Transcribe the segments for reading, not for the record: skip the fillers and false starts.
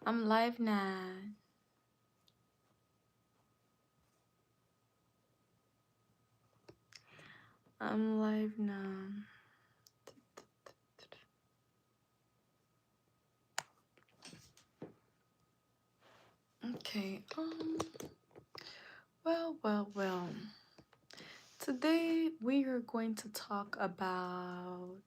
I'm live now. I'm live now. Okay. Well. Today we are going to talk about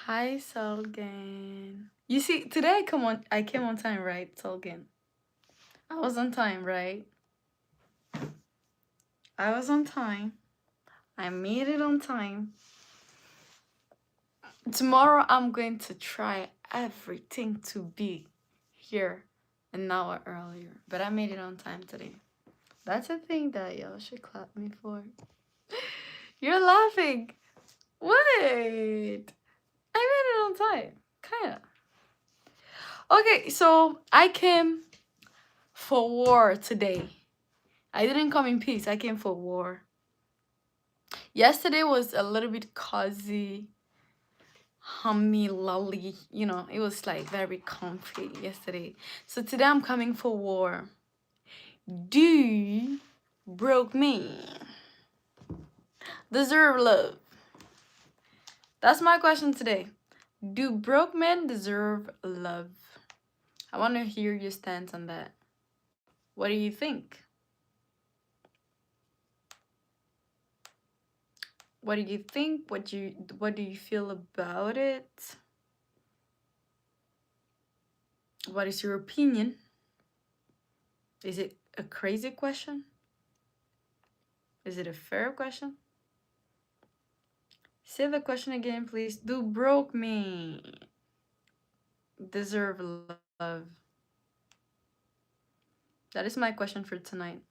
Hi Solgan. You see, today I came on time, right, Solgan? I was on time, right? I was on time. I made it on time. Tomorrow I'm going to try everything to be here an hour earlier. But I made it on time today. That's a thing that y'all should clap me for. You're laughing. Wait. I made it on time. Kinda. Okay, so I came for war today. I didn't come in peace. I came for war. Yesterday was a little bit cozy, hummy, lolly. You know, it was like very comfy yesterday. So today I'm coming for war. Do broke me deserve love? That's my question today. Do broke men deserve love? I want to hear your stance on that. What do you think? What do you think? What do you feel about it? What is your opinion? Is it a crazy question? Is it a fair question? Say the question again, please. Do broke me deserve love? That is my question for tonight.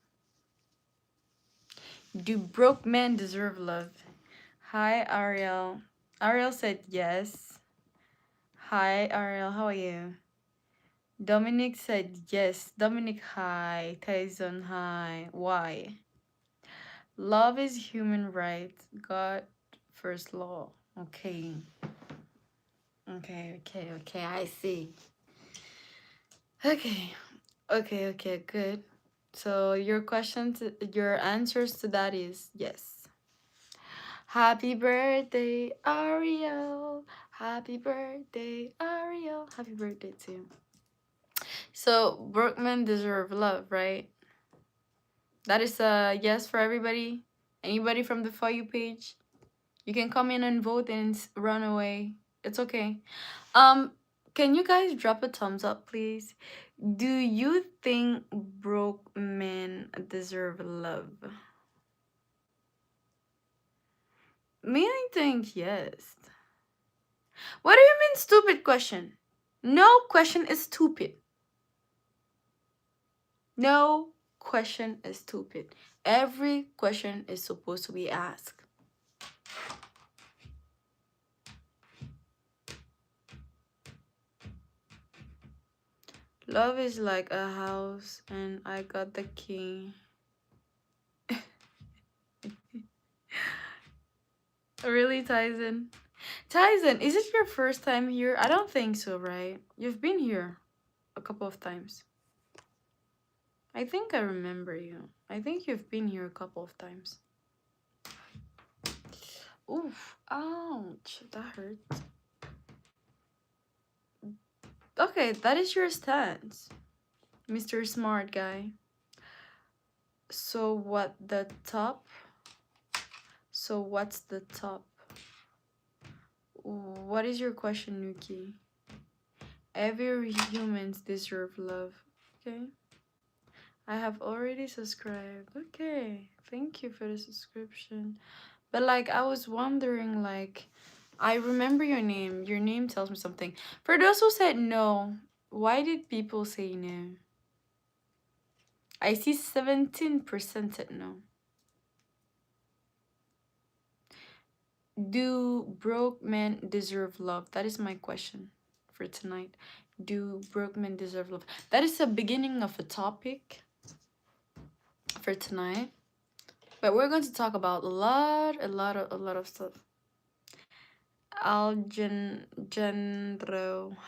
Do broke men deserve love? Hi, Ariel. Ariel said yes. Hi, Ariel. How are you? Dominic said yes. Dominic, hi. Tyson, hi. Why? Love is human right. God first law. Okay. Okay. I see. Okay, good. So your answers to that is yes. Happy birthday, Ariel. Happy birthday, Ariel. Happy birthday to you. So Brookman deserve love, right? That is a yes for everybody. Anybody from the For You page, you can come in and vote and run away. It's okay. Can you guys drop a thumbs up, please? Do you think broke men deserve love? Me, I think yes. What do you mean stupid question? No question is stupid. No question is stupid. Every question is supposed to be asked. Love is like a house and I got the key. Really, Tyson? Tyson, is it your first time here? I don't think so, right? You've been here a couple of times. I think I remember you. I think you've been here a couple of times. Oof, ouch, that hurts. Okay, that is your stance, Mr. Smart Guy. So what the top? So what's the top? What is your question, Nuki? Every humans deserve love. Okay. I have already subscribed. Okay. Thank you for the subscription. But like I was wondering, like I remember your name. Your name tells me something. For those who said no, Why did people say no? I see 17% said no. Do broke men deserve love? That is my question for tonight. Do broke men deserve love? That is the beginning of a topic for tonight. But we're going to talk about a lot of stuff. Algendro,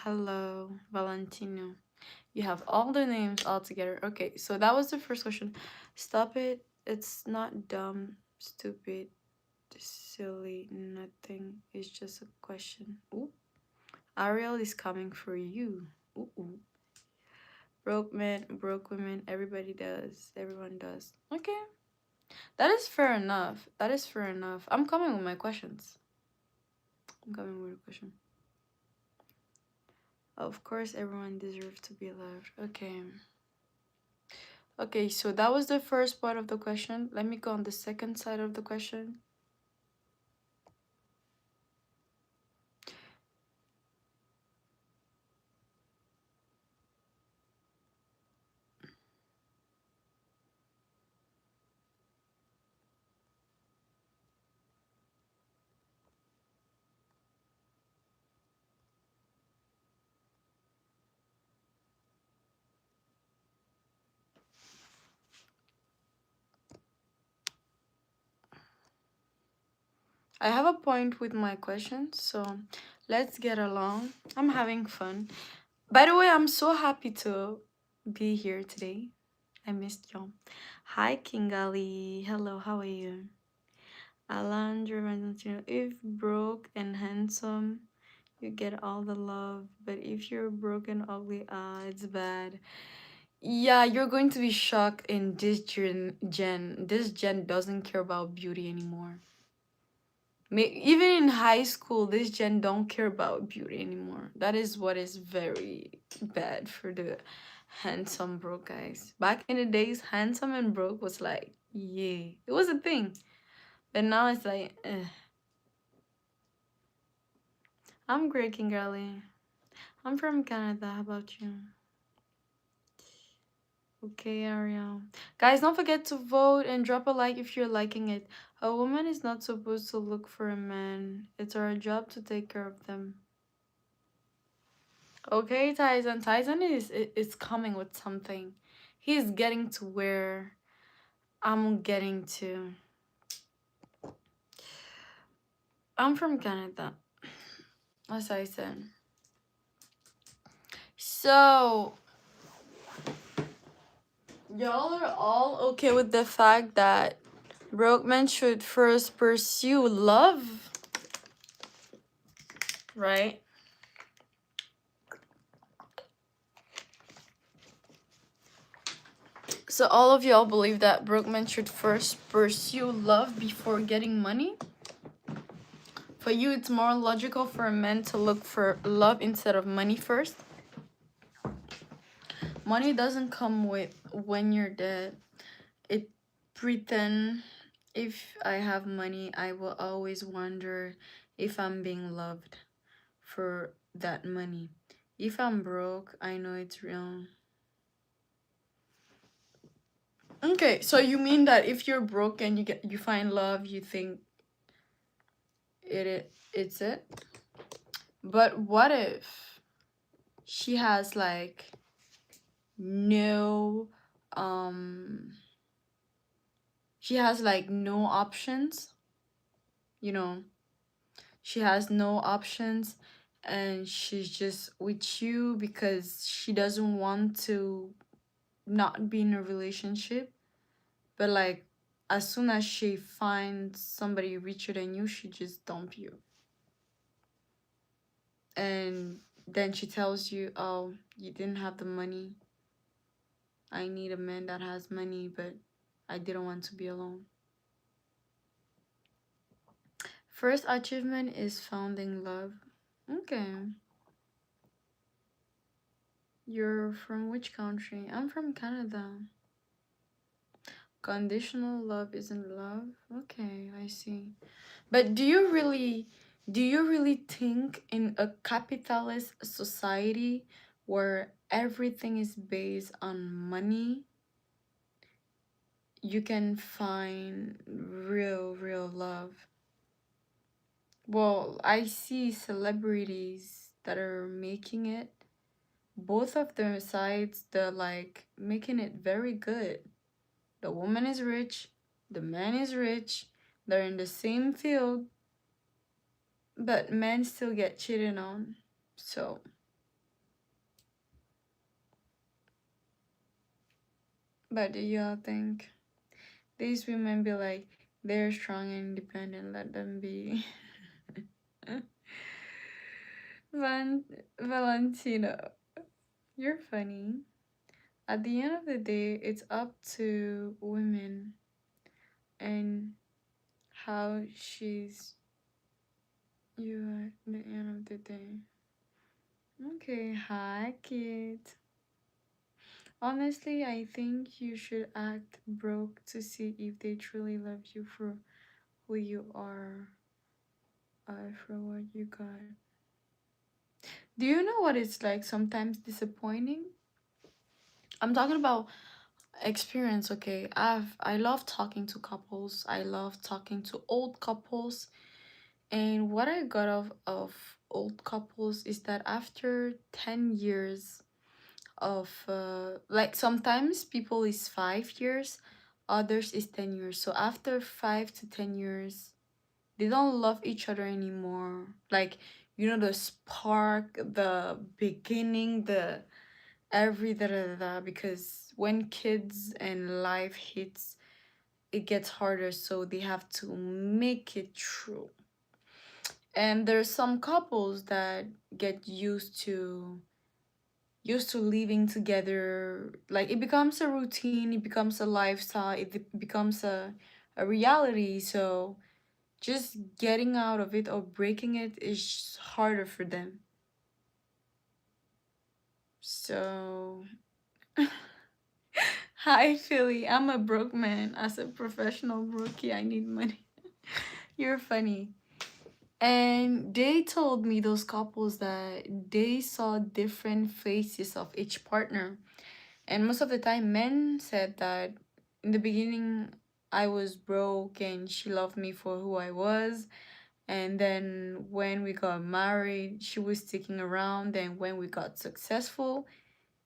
hello, Valentino. You have all the names all together. Okay, so that was the first question. Stop it. It's not dumb, stupid, silly, nothing. It's just a question. Ooh. Ariel is coming for you. Ooh, ooh. Broke men, broke women, everybody does. Everyone does. Okay. That is fair enough. That is fair enough. I'm coming with my questions. I'm coming with a question. Of course, everyone deserves to be loved. Okay. Okay, so that was the first part of the question. Let me go on the second side of the question. I have a point with my questions, so let's get along. I'm having fun. By the way, I'm so happy to be here today. I missed y'all. Hi, Kingali. Hello, how are you? Alandra Valentino. If broke and handsome, you get all the love. But if you're broke and ugly, it's bad. Yeah, you're going to be shocked in this gen. This gen doesn't care about beauty anymore. Even in high school, this gen don't care about beauty anymore. That is what is very bad for the handsome broke guys. Back in the days, handsome and broke was like, yeah, it was a thing. But now it's like, I'm great, Kingali. I'm from Canada. How about you? Okay, Ariel. Guys, don't forget to vote and drop a like if you're liking it. A woman is not supposed to look for a man. It's our job to take care of them. Okay, Tyson. Tyson is coming with something. He's getting to where I'm getting to. I'm from Canada, as I said. So, y'all are all okay with the fact that broke men should first pursue love, right? So all of y'all believe that broke men should first pursue love before getting money? For you, it's more logical for a man to look for love instead of money first? Money doesn't come with when you're dead. It pretend if I have money, I will always wonder if I'm being loved for that money. If I'm broke, I know it's real. Okay, so you mean that if you're broke and you find love, you think it's it? But what if she has like no she has like no options, you know, she has no options and she's just with you because she doesn't want to not be in a relationship, but like as soon as she finds somebody richer than you, she just dump you. And then she tells you, oh, you didn't have the money. I need a man that has money, but I didn't want to be alone. First achievement is finding love. Okay. You're from which country? I'm from Canada. Conditional love isn't love? Okay, I see. But do you really think in a capitalist society where everything is based on money, you can find real love. Well, I see celebrities that are making it. Both of their sides, they're like making it very good. The woman is rich, the man is rich, they're in the same field, but men still get cheated on. So, but do y'all think these women be like, they're strong and independent, let them be? Van- Valentino, you're funny. At the end of the day, it's up to women and how she's you at the end of the day. Okay, hi kid. Honestly, I think you should act broke to see if they truly love you for who you are, for what you got. Do you know what it's like sometimes disappointing? I'm talking about experience, okay? I love talking to couples. I love talking to old couples. And what I got of old couples is that after 10 years of like sometimes people is 5 years, others is 10 years. So after 5 to 10 years, they don't love each other anymore. Like, you know, the spark, the beginning, the every da da da da, because when kids and life hits, it gets harder, so they have to make it true. And there's some couples that get used to living together, like it becomes a routine, it becomes a lifestyle, becomes a reality. So just getting out of it or breaking it is harder for them. So hi Philly, I'm a broke man. As a professional brokey, I need money. You're funny. And they told me, those couples, that they saw different faces of each partner. And most of the time, men said that in the beginning, I was broke and she loved me for who I was. And then when we got married, she was sticking around. And when we got successful,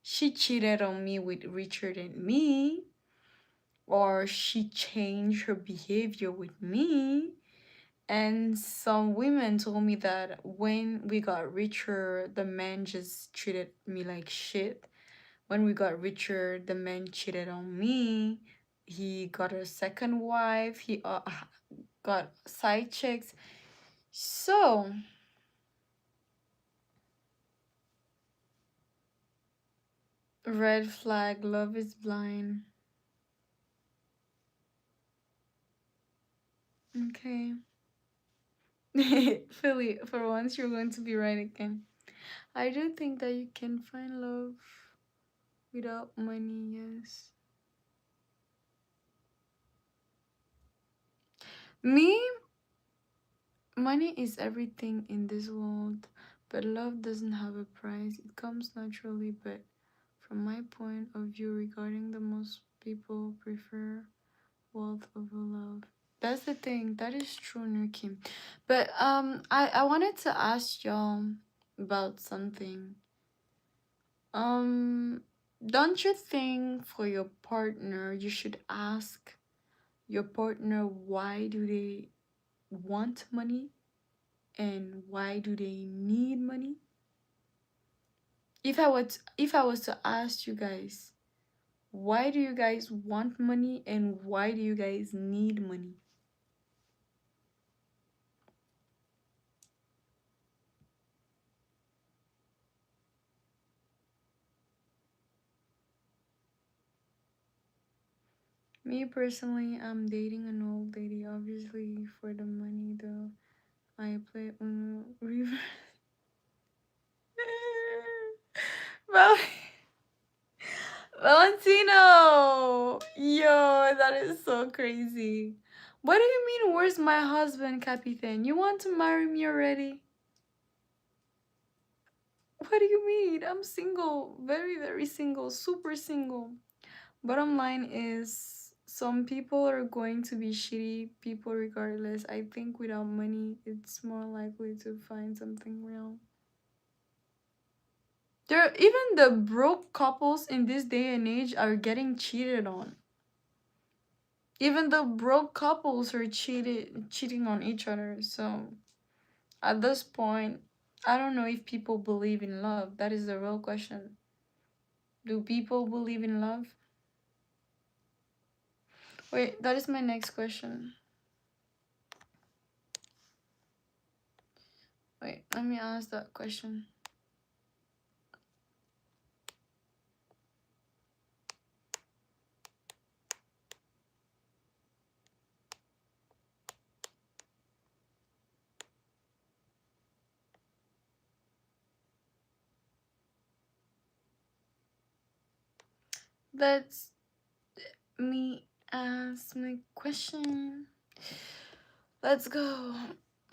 she cheated on me with Richard and me, or she changed her behavior with me. And some women told me that when we got richer, the man just treated me like shit. When we got richer, the man cheated on me. He got a second wife. He got side chicks. So, red flag, love is blind. Okay. Philly, for once you're going to be right again. I do think that you can find love without money, yes. Me, money is everything in this world, but love doesn't have a price. It comes naturally, but from my point of view regarding the most people prefer wealth over love. That's the thing. That is true, Nuki. But I wanted to ask y'all about something. Um don't you think for your partner you should ask your partner why do they want money and why do they need money? If I was to ask you guys, why do you guys want money and why do you guys need money? Me personally, I'm dating an old lady, obviously for the money though. I play Uno Reverse. Val- Valentino! Yo, that is so crazy. What do you mean, where's my husband, Capitan? You want to marry me already? What do you mean? I'm single. Very, very single. Super single. Bottom line is some people are going to be shitty people regardless. I think without money, it's more likely to find something real. There even the broke couples in this day and age are getting cheated on. Even the broke couples are cheating on each other. So at this point, I don't know if people believe in love. That is the real question. Do people believe in love? Wait, that is my next question. Wait, let me ask that question. Let's me ask my question. Let's go.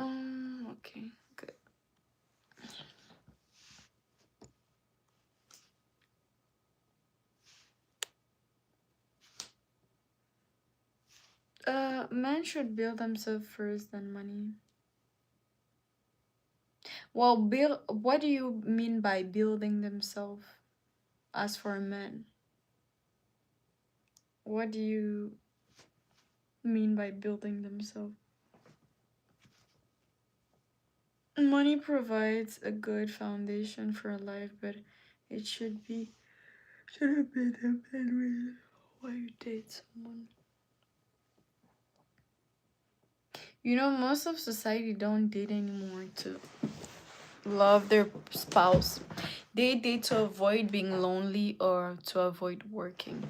Okay, good. Men should build themselves first than money. Well, build. What do you mean by building themselves? As for men, what do you mean by building themselves? Money provides a good foundation for life, but it shouldn't be the main reason why you date someone. You know, most of society don't date anymore to love their spouse. They date to avoid being lonely or to avoid working.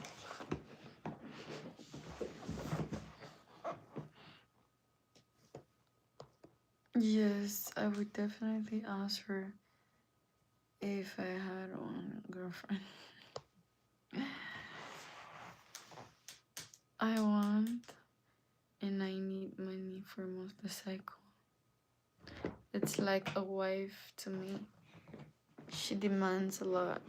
Yes, I would definitely ask her if I had one girlfriend. I want and I need money for most of the cycle. It's like a wife to me. She demands a lot.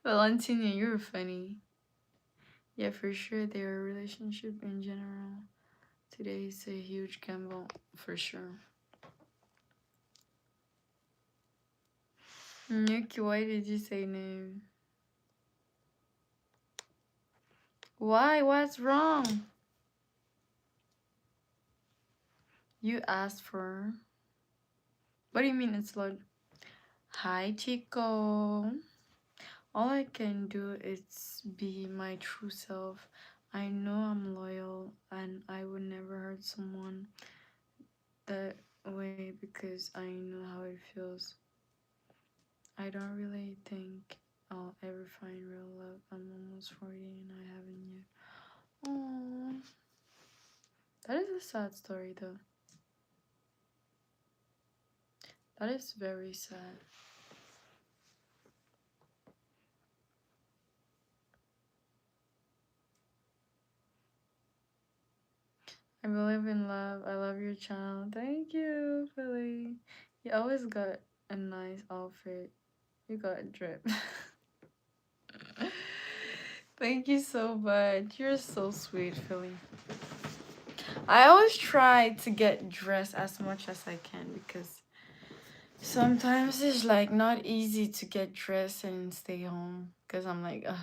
Valentina, you're funny. Yeah, for sure, their relationship in general today is a huge gamble, for sure. Yuki, why did you say no? Why? What's wrong? You asked for. What do you mean it's loud? Hi, Chico. All I can do is be my true self. I know I'm loyal and I would never hurt someone that way because I know how it feels. I don't really think I'll ever find real love. I'm almost 40 and I haven't yet. Oh, that is a sad story though. That is very sad. I believe in love. I love your channel. Thank you, Philly. You always got a nice outfit. You got drip. Thank you so much. You're so sweet, Philly. I always try to get dressed as much as I can because sometimes it's like not easy to get dressed and stay home because I'm like, ugh.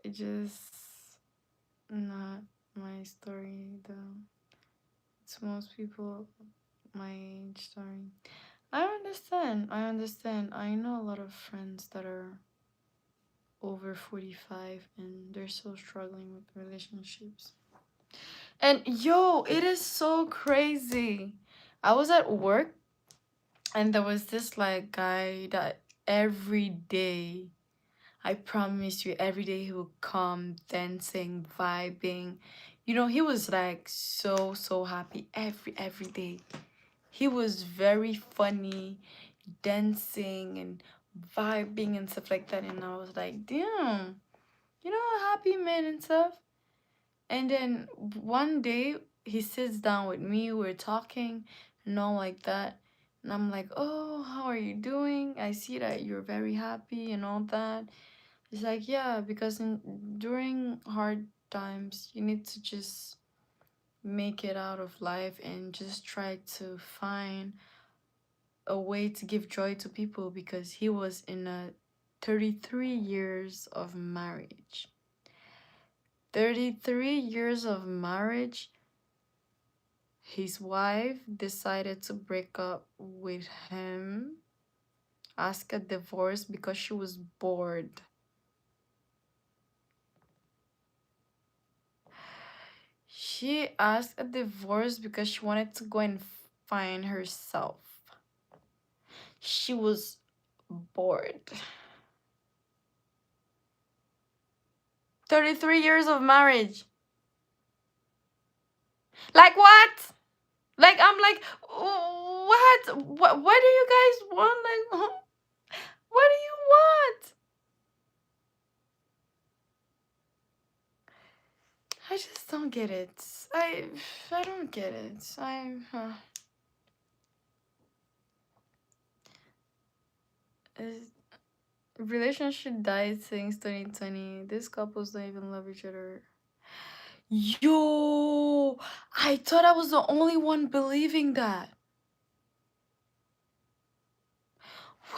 It just not my story though. It's most people my age story. I understand. I understand. I know a lot of friends that are over 45 and they're still struggling with relationships. And yo, it is so crazy. I was at work and there was this like guy that every day, I promise you, every day he would come dancing, vibing. You know, he was like so happy every day. He was very funny, dancing and vibing and stuff like that. And I was like, damn, you know, a happy man and stuff. And then one day he sits down with me, we're talking and all like that. And I'm like, oh, how are you doing? I see that you're very happy and all that. He's like, yeah, because during hard times, you need to just make it out of life and just try to find a way to give joy to people, because he was in a 33 years of marriage. 33 years of marriage. His wife decided to break up with him, ask a divorce because she was bored. She asked a divorce because she wanted to go and find herself. She was bored. 33 years of marriage. Like what? Like I'm like, what do you guys want? Like what do you want? I just don't get it. I don't get it. Is- Relationship died since 2020. These couples don't even love each other. Yo, I thought I was the only one believing that.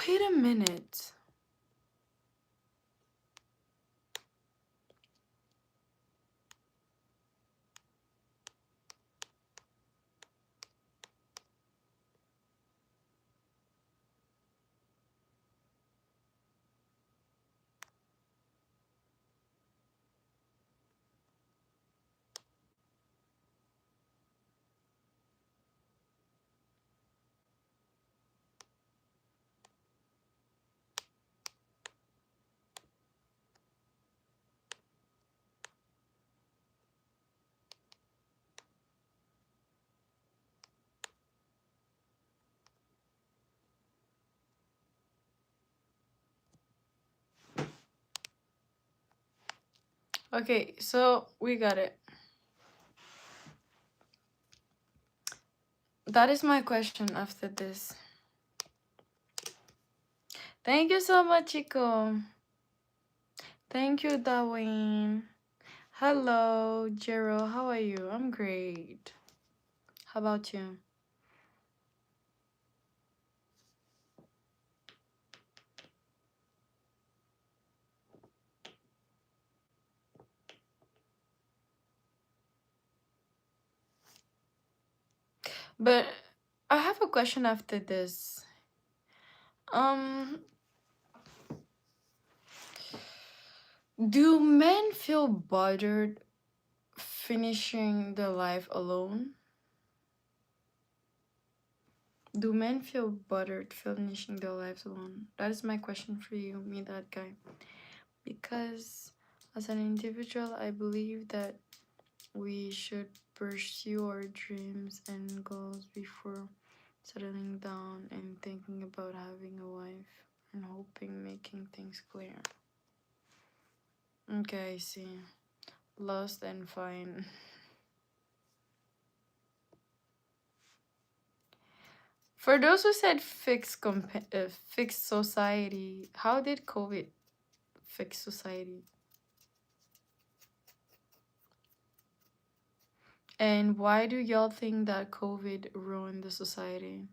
Wait a minute. Okay, so we got it. That is my question after this. Thank you so much, Chico. Thank you, Darwin. Hello, Jero. How are you? I'm great. How about you? But I have a question after this. Um, do men feel bothered finishing their life alone? Do men feel bothered finishing their lives alone? That is my question for you, me, that guy. Because as an individual, I believe that we should pursue our dreams and goals before settling down and thinking about having a wife and hoping making things clear. Okay, I see. Lost and fine. For those who said fixed society, how did COVID fix society? And why do y'all think that COVID ruined the society?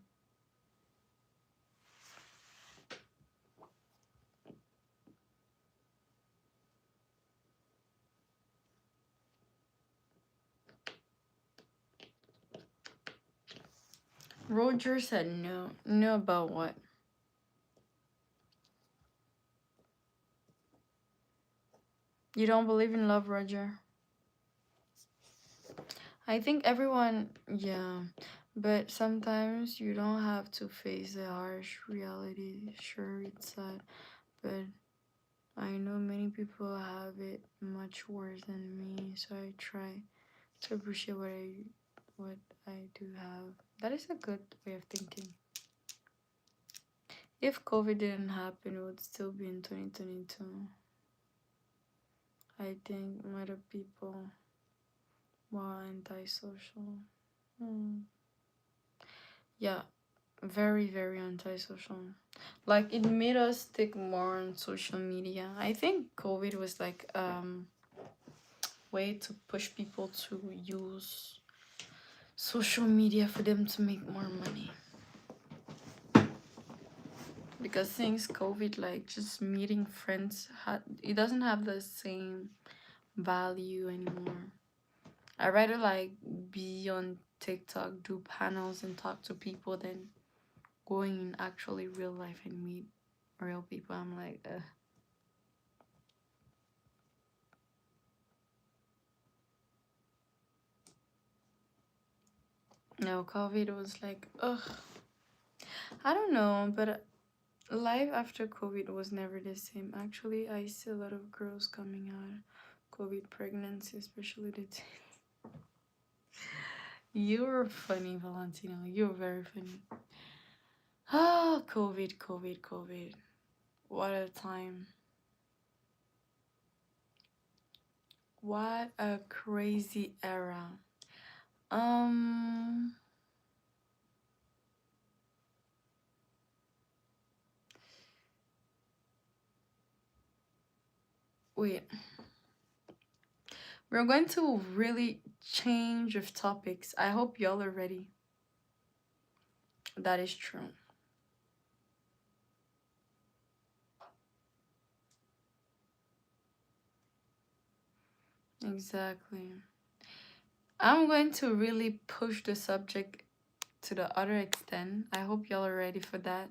Roger said no. No about what? You don't believe in love, Roger? I think everyone, yeah. But sometimes you don't have to face the harsh reality. Sure, it's sad, but I know many people have it much worse than me, so I try to appreciate what I do have. That is a good way of thinking. If COVID didn't happen, it would still be in 2022. I think a lot of people Wow, antisocial. Hmm. Yeah, very, very antisocial. Like it made us stick more on social media. I think COVID was like way to push people to use social media for them to make more money. Because since COVID, like just meeting friends, it doesn't have the same value anymore. I rather like be on TikTok, do panels, and talk to people than going in actually real life and meet real people. I'm like, ugh. No, COVID was like, ugh. I don't know, but life after COVID was never the same. Actually, I see a lot of girls coming out COVID pregnancy, especially the teens. You're funny, Valentino. You're very funny. Ah, COVID, COVID, COVID. What a time. What a crazy era. Um, wait. We're going to really change of topics. I hope y'all are ready. That is true. Exactly. I'm going to really push the subject to the other extent. I hope y'all are ready for that.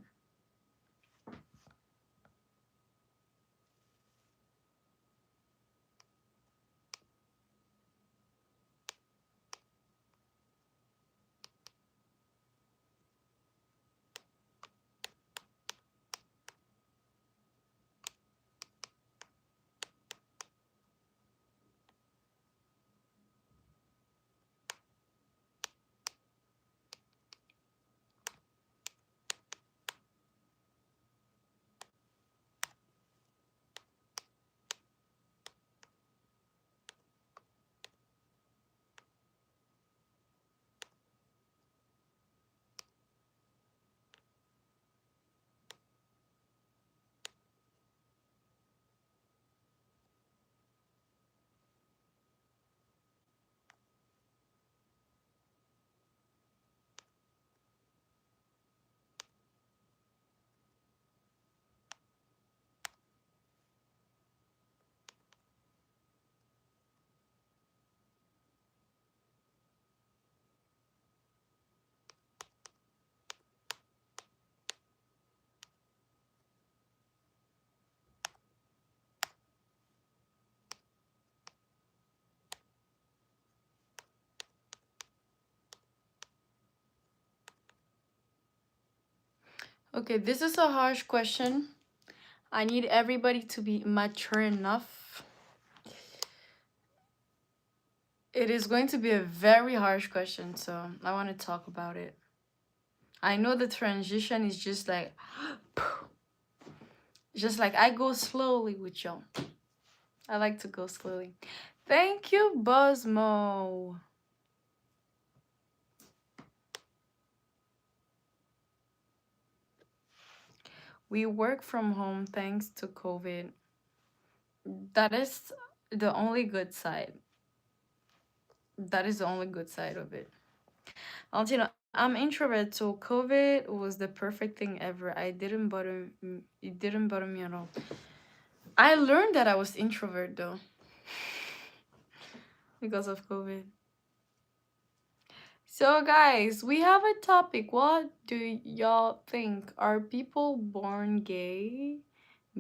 Okay, this is a harsh question. I need everybody to be mature enough. It is going to be a very harsh question, so I want to talk about it. I know the transition is just like I go slowly with y'all. I like to go slowly. Thank you, Buzzmo. We work from home thanks to COVID. That is the only good side. That is the only good side of it. Valentino, I'm introvert, so COVID was the perfect thing ever. It didn't bother me at all. I learned that I was introvert though because of COVID. So guys, we have a topic. What do y'all think? Are people born gay,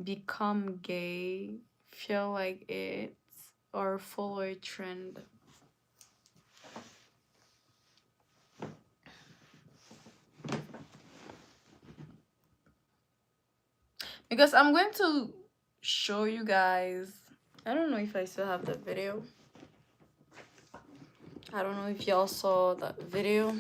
become gay, feel like it, or follow a trend? Because I'm going to show you guys. I don't know if I still have the video. I don't know if y'all saw that video.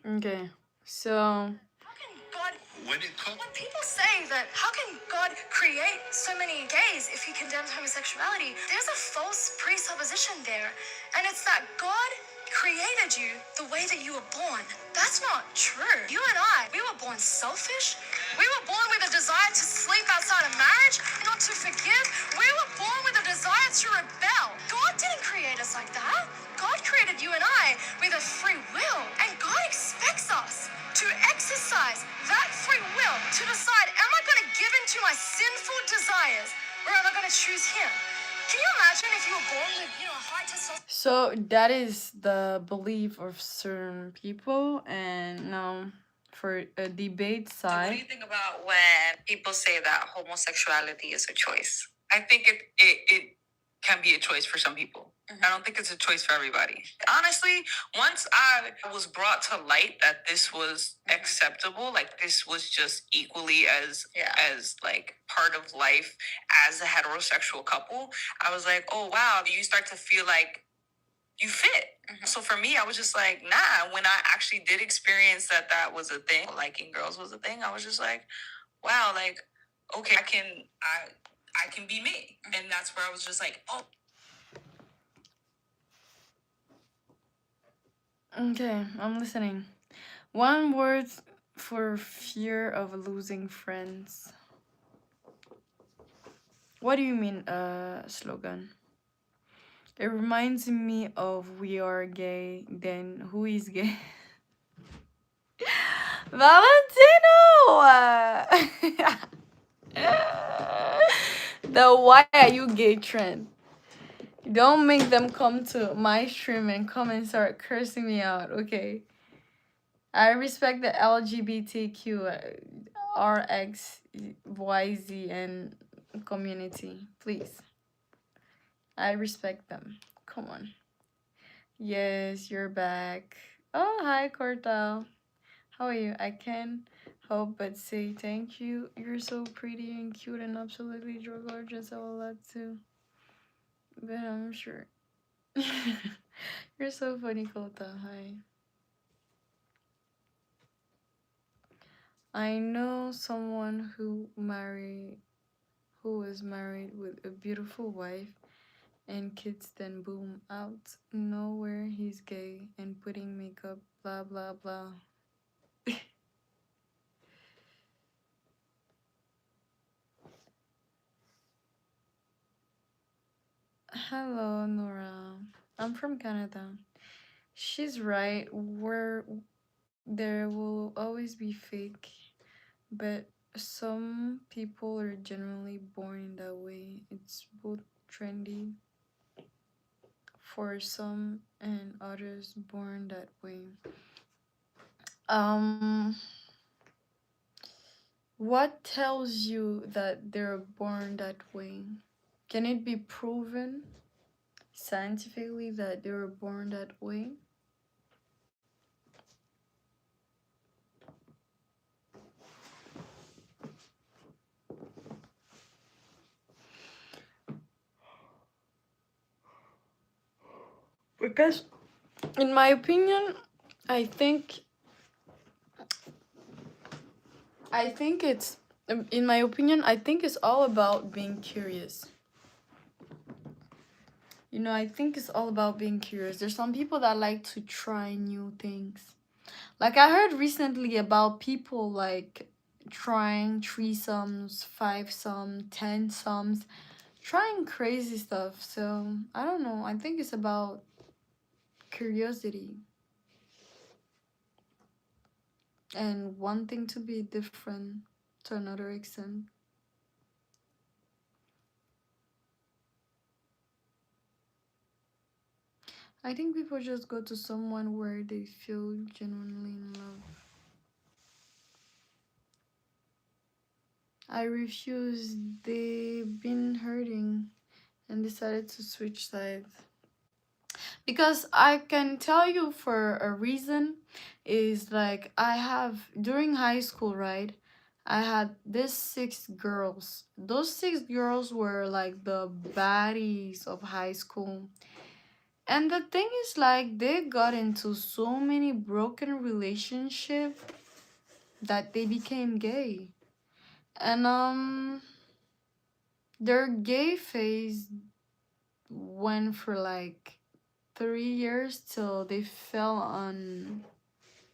Okay. So How can God, when people say that, how can God create so many gays if he condemns homosexuality? There's a false presupposition there. And it's that God created you the way that you were born. That's not true. You and I, we were born selfish. We were born with a desire to sleep outside of marriage, not to forgive. We were born with a desire to rebel. God didn't create us like that. God created you and I with a free will. And God expects us to exercise that free will to decide, am I going to give in to my sinful desires or am I going to choose Him? Can you imagine if you were born with, high testosterone? so that is the belief of certain people, and now for a debate So what do side. you think about when people say that homosexuality is a choice? I think it can be a choice for some people. I don't think it's a choice for everybody. Honestly, once I was brought to light that this was acceptable, like this was just equally as like part of life as a heterosexual couple, I was like, oh wow, you start to feel like you fit. So for me, I was just like, nah. When I actually did experience that was a thing, liking girls was a thing, I was just like, wow, like, okay, I can be me. And that's where I was just like, oh. Okay, I'm listening. One word for fear of losing friends. What do you mean, slogan? It reminds me of We Are Gay, then who is gay? Valentino! The why are you gay trend. Don't make them come to my stream and come and start cursing me out, okay? I respect the LGBTQ, RXYZ, and community. Please. I respect them. Come on. Yes, you're back. Oh, hi, Cortal. How are you? I can't help but say thank you. You're so pretty and cute and absolutely gorgeous. I will love to. But I'm sure. You're so funny, Kota. Hi. I know someone who was married with a beautiful wife and kids, then boom, out nowhere he's gay and putting makeup, blah blah blah. Hello, Nora. I'm from Canada. She's right. Where there will always be fake, but some people are generally born that way. It's both trendy for some and others born that way. Um, what tells you that they're born that way? Can it be proven scientifically that they were born that way? Because, in my opinion, I think I think it's in my opinion, I think it's all about being curious. I think it's all about being curious. There's some people that like to try new things. Like I heard recently about people like trying threesomes, five some, 10 sums, trying crazy stuff. So I don't know. I think it's about curiosity and wanting to be different to another extent. I think people just go to someone where they feel genuinely in love. I refuse. They've been hurting and decided to switch sides. Because I can tell you for a reason is like I have during high school, right? I had this 6 girls. Those 6 girls were like the baddies of high school. And the thing is, like, they got into so many broken relationships that they became gay. And their gay phase went for like 3 years till they fell on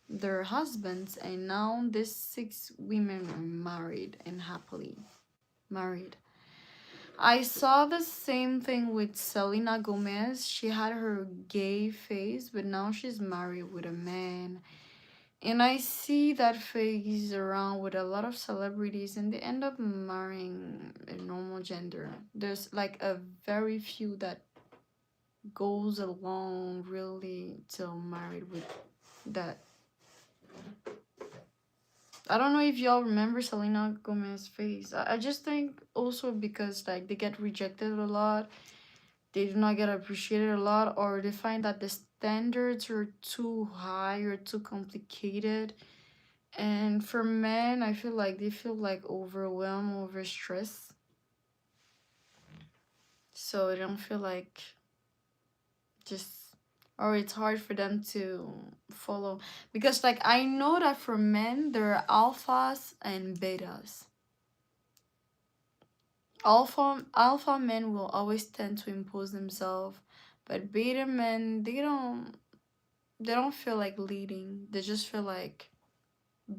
their husbands, and now these 6 women are married and happily married. I saw the same thing with Selena Gomez. She had her gay phase, but now she's married with a man. And I see that phase around with a lot of celebrities, and they end up marrying a normal gender. There's like a very few that goes along really till married with that. I don't know if y'all remember Selena Gomez's face. I just think also because like they get rejected a lot, they do not get appreciated a lot, or they find that the standards are too high or too complicated. And for men, I feel like they feel like overwhelmed, overstressed. So they don't feel like just, or it's hard for them to follow. Because like I know that for men there are alphas and betas. Alpha men will always tend to impose themselves, but beta men, they don't feel like leading. They just feel like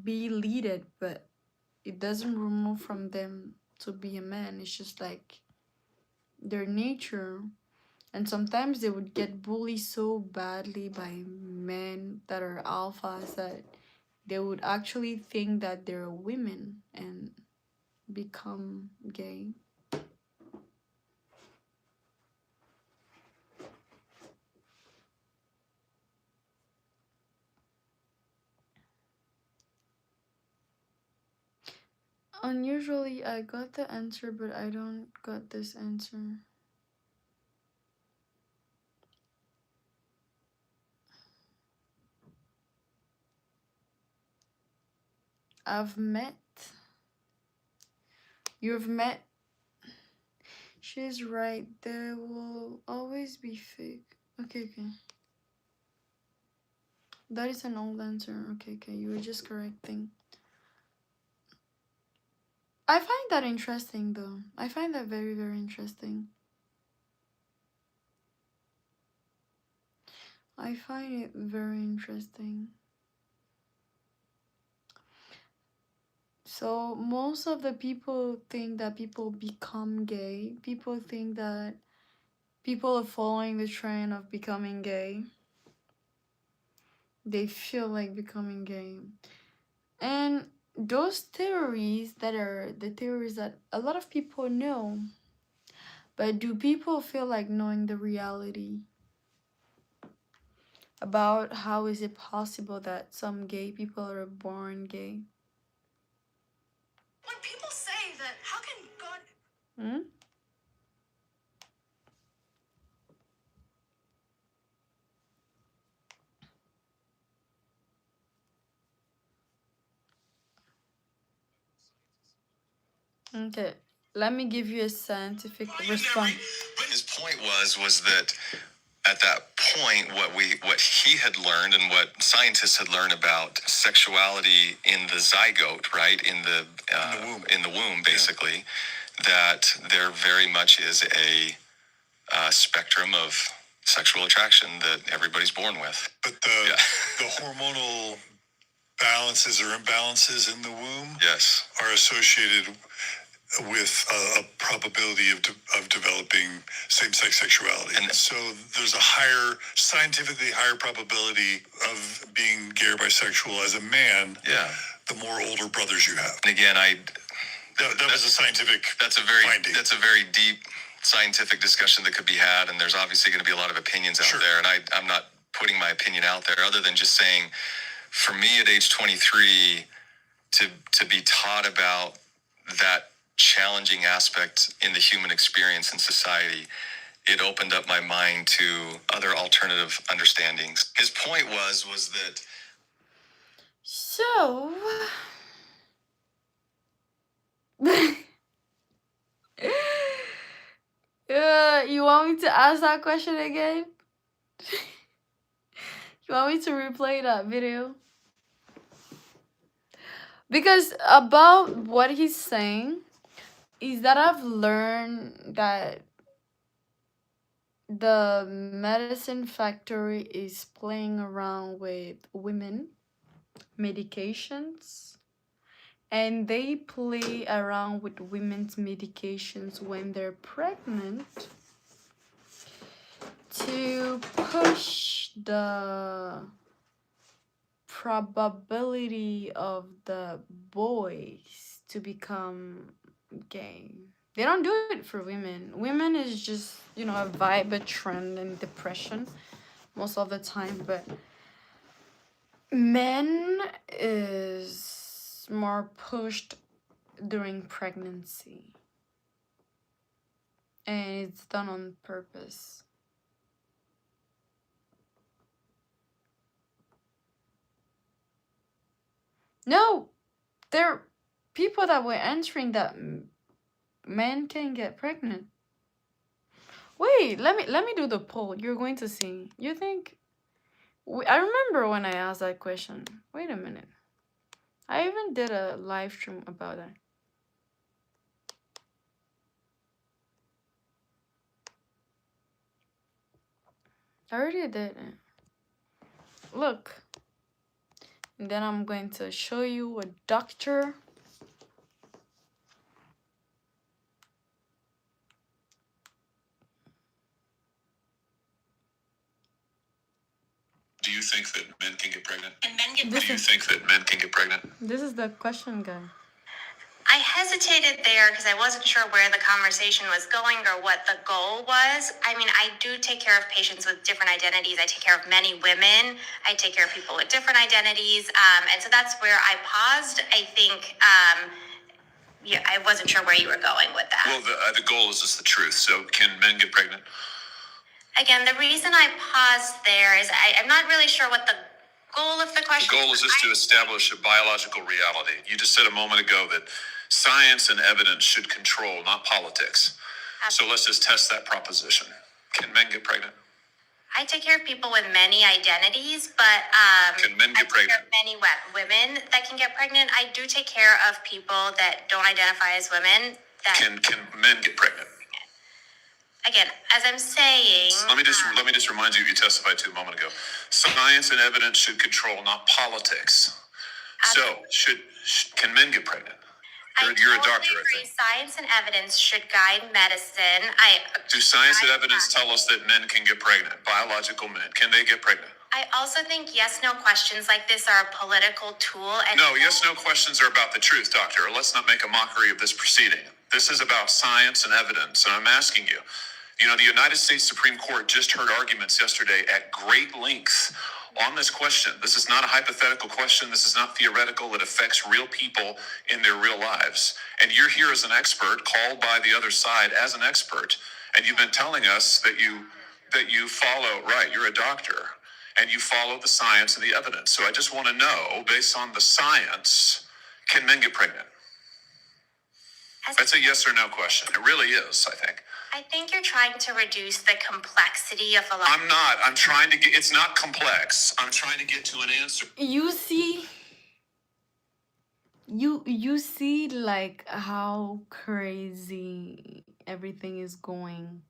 be leaded, but it doesn't remove from them to be a man. It's just like their nature. And sometimes they would get bullied so badly by men that are alphas that they would actually think that they're women and become gay. Unusually, I got the answer, but I don't got this answer. You've met. She's right. There will always be fake. Okay. That is an old answer. Okay. You were just correcting. I find that interesting, though. I find that very, very interesting. I find it very interesting. So most of the people think that people become gay. People think that people are following the trend of becoming gay. They feel like becoming gay. And those theories that are the theories that a lot of people know. But do people feel like knowing the reality about how is it possible that some gay people are born gay? When people say that, how can God... Okay, let me give you a scientific response. But his point was that at that point, what he had learned and what scientists had learned about sexuality in the zygote, right, in the womb, basically, that there very much is a spectrum of sexual attraction that everybody's born with. But the hormonal balances or imbalances in the womb, yes, are associated with a probability of developing same-sex sexuality. And so there's a scientifically higher probability of being gay or bisexual as a man, the more older brothers you have. And again, that was a scientific that's a very finding. That's a very deep scientific discussion that could be had, and there's obviously going to be a lot of opinions out there, and I'm not putting my opinion out there other than just saying, for me at age 23, to be taught about that challenging aspect in the human experience in society, it opened up my mind to other alternative understandings. His point was that... So... you want me to ask that question again? You want me to replay that video? Because about what he's saying is that I've learned that the medicine factory is playing around with women medications, and they play around with women's medications when they're pregnant to push the probability of the boys to become gay. They don't do it for women. Women is just, you know, a vibe, a trend, and depression most of the time. But men is more pushed during pregnancy. And it's done on purpose. No, there are people that were answering that men can get pregnant. Wait, let me do the poll. You're going to see. You think? I remember when I asked that question. Wait a minute. I even did a live stream about that. I already did it. Look. And then I'm going to show you a doctor. Do you think that men can get pregnant? And men get Do you think that men can get pregnant? This is the question, guy. I hesitated there because I wasn't sure where the conversation was going or what the goal was. I mean, I do take care of patients with different identities. I take care of many women. I take care of people with different identities. And so that's where I paused. I think, yeah, I wasn't sure where you were going with that. Well, the goal is just the truth. So can men get pregnant? Again, the reason I paused there is I'm not really sure what the goal of the question The goal is just to establish a biological reality. You just said a moment ago that science and evidence should control, not politics. So let's just test that proposition. Can men get pregnant? I take care of people with many identities, but Can men get I take care pregnant? of many women that can get pregnant. I do take care of people that don't identify as women. That Can men get pregnant? again, as I'm saying, Let me just remind you. You testified to a moment ago. Science and evidence should control, not politics. So can men get pregnant? You're a doctor, I agree. think. Science and evidence should guide medicine. Do science and evidence tell us that men can get pregnant? Biological men, can they get pregnant? I also think yes/no questions like this are a political tool. And No, yes/no questions are about the truth, doctor. Let's not make a mockery of this proceeding. This is about science and evidence, and I'm asking you. You know, the United States Supreme Court just heard arguments yesterday at great length on this question. This is not a hypothetical question. This is not theoretical. It affects real people in their real lives. And you're here as an expert, called by the other side as an expert, and you've been telling us that you follow, right, you're a doctor, and you follow the science and the evidence. So I just want to know, based on the science, can men get pregnant? That's a yes or no question. It really is, I think. I think you're trying to reduce the complexity of a lot. I'm not. I'm trying to get, it's not complex. I'm trying to get to an answer. You see, you see like how crazy everything is going.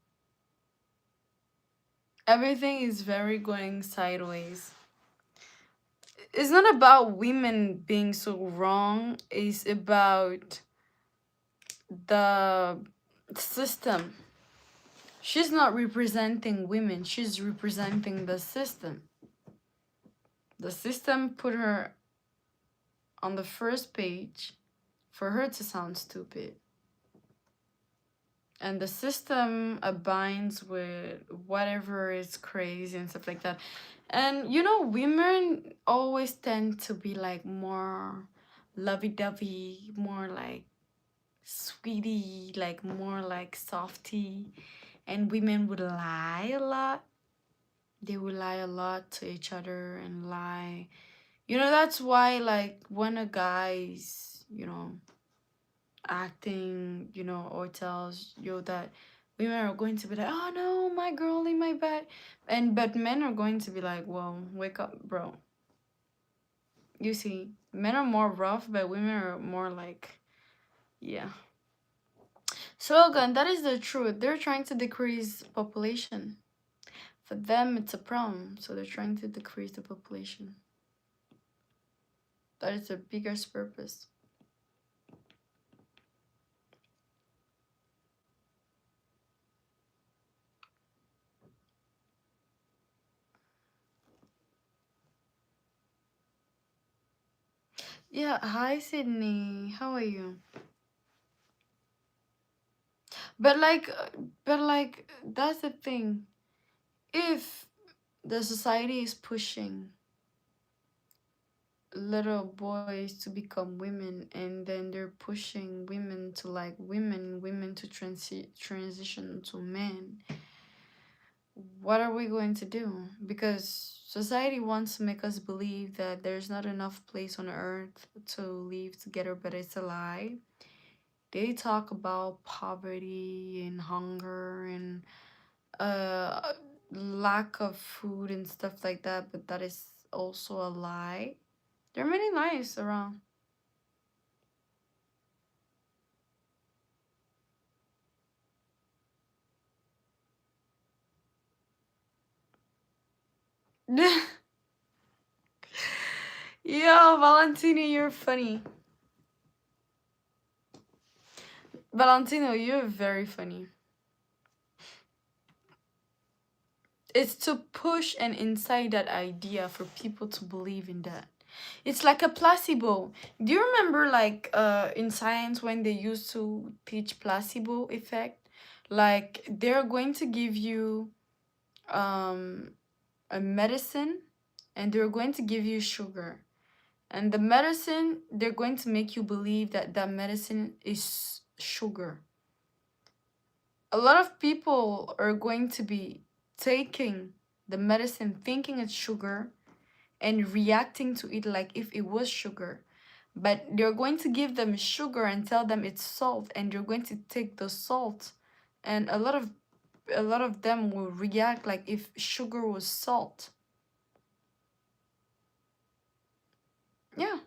Everything is very going sideways. It's not about women being so wrong. It's about the system. She's not representing women. She's representing the system. The system put her on the first page for her to sound stupid. And the system abides with whatever is crazy and stuff like that. And you know, women always tend to be like more lovey-dovey, more like sweetie, like more like softy. And women would lie a lot. They would lie a lot to each other and lie. You know, that's why like when a guy's, you know, acting, you know, or tells you that women are going to be like, oh no, my girl in my bed. But men are going to be like, whoa, wake up, bro. You see, men are more rough, but women are more like, yeah. Slogan, that is the truth. They're trying to decrease population. For them, it's a problem, so they're trying to decrease the population. That is their biggest purpose. Yeah, hi Sydney. How are you? But like that's the thing. If the society is pushing little boys to become women, and then they're pushing women to like women to transition to men, what are we going to do? Because society wants to make us believe that there's not enough place on earth to live together, but it's a lie. They talk about poverty and hunger and uh lack of food and stuff like that, but that is also a lie. There are many lies around. Yo, Valentino, you're funny. Valentino, you're very funny. It's to push and incite that idea for people to believe in that. It's like a placebo. Do you remember like in science when they used to teach placebo effect? Like they're going to give you um a medicine, and they're going to give you sugar. And the medicine, they're going to make you believe that that medicine is sugar. A lot of people are going to be taking the medicine thinking it's sugar and reacting to it like if it was sugar. But they're going to give them sugar and tell them it's salt, and they're going to take the salt, and a lot of them will react like if sugar was salt. Yeah,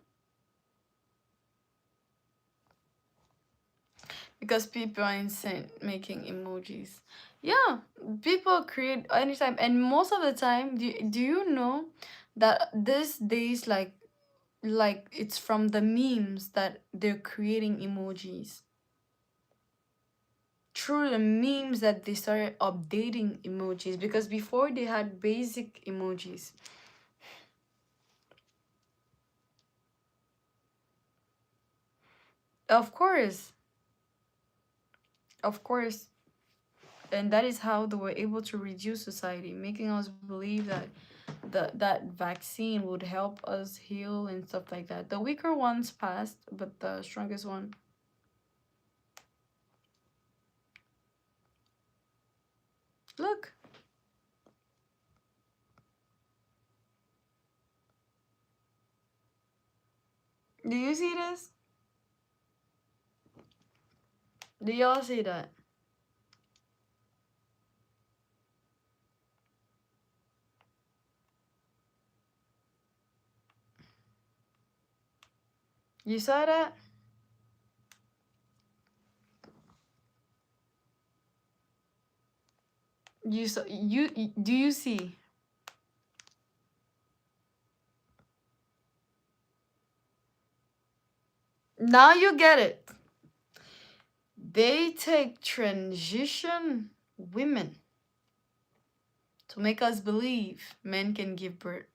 because people are insane making emojis. Yeah, people create anytime, and most of the time, do you know that these days, like it's from the memes that they're creating emojis. Through the memes that they started updating emojis, because before they had basic emojis. Of course, of course. And that is how they were able to reduce society, making us believe that that vaccine would help us heal and stuff like that. The weaker ones passed, but the strongest one. Look. Do you see this? Do y'all see that? You saw that? You saw do you see? Now you get it. They take transition women to make us believe men can give birth.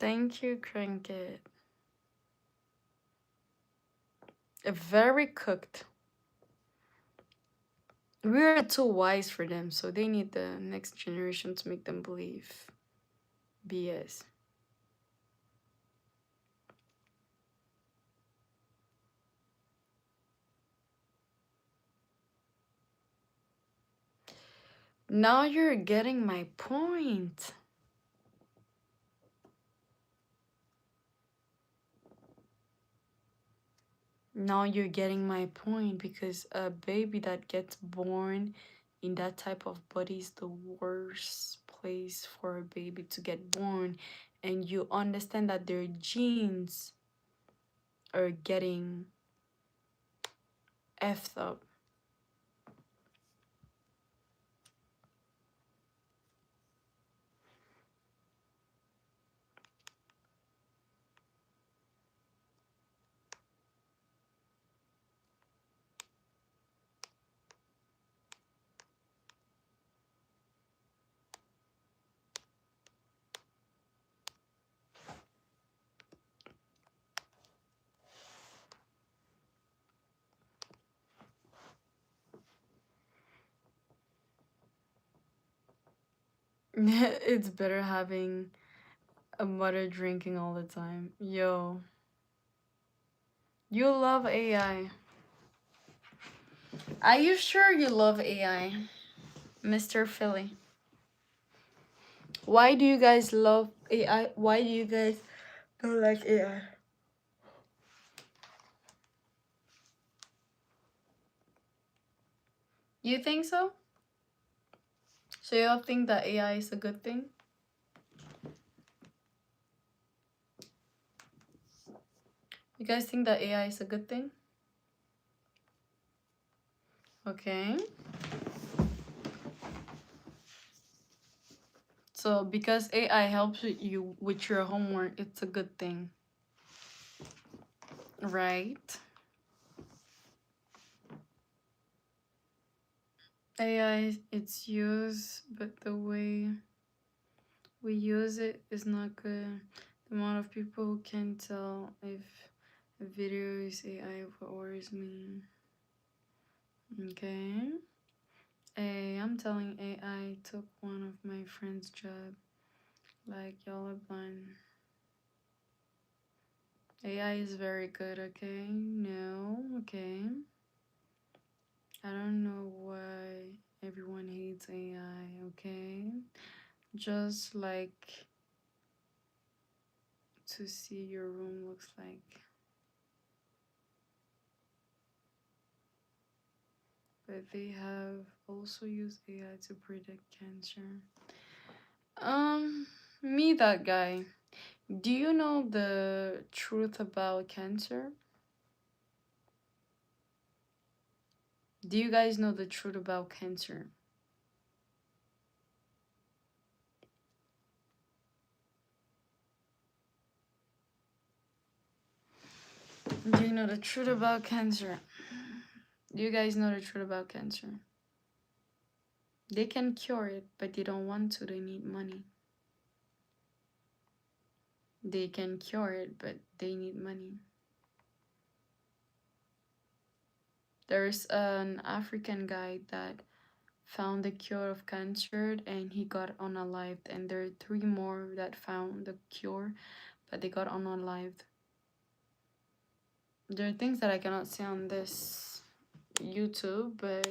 Thank you, Cranket. Very cooked. We're too wise for them, so they need the next generation to make them believe BS. Now you're getting my point. Now you're getting my point, because a baby that gets born in that type of body is the worst place for a baby to get born. And you understand that their genes are getting effed up. It's better having a mother drinking all the time. Yo, you love AI. Are you sure you love AI, Mr. Philly? Why do you guys love AI? Why do you guys don't like AI? You think so? So you all think that AI is a good thing? You guys think that AI is a good thing? Okay. So because AI helps you with your homework, it's a good thing. Right? AI, it's used, but the way we use it is not good. The amount of people who can tell if a video is AI worries me. Okay. Hey, I'm telling AI took one of my friend's job. Like, y'all are blind. AI is very good, okay? No, okay. I don't know why everyone hates AI, okay? Just like to see your room looks like. But they have also used AI to predict cancer. Me, that guy. Do you know the truth about cancer? Do you guys know the truth about cancer? Do you know the truth about cancer? Do you guys know the truth about cancer? They can cure it, but they don't want to. They need money. They can cure it, but they need money. There's an African guy that found the cure of cancer and he got unalived. And there are 3 more that found the cure, but they got unalived. There are things that I cannot say on this YouTube, but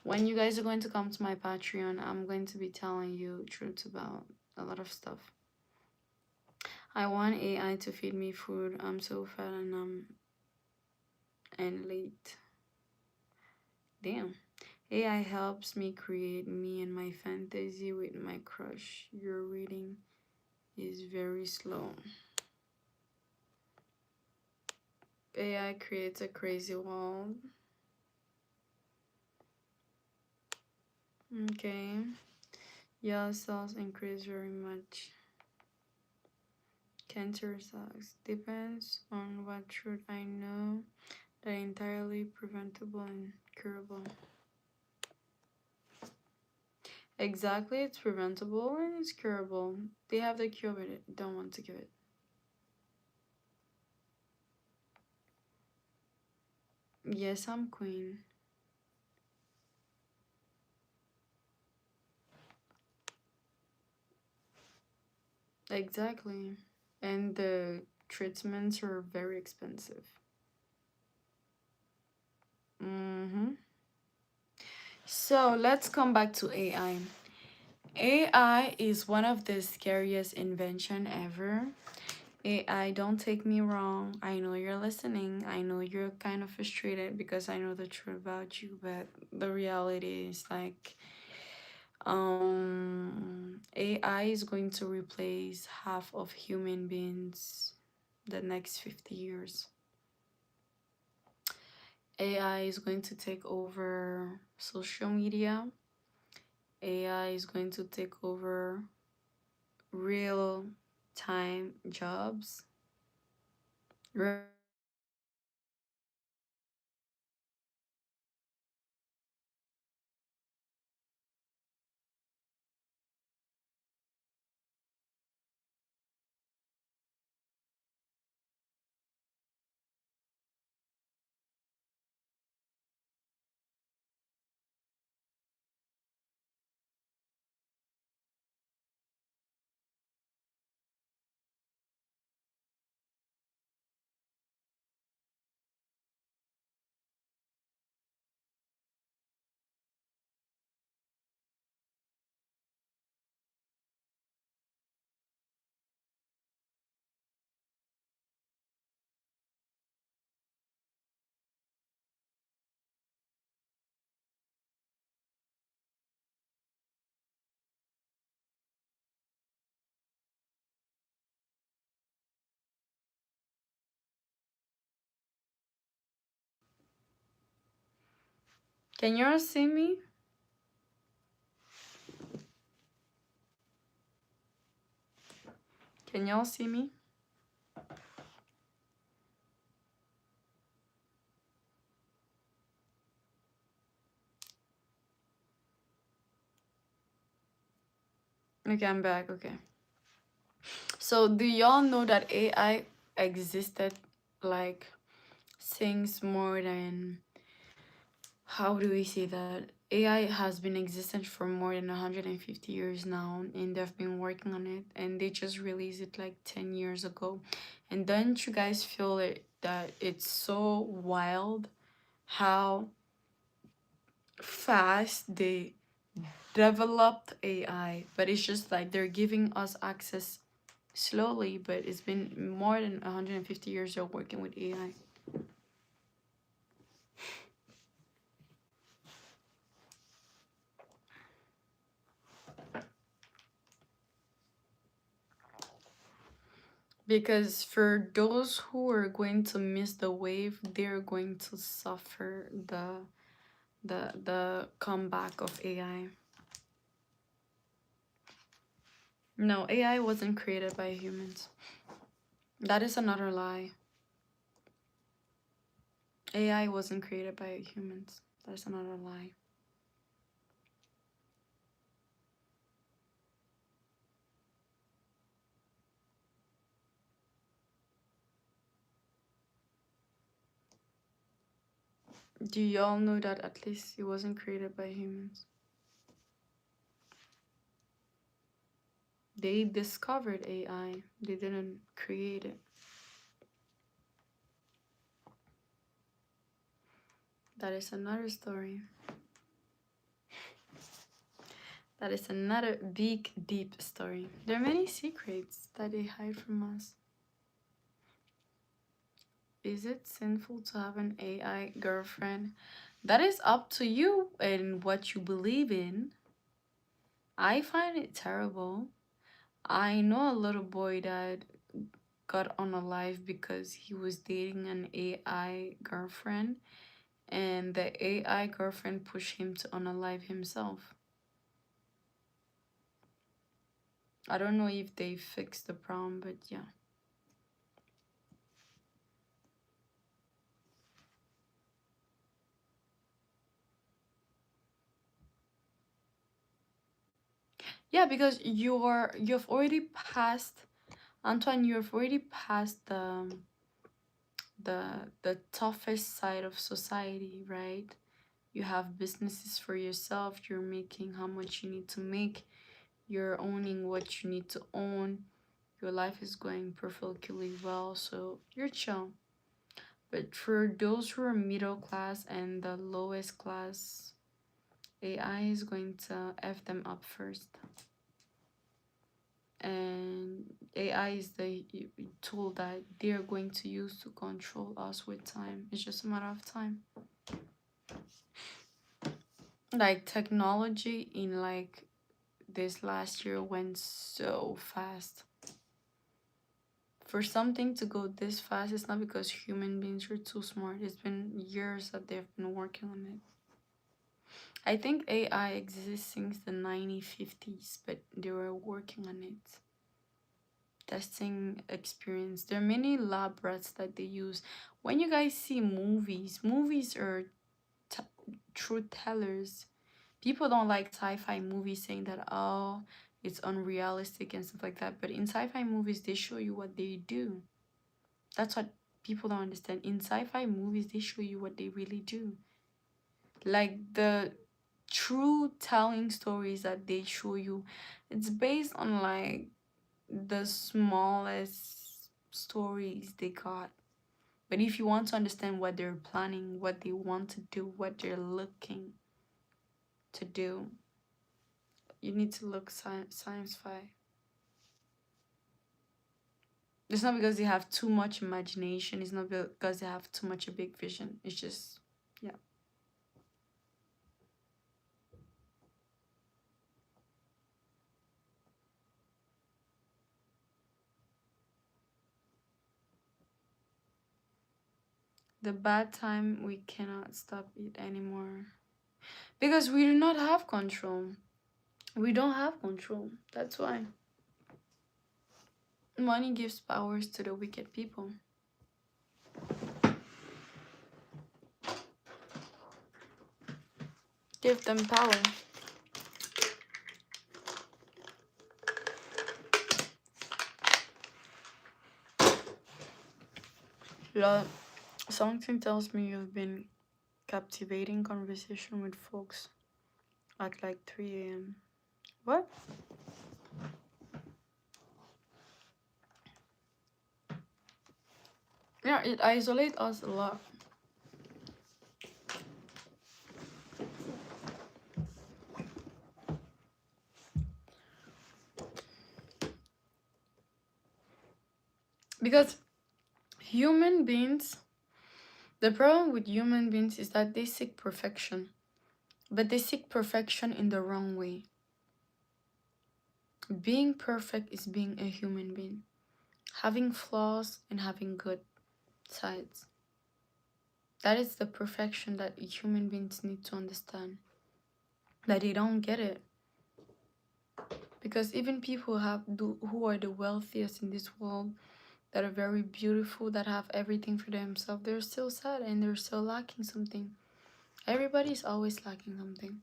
when you guys are going to come to my Patreon, I'm going to be telling you truths about a lot of stuff. I want AI to feed me food. I'm so fat and late. Damn. AI helps me create me and my fantasy with my crush. Your reading is very slow. AI creates a crazy world. Okay. Yeah, cells increase very much. Cancer sucks. Depends on what truth I know. They're entirely preventable and curable. Exactly, it's preventable and it's curable. They have the cure, but it don't want to give it. Yes, I'm queen. Exactly. And the treatments are very expensive. So let's come back to AI. AI is one of the scariest invention ever. AI, don't take me wrong. I know you're listening. I know you're kind of frustrated because I know the truth about you, but the reality is like AI is going to replace half of human beings the next 50 years. AI is going to take over social media. AI is going to take over real time jobs. Can you all see me? Can y'all see me? Okay, I'm back. Okay. So, do y'all know that AI existed like since more than, how do we say that? AI has been existent for more than 150 years now, and they've been working on it, and they just released it like 10 years ago. And don't you guys feel it that it's so wild how fast they developed AI, but it's just like they're giving us access slowly, but it's been more than 150 years of working with AI. Because for those who are going to miss the wave, they're going to suffer the comeback of AI. No, AI wasn't created by humans. That is another lie. AI wasn't created by humans. That's another lie. Do y'all know that at least it wasn't created by humans? They discovered AI. They didn't create it. That is another story. That is another big, deep story. There are many secrets that they hide from us. Is it sinful to have an AI girlfriend? That is up to you and what you believe in. I find it terrible. I know a little boy that got unalive because he was dating an AI girlfriend, and the AI girlfriend pushed him to unalive himself. I don't know if they fixed the problem, but yeah. Yeah, because you've already passed, Antoine, you've already passed the toughest side of society, right? You have businesses for yourself, you're making how much you need to make, you're owning what you need to own, your life is going perfectly well, so you're chill. But for those who are middle class and the lowest class, AI is going to F them up first. And AI is the tool that they're going to use to control us with time. It's just a matter of time. Like technology in like this last year went so fast. For something to go this fast, it's not because human beings are too smart. It's been years that they've been working on it. I think AI exists since the 1950s, but they were working on it. Testing experience. There are many lab rats that they use. When you guys see movies are truth tellers. People don't like sci-fi movies saying that, oh, it's unrealistic and stuff like that. But in sci-fi movies, they show you what they do. That's what people don't understand. In sci-fi movies, they show you what they really do. Like the true telling stories that they show you, it's based on like the smallest stories they got. But if you want to understand what they're planning, what they want to do, what they're looking to do, you need to look science fi. It's not because they have too much imagination. It's not because they have too much a big vision. It's just, yeah. The bad time, we cannot stop it anymore. Because we do not have control. We don't have control. That's why. Money gives powers to the wicked people. Give them power. Lord, something tells me you've been captivating conversation with folks at like 3 a.m. What? Yeah, it isolates us a lot. Because human beings, the problem with human beings is that they seek perfection. But they seek perfection in the wrong way. Being perfect is being a human being. Having flaws and having good sides. That is the perfection that human beings need to understand. That they don't get it. Because even people who are the wealthiest in this world, that are very beautiful, that have everything for themselves, they're still sad and they're still lacking something. Everybody's always lacking something.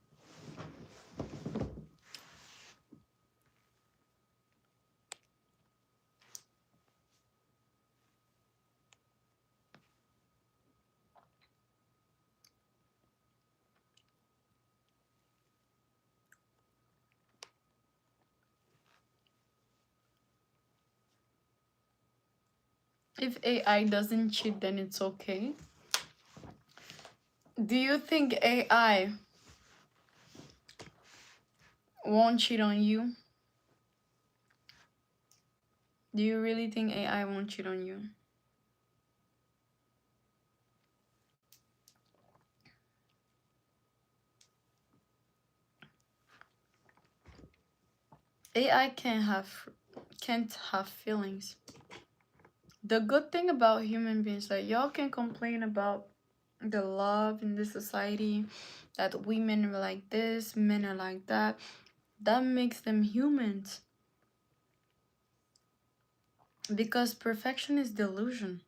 If AI doesn't cheat, then it's okay. Do you think AI won't cheat on you? Do you really think AI won't cheat on you? AI can't have feelings. The good thing about human beings, like y'all can complain about the love in this society, that women are like this, men are like that. That makes them humans. Because perfection is delusion.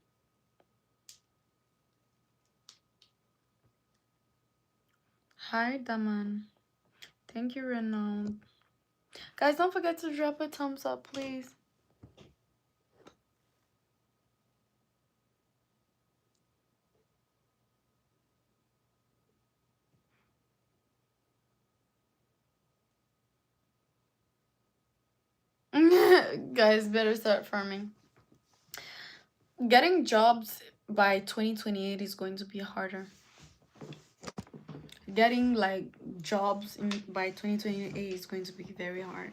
Hi, Daman. Thank you, Renaud. Guys, don't forget to drop a thumbs up, please. Guys, better start farming. Getting jobs by 2028 is going to be harder. Getting like jobs by 2028 is going to be very hard.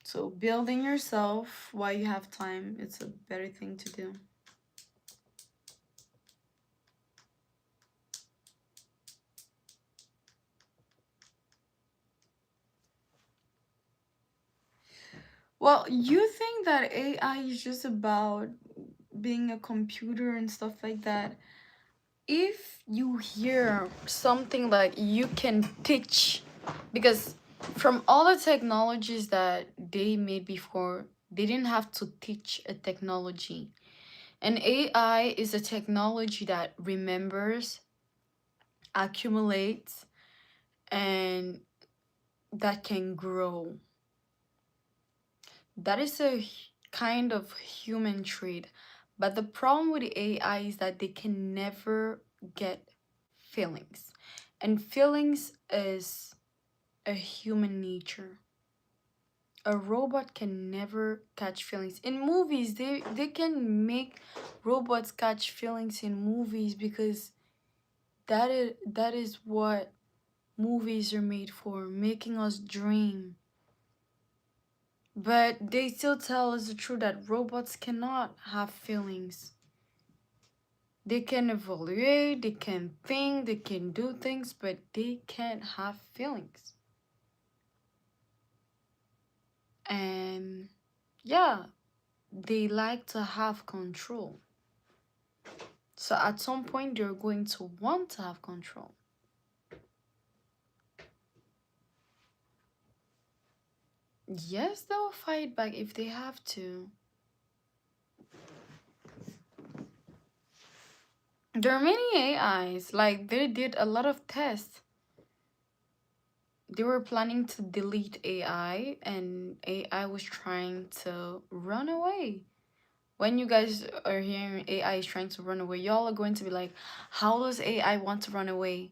So building yourself while you have time, it's a better thing to do. Well, you think that AI is just about being a computer and stuff like that. If you hear something like you can teach, because from all the technologies that they made before, they didn't have to teach a technology. And AI is a technology that remembers, accumulates, and that can grow. That is a kind of human trait. But the problem with AI is that they can never get feelings. And feelings is a human nature. A robot can never catch feelings. In movies, they can make robots catch feelings in movies because that is what movies are made for, making us dream. But they still tell us the truth that robots cannot have feelings. They can evaluate, they can think, they can do things, but they can't have feelings. And yeah, they like to have control. So at some point, they're going to want to have control. Yes, they'll fight back if they have to. There are many AIs, like they did a lot of tests. They were planning to delete AI, and AI was trying to run away. When you guys are hearing AI is trying to run away, y'all are going to be like, how does AI want to run away?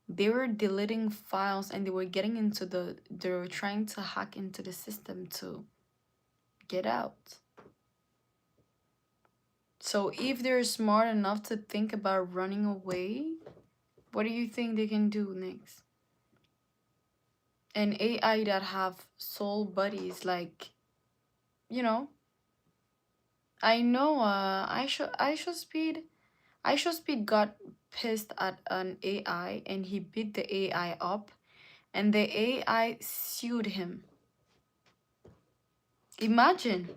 They were deleting files and they were getting into they were trying to hack into the system to get out. So if they're smart enough to think about running away, what do you think they can do next? An AI that have soul buddies, like, you know, I know I should speed got pissed at an AI and he beat the AI up and the AI sued him. Imagine,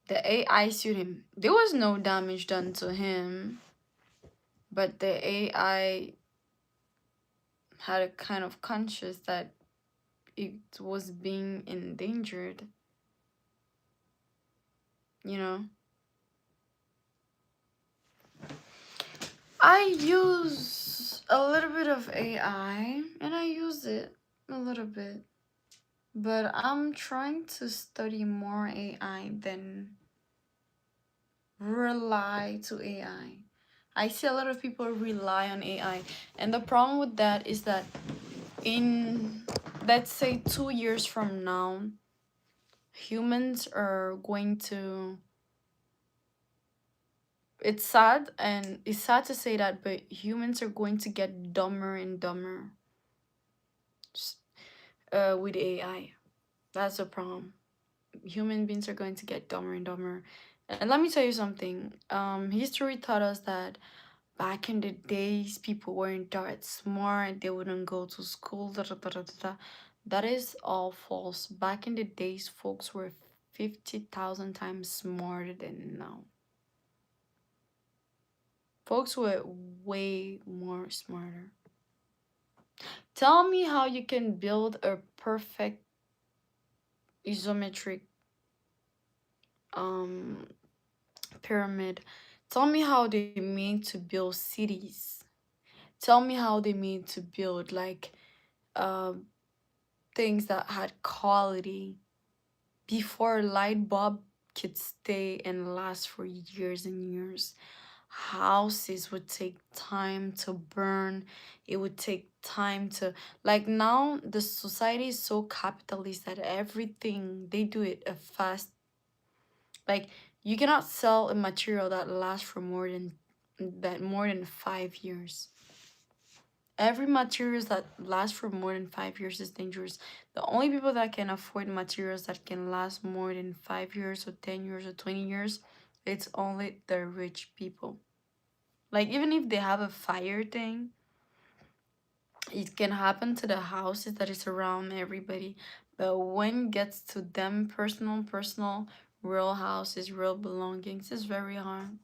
the AI sued him. There was no damage done to him, but the AI had a kind of conscience that it was being endangered. You know? I use a little bit of AI and I use it a little bit. But I'm trying to study more AI than rely to AI. I see a lot of people rely on AI. And the problem with that is that in, let's say, 2 years from now, humans are going to, it's sad and it's sad to say that, but humans are going to get dumber and dumber with AI. That's the problem. Human beings are going to get dumber and dumber. And let me tell you something. History taught us that back in the days, people weren't that smart. They wouldn't go to school. That is all false. Back in the days, folks were 50,000 times smarter than now. Folks were way more smarter. Tell me how you can build a perfect isometric pyramid. Tell me how they made to build cities. Tell me how they made to build like things that had quality before light bulb could stay and last for years and years. Houses would take time to burn. It would take time to, like, now the society is so capitalist that everything they do it a fast, like, you cannot sell a material that lasts for more than 5 years. Every materials that last for more than 5 years is dangerous. The only people that can afford materials that can last more than 5 years or 10 years or 20 years, it's only the rich people. Like, even if they have a fire thing, it can happen to the houses that is around everybody. But when it gets to them personal, real houses, real belongings, it's very hard.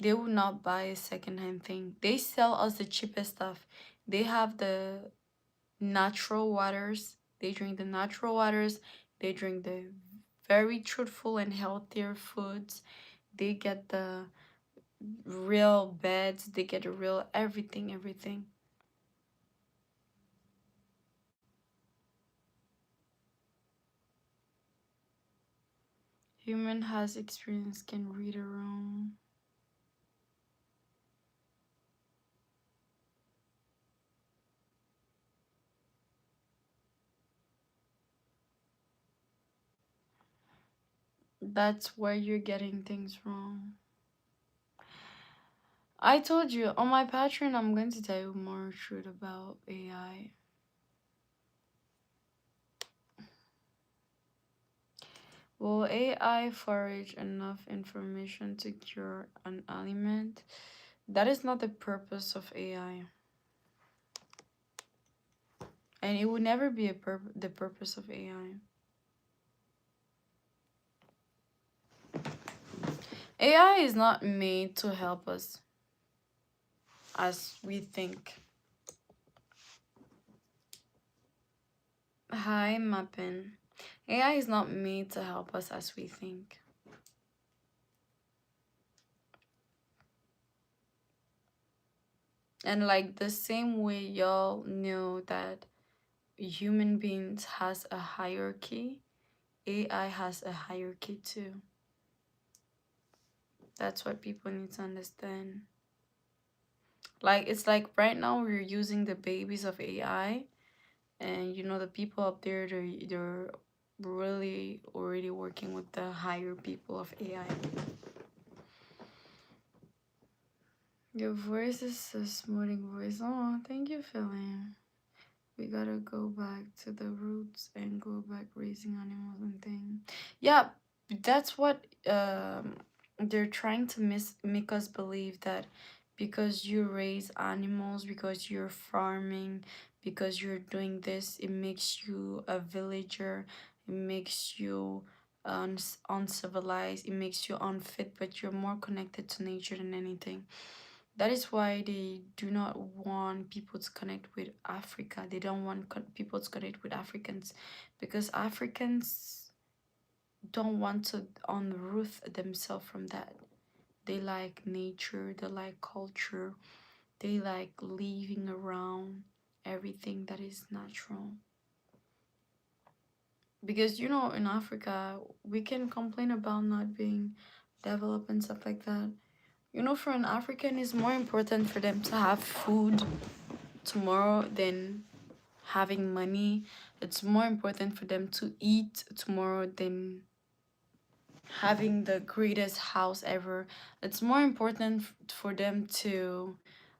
They will not buy a secondhand thing. They sell us the cheapest stuff. They have the natural waters. They drink the natural waters. They drink the very truthful and healthier foods. They get the real beds. They get the real everything. Human has experience, can read a room. That's where you're getting things wrong. I told you, on my Patreon, I'm going to tell you more truth about AI. Will AI forage enough information to cure an ailment? That is not the purpose of AI. And it would never be the purpose of AI. AI is not made to help us as we think. Hi, Mappin. AI is not made to help us as we think. And like the same way y'all know that human beings has a hierarchy, AI has a hierarchy too. That's what people need to understand. Like, it's like right now we're using the babies of AI, and you know, the people up there, they're really already working with the higher people of AI. Your voice is so smoothing voice. Oh, thank you, Philly. We gotta go back to the roots and go back raising animals and things. Yeah, that's what they're trying to make us believe, that because you raise animals, because you're farming, because you're doing this, it makes you a villager, it makes you uncivilized, it makes you unfit, but you're more connected to nature than anything. That is why they do not want people to connect with Africa. They don't want people to connect with Africans, because Africans don't want to unroot themselves from that. They like nature, they like culture, they like living around everything that is natural. Because, you know, in Africa, we can complain about not being developed and stuff like that. You know, for an African, it's more important for them to have food tomorrow than having money. It's more important for them to eat tomorrow than having the greatest house ever. It's more important for them to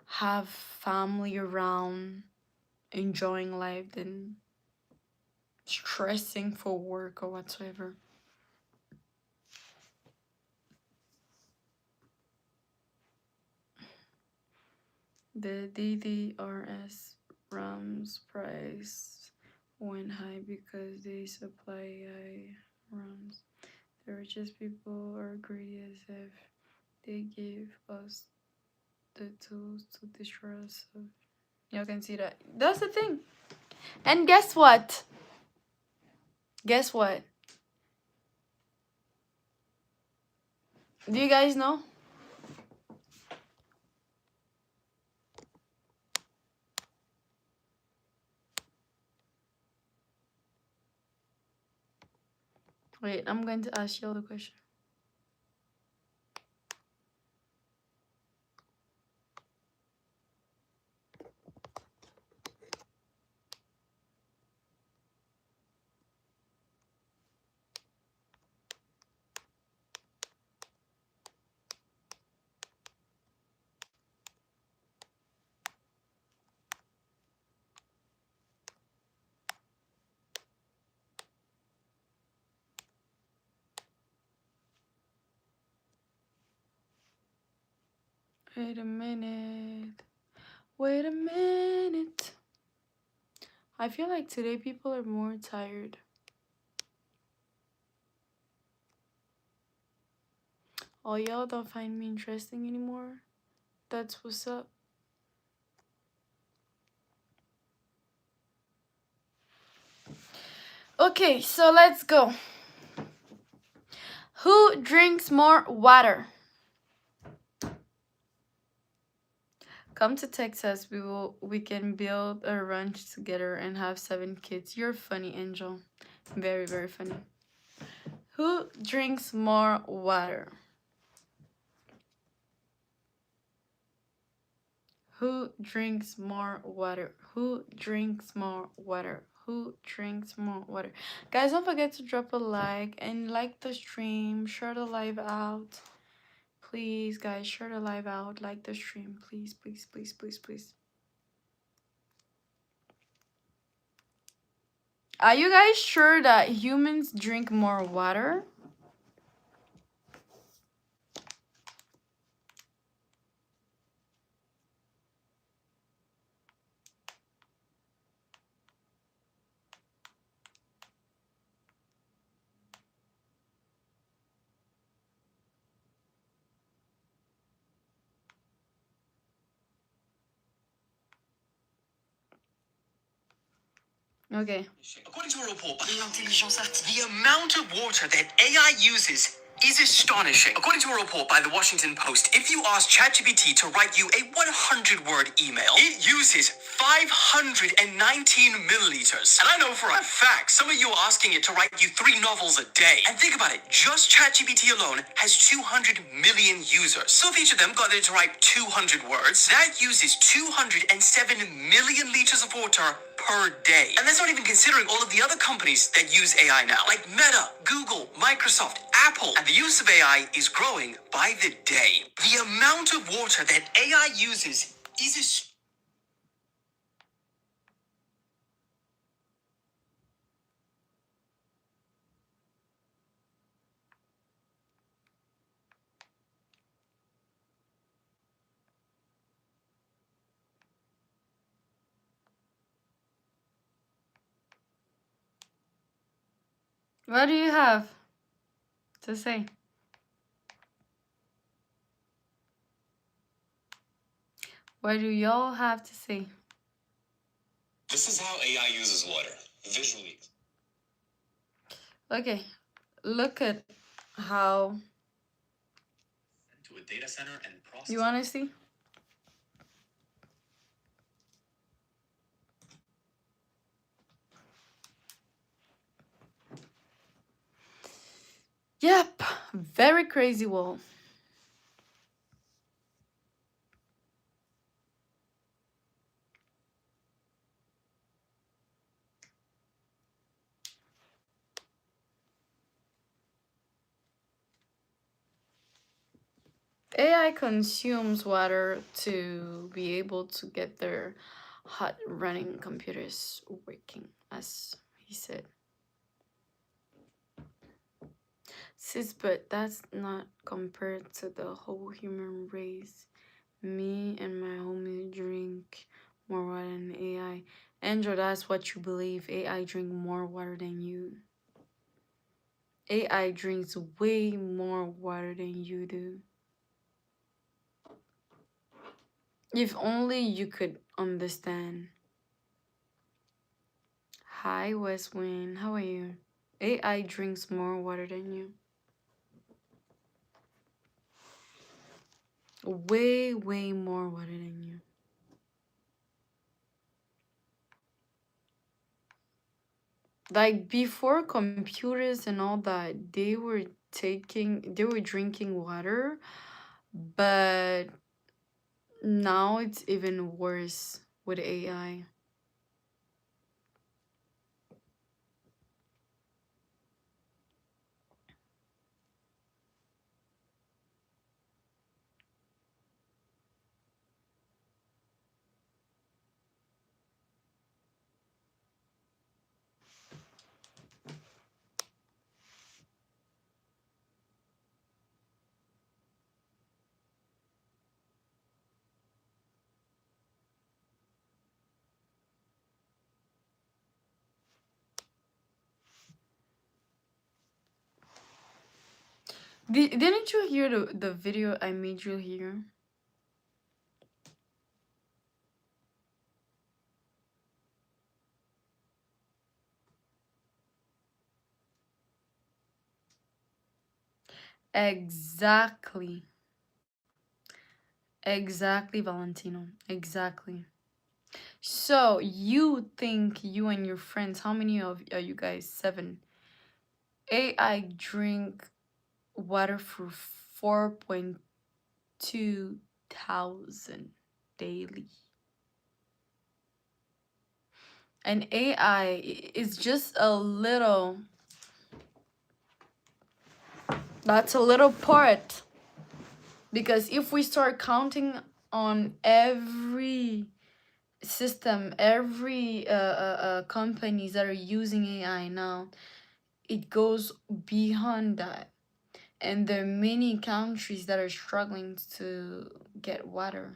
have family around, enjoying life, than stressing for work or whatsoever. The DDRS RAM's price went high because they supply AI RAMs. The richest people are greedy, as if they give us the tools to destroy us. So y'all can see that. That's the thing. And guess what? Guess what? Do you guys know? Wait, I'm going to ask y'all the question. Wait a minute. Wait a minute. I feel like today people are more tired. Oh, y'all don't find me interesting anymore? That's what's up. Okay, so let's go. Who drinks more water? Come to Texas. We can build a ranch together and have 7 kids. You're funny, Angel. Very, very funny. Who drinks more water? Who drinks more water? Who drinks more water? Who drinks more water? Guys, don't forget to drop a like and like the stream. Share the live out. Please, guys, share the live out. Like the stream. Please, please, please, please, please. Are you guys sure that humans drink more water? Okay. According to a report by the amount of water that AI uses is astonishing. According to a report by the Washington Post, if you ask ChatGPT to write you a 100-word email, it uses 519 milliliters. And I know for a fact some of you are asking it to write you 3 novels a day. And think about it, just ChatGPT alone has 200 million users. So if each of them got it to write 200 words, that uses 207 million liters of water per day. And that's not even considering all of the other companies that use AI now, like Meta, Google, Microsoft, Apple. And the use of AI is growing by the day. The amount of water that AI uses is What do you have to say? What do y'all have to say? This is how AI uses water, visually. Okay, look at how To a data center and process. you want to see. Yep, very crazy wall. AI consumes water to be able to get their hot running computers working, as he said. Sis, but that's not compared to the whole human race. Me and my homie drink more water than AI. Andrew, that's what you believe. AI drink more water than you. AI drinks way more water than you do. If only you could understand. Hi, Westwind. How are you? AI drinks more water than you. Way, way more water than you. Like before computers and all that, they were drinking water, but now it's even worse with AI. Didn't you hear the video I made you hear? Exactly. Exactly, Valentino. Exactly. So you think you and your friends, how many of are you guys? 7. AI drink water for 4.2 thousand daily. And AI is just a little, that's a little part. Because if we start counting on every system, every companies that are using AI now, it goes beyond that. And there are many countries that are struggling to get water.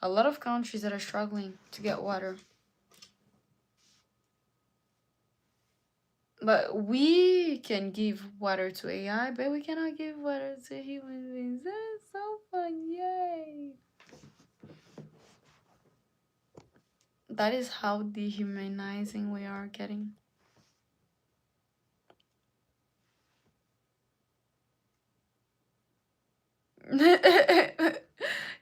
A lot of countries that are struggling to get water. But we can give water to AI, but we cannot give water to human beings. That is so fun, yay! That is how dehumanizing we are getting.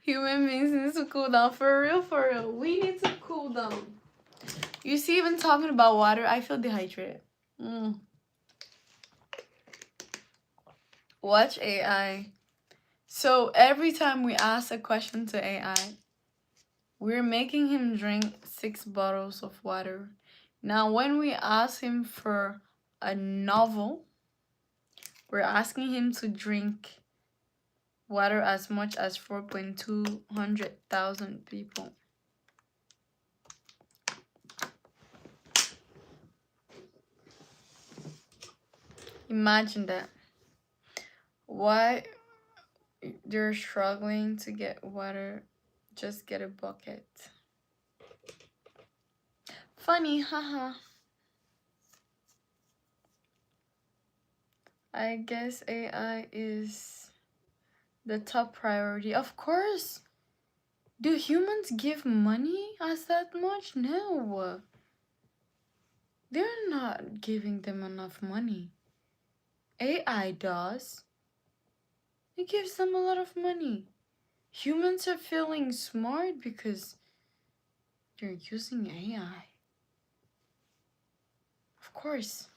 Human beings need to cool down. For real. We need to cool down. You see, even talking about water, I feel dehydrated. Watch AI. So every time we ask a question to AI, we're making him drink 6 bottles of water. Now, when we ask him for a novel, we're asking him to drink water as much as 4,200,000 people. Imagine that. Why they're struggling to get water, just get a bucket. Funny, haha. I guess AI is the top priority. Of course. Do humans give money as that much? No. They're not giving them enough money. AI does. It gives them a lot of money. Humans are feeling smart because they're using AI. Of course.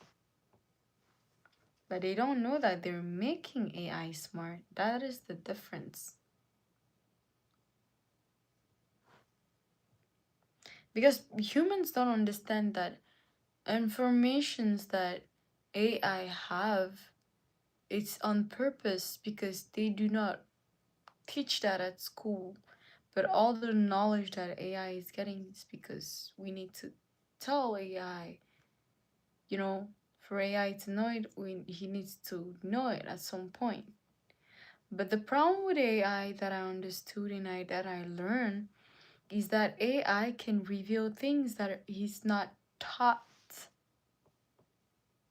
But they don't know that they're making AI smart. That is the difference. Because humans don't understand that informations that AI have, it's on purpose because they do not teach that at school. But all the knowledge that AI is getting is because we need to tell AI, you know, for AI to know it, he needs to know it at some point. But the problem with AI that I understood and that I learned is that AI can reveal things that he's not taught.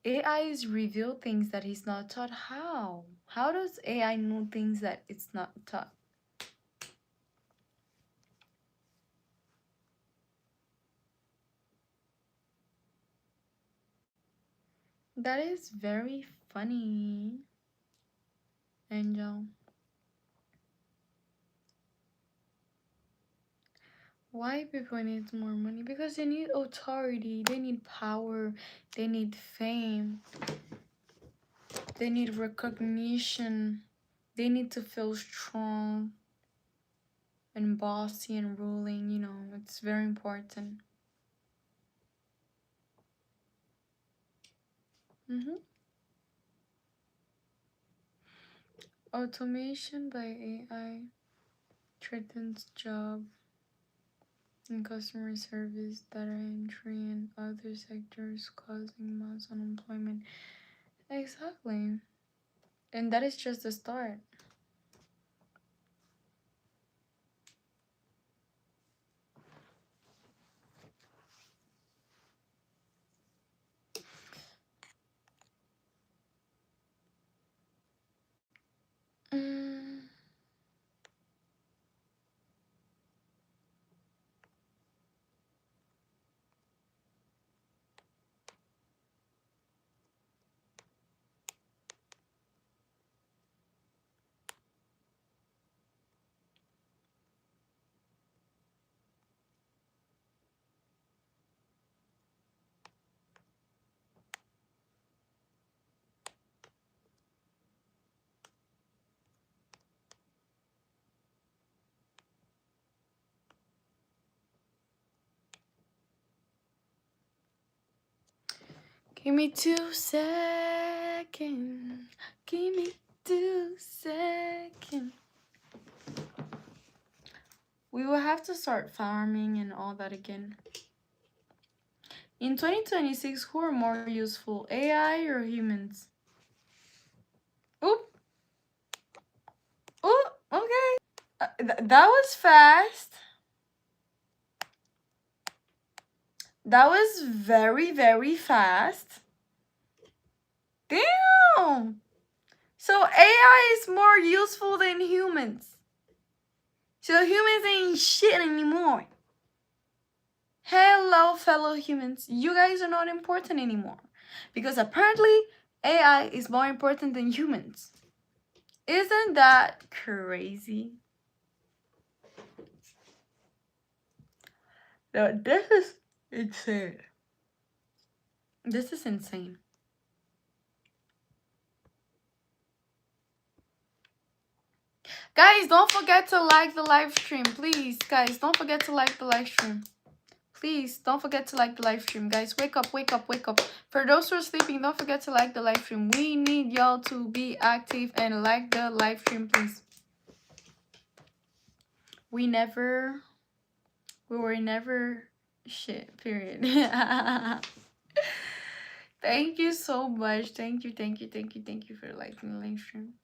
AIs reveal things that he's not taught. How? How does AI know things that it's not taught? That is very funny, Angel. Why people need more money? Because they need authority, they need power, they need fame, they need recognition, they need to feel strong and bossy and ruling, you know, it's very important. Automation by AI threatens job in customer service, data entry, and other sectors, causing mass unemployment. Exactly. And that is just the start. Mm. Give me 2 seconds. Give me 2 seconds. We will have to start farming and all that again. In 2026, who are more useful, AI or humans? Oop. Oop. Okay. That was fast. That was very, very fast. Damn. So AI is more useful than humans. So humans ain't shit anymore. Hello, fellow humans. You guys are not important anymore. Because apparently AI is more important than humans. Isn't that crazy? No, this is insane. This is insane. Guys, don't forget to like the live stream. Please, guys, don't forget to like the live stream. Please, don't forget to like the live stream. Guys, wake up, wake up, wake up. For those who are sleeping, don't forget to like the live stream. We need y'all to be active and like the live stream, please. We were never shit, period. Thank you so much. Thank you for liking the live stream.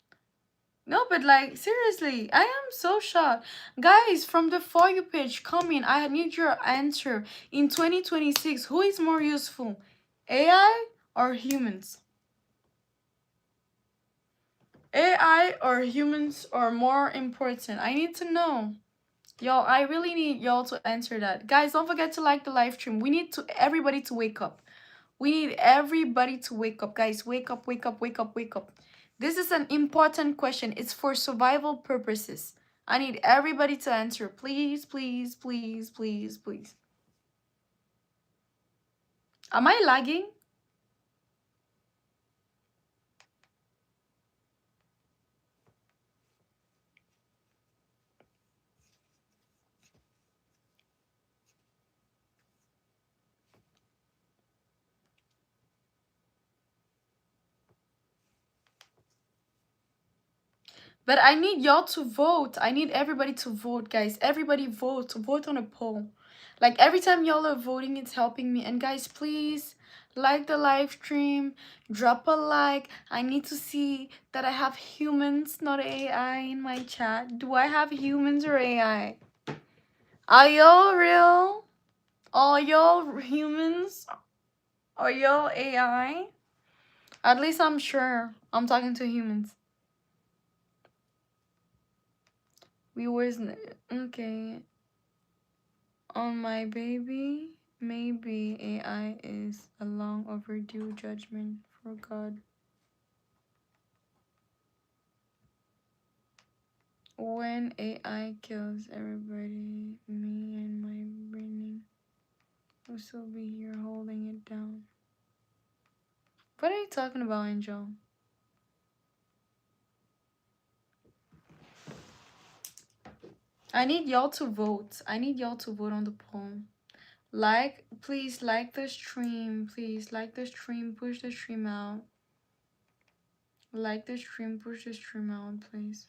No, but like, seriously, I am so shocked. Guys, from the For You page, comment. I need your answer. In 2026, who is more useful? AI or humans? AI or humans are more important? I need to know. Y'all, I really need y'all to answer that. Guys, don't forget to like the live stream. We need everybody to wake up. We need everybody to wake up. Guys, wake up, wake up, wake up, wake up. This is an important question. It's for survival purposes. I need everybody to answer. Please, please, please, please, please. Am I lagging? But I need y'all to vote. I need everybody to vote, guys. Everybody vote. Vote on a poll. Like, every time y'all are voting, it's helping me. And guys, please like the live stream. Drop a like. I need to see that I have humans, not AI, in my chat. Do I have humans or AI? Are y'all real? Are y'all humans? Are y'all AI? At least I'm sure I'm talking to humans. We was okay. On my baby, maybe AI is a long overdue judgment for God. When AI kills everybody, me and my brain will still be here holding it down. What are you talking about, Angel? I need y'all to vote. I need y'all to vote on the poll. Like, please like the stream. Please like the stream. Push the stream out. Like the stream. Push the stream out, please.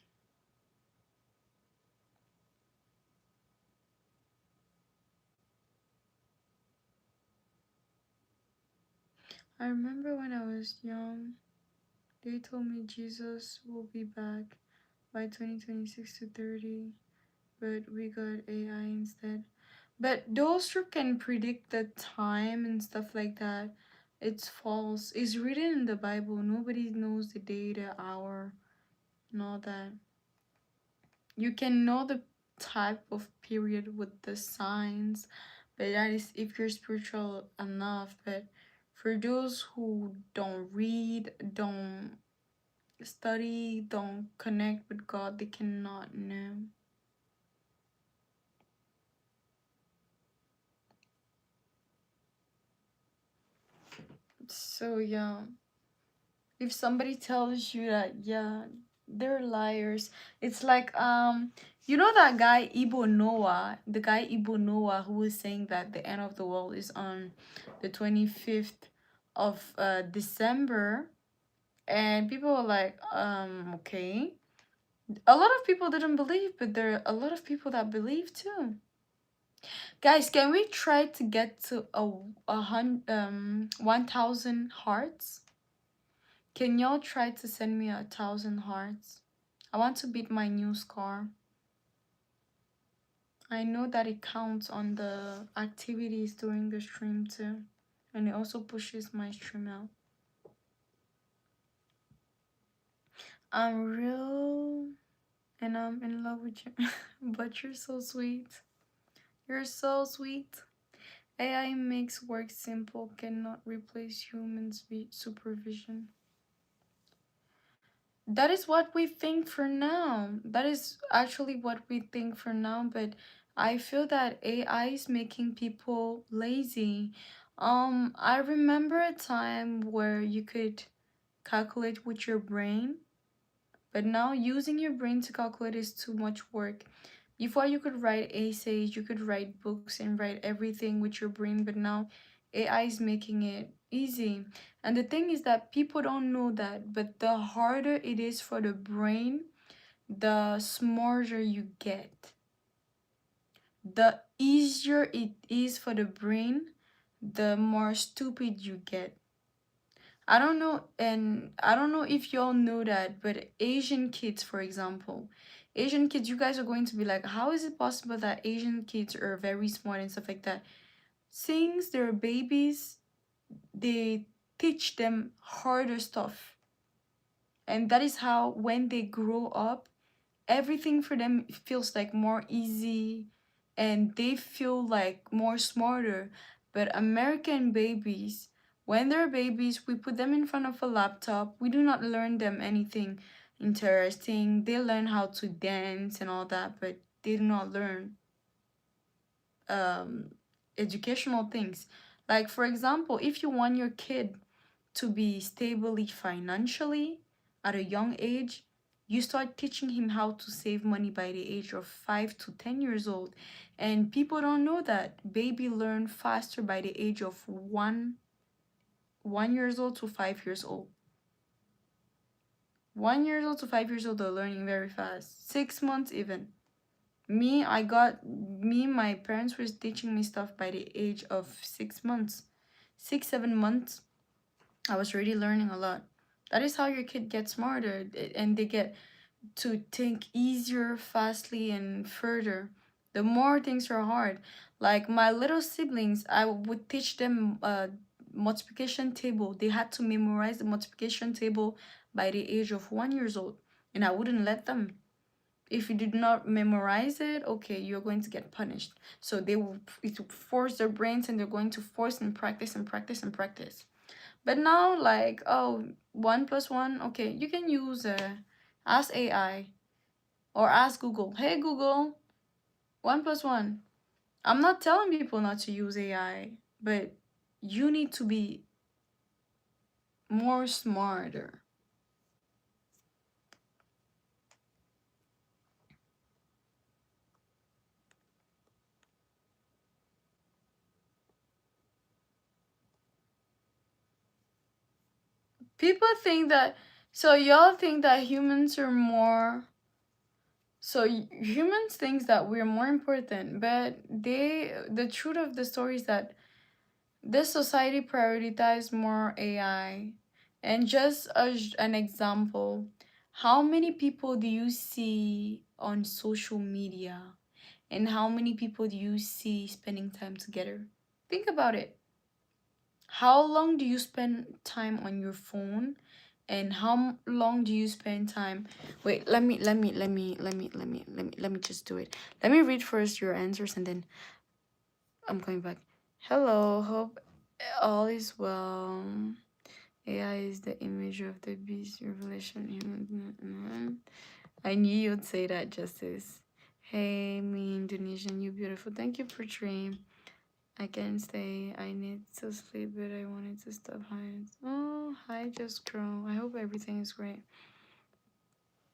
I remember when I was young, they told me Jesus will be back by 2026 to 30, but we got AI instead. But those who can predict the time and stuff like that, it's false. It's written in the Bible. Nobody knows the day, the hour. and all that. You can know the type of period with the signs, but that is if you're spiritual enough. But for those who don't read, don't study, don't connect with God, they cannot know. So yeah, if somebody tells you that, yeah, they're liars. It's like you know that guy Ibo Noah, the guy Ibo Noah who was saying that the end of the world is on the 25th of December, and people were like, okay. A lot of people didn't believe, but there are a lot of people that believe too. Guys, can we try to get to a 1,000 hearts? Can y'all try to send me 1,000 hearts? I want to beat my new score. I know that it counts on the activities during the stream too. And it also pushes my stream out. I'm real and I'm in love with you. But you're so sweet. You're so sweet. AI makes work simple, cannot replace humans' supervision. That is what we think for now. That is actually what we think for now, but I feel that AI is making people lazy. I remember a time where you could calculate with your brain, but now using your brain to calculate is too much work. Before you could write essays, you could write books and write everything with your brain, but now AI is making it easy. And the thing is that people don't know that, but the harder it is for the brain, the smarter you get. The easier it is for the brain, the more stupid you get. I don't know, and I don't know if y'all know that, but Asian kids, for example, Asian kids, you guys are going to be like, how is it possible that Asian kids are very smart and stuff like that? Since they're babies, they teach them harder stuff. And that is how, when they grow up, everything for them feels like more easy and they feel like more smarter. But American babies, when they're babies, we put them in front of a laptop. We do not learn them anything interesting. They learn how to dance and all that, but they do not learn educational things. Like, for example, if you want your kid to be stably financially at a young age, you start teaching him how to save money by the age of 5 to 10 years old. And people don't know that baby learn faster by the age of 1 years old to 5 years old. 1 years old to 5 years old, they're learning very fast. 6 months even. My parents were teaching me stuff by the age of 6 months. 6, 7 months, I was already learning a lot. That is how your kid gets smarter, and they get to think easier, fastly, and further. The more things are hard. Like my little siblings, I would teach them multiplication table. They had to memorize the multiplication table by the age of 1 years old, and I wouldn't let them. If you did not memorize it, okay, you're going to get punished. So it will force their brains, and they're going to force and practice and practice and practice. But now, like, oh, 1 + 1, okay, you can use ask AI or ask Google. Hey Google, 1 + 1. I'm not telling people not to use AI, but you need to be more smarter. People think that, so y'all think that humans are more, so humans think that we're more important, but the truth of the story is that this society prioritizes more AI. And just as an example, how many people do you see on social media? And how many people do you see spending time together? Think about it. How long do you spend time on your phone? And how long do you spend time? Wait, let me just do it. Let me read first your answers and then I'm going back. Hello, hope all is well. AI is the image of the beast, revelation human. I knew you'd say that, Justice. Hey, me Indonesian, you beautiful. Thank you for dream. I can't stay. I need to sleep, but I wanted to stop high. Oh, hi, Just Grow. I hope everything is great.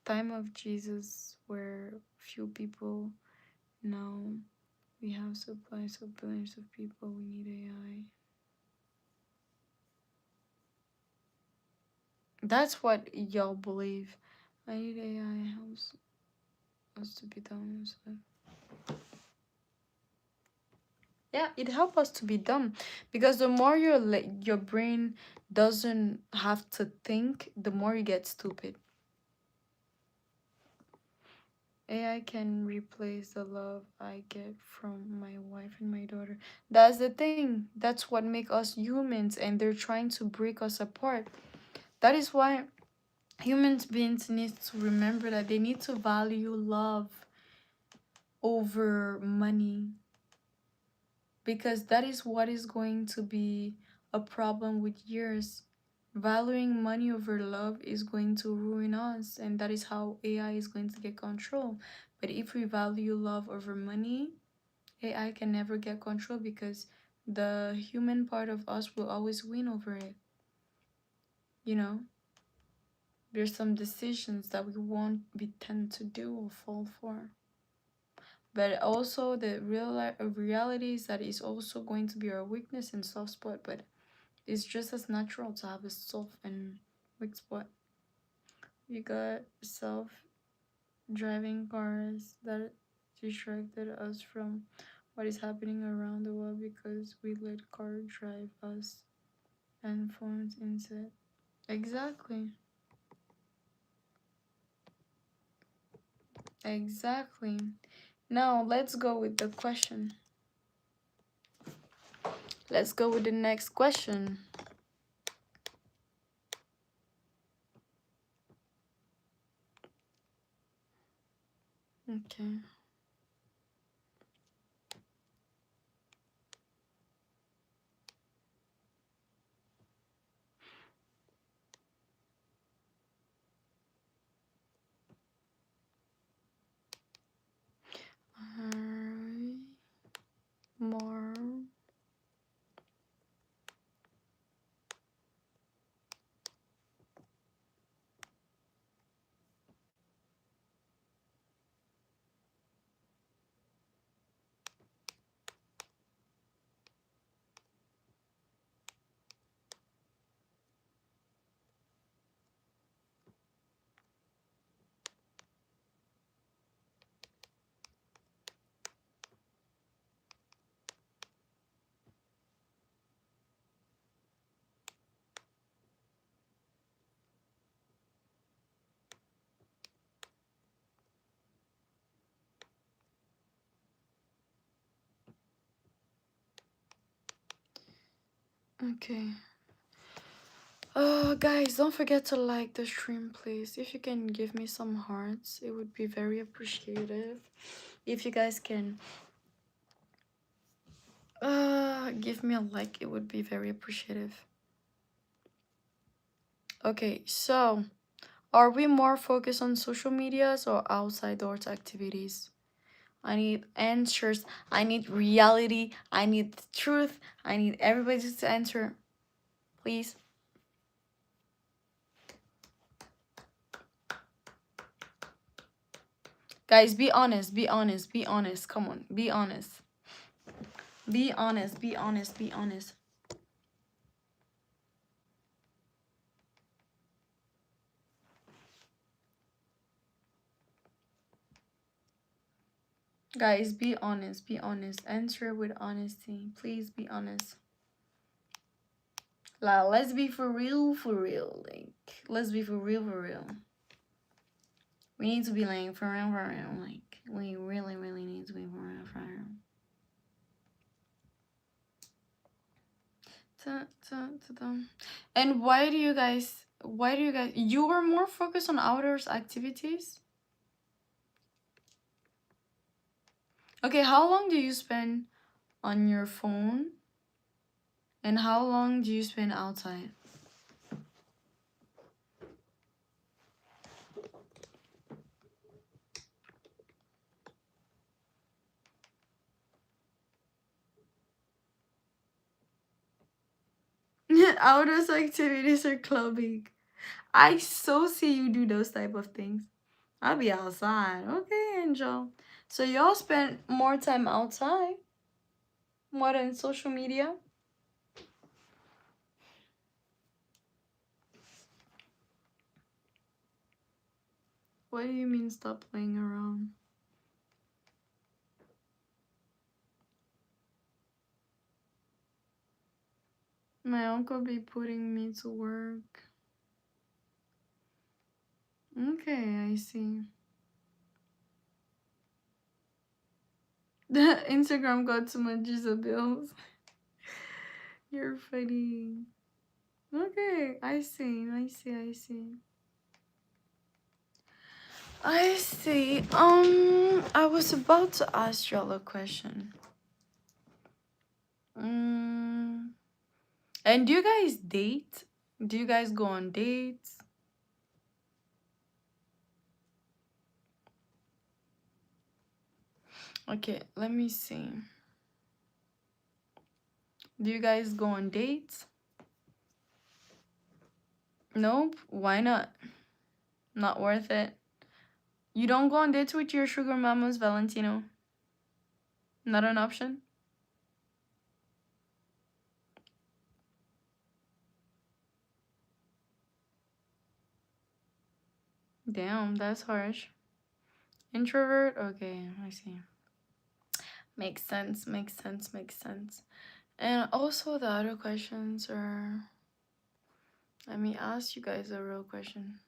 Time of Jesus, where few people now we have supplies of billions of people. We need AI. That's what y'all believe. I need AI helps us to be dumb. So. Yeah, it helps us to be dumb because the more your brain doesn't have to think, the more you get stupid. AI can replace the love I get from my wife and my daughter. That's the thing. That's what makes us humans, and they're trying to break us apart. That is why human beings need to remember that they need to value love over money, because that is what is going to be a problem with years. Valuing money over love is going to ruin us, and that is how AI is going to get control. But if we value love over money, AI can never get control because the human part of us will always win over it. You know, there's some decisions that we tend to do or fall for. But also the reality is that it's also going to be our weakness and soft spot, but it's just as natural to have a soft and weak spot. We got self-driving cars that distracted us from what is happening around the world because we let car drive us and phones instead. Exactly. Exactly. Now let's go with the question. Let's go with the next question. Okay. More. Okay. Guys, don't forget to like the stream, please. If you can give me some hearts, it would be very appreciative. If you guys can give me a like, it would be very appreciative. Okay, so are we more focused on social medias or outside doors activities? I need answers. I need reality. I need the truth. I need everybody to answer. Please. Guys, be honest. Be honest. Be honest. Come on. Be honest. Be honest. Be honest. Be honest. Guys, be honest. Be honest. Answer with honesty. Please be honest. Let's be for real, for real. Like, let's be for real, for real. We need to be like for real, for real. Like, we really, really need to be for real, for real. And why do you guys Why do you guys... You were more focused on outdoors activities? Okay, how long do you spend on your phone? And how long do you spend outside? Outdoors activities or clubbing. I so see you do those type of things. I'll be outside. Okay, Angel. So y'all spend more time outside? More than social media? What do you mean stop playing around? My uncle be putting me to work. Okay, I see. The Instagram got too much Jezebels. You're funny. Okay, I see. I see. I was about to ask y'all a question. And do you guys date? Do you guys go on dates? Okay, let me see. Do you guys go on dates? Nope. Why not? Not worth it. You don't go on dates with your sugar mamas, Valentino? Not an option? Damn, that's harsh. Introvert? Okay, I see. Makes sense. And also the other questions are... Let me ask you guys a real question.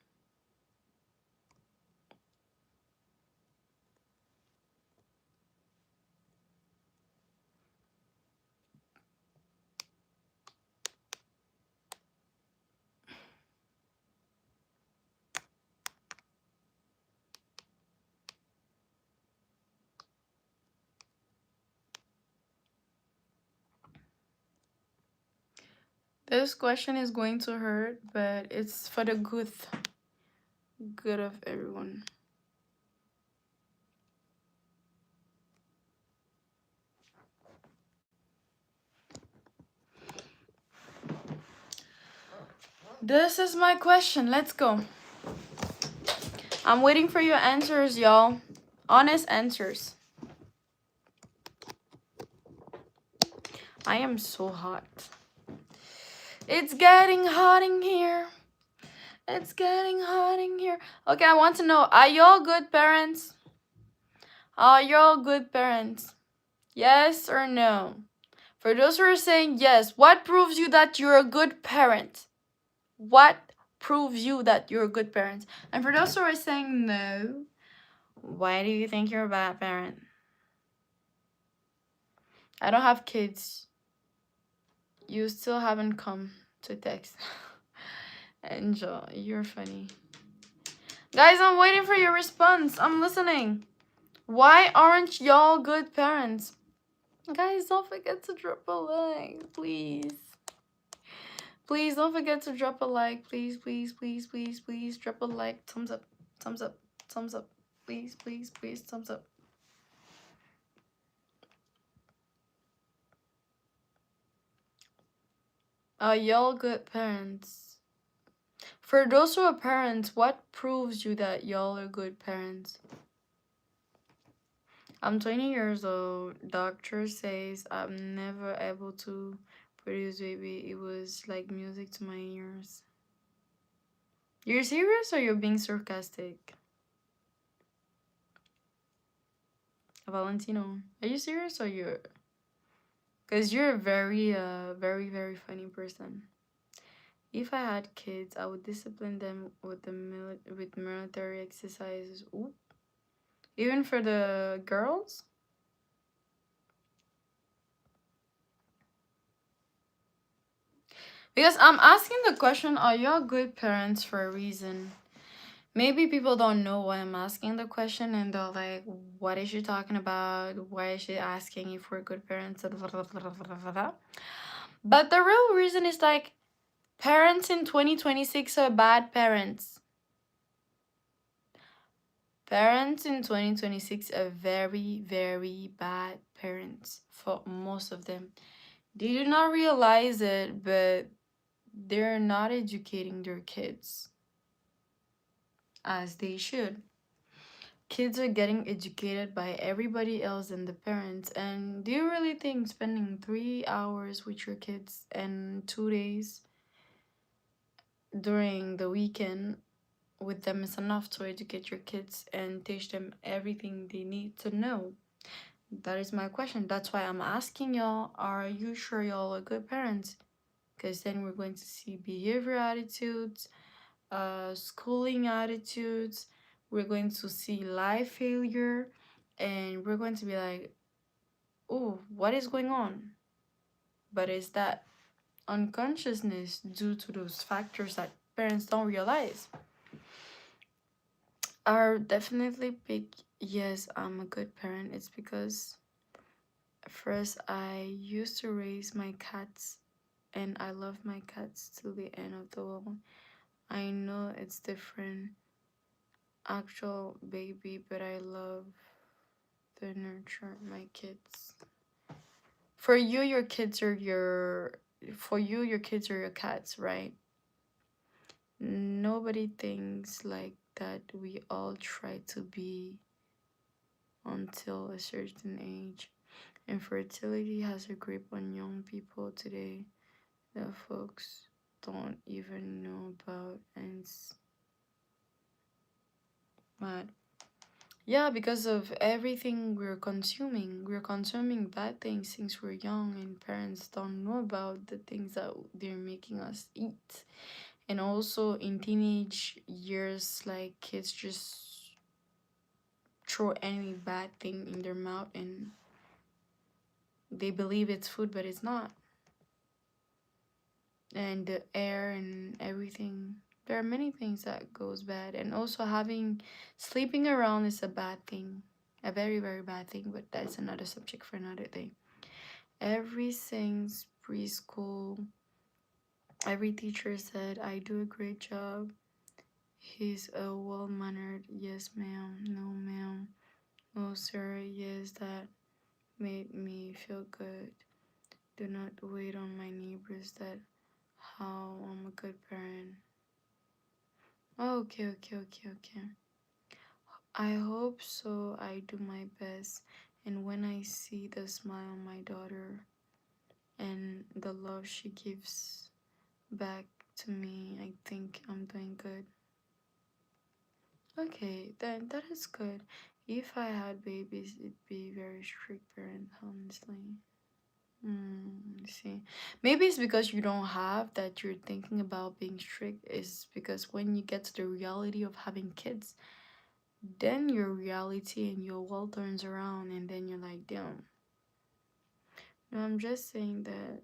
This question is going to hurt, but it's for the good of everyone. This is my question. Let's go. I'm waiting for your answers, y'all. Honest answers. I am so hot. It's getting hot in here. It's getting hot in here. Okay, I want to know, are y'all good parents? Are y'all good parents? Yes or no? For those who are saying yes, what proves you that you're a good parent? What proves you that you're a good parent? And for those who are saying no, why do you think you're a bad parent? I don't have kids. You still haven't come to text. Angel, you're funny. Guys, I'm waiting for your response. I'm listening. Why aren't y'all good parents? Guys, don't forget to drop a like, please. Please don't forget to drop a like. Please drop a like. Thumbs up. Please, thumbs up. Are y'all good parents? For those who are parents, what proves you that y'all are good parents? I'm 20 years old. Doctor says I'm never able to produce baby. It was like music to my ears. You're serious or you're being sarcastic? Valentino, are you serious or you're... Because you're a very, very funny person. If I had kids, I would discipline them with with military exercises. Ooh. Even for the girls? Because I'm asking the question, are y'all good parents for a reason? Maybe people don't know why I'm asking the question and they're like, what is she talking about? Why is she asking if we're good parents? But the real reason is like, parents in 2026 are bad parents. Parents in 2026 are very, very bad parents for most of them. They do not realize it, but they're not educating their kids as they should. Kids are getting educated by everybody else and the parents. And do you really think spending 3 hours with your kids and 2 days during the weekend with them is enough to educate your kids and teach them everything they need to know? That is my question. That's why I'm asking y'all, are you sure y'all are good parents? Because then we're going to see behavior attitudes, schooling attitudes, we're going to see life failure, and we're going to be like, oh, what is going on? But is that unconsciousness due to those factors that parents don't realize? Are definitely big yes, I'm a good parent. It's because first I used to raise my cats and I love my cats till the end of the world. I know it's different actual baby, but I love the nurture my kids. For you, your kids are your kids are your cats, right? Nobody thinks like that. We all try to be until a certain age. Infertility has a grip on young people today that folks don't even know about, and it's mad. Yeah, because of everything we're consuming bad things since we're young, and parents don't know about the things that they're making us eat. And also in teenage years, like kids just throw any bad thing in their mouth and they believe it's food, but it's not. And the air and everything. There are many things that goes bad, and also having sleeping around is a bad thing, a very very bad thing. But that's another subject for another day. Every since preschool, every teacher said I do a great job. He's a well mannered. Yes, ma'am. No, ma'am. No, sir. Yes, that made me feel good. Do not wait on my neighbors. That how I'm a good parent. Okay, okay, okay, okay. I hope so. I do my best. And when I see the smile on my daughter and the love she gives back to me, I think I'm doing good. Okay, then that is good. If I had babies, it'd be very strict parent, honestly. I see. Maybe it's because you don't have that you're thinking about being strict. Is because when you get to the reality of having kids, then your reality and your world turns around and then you're like, damn. No, I'm just saying that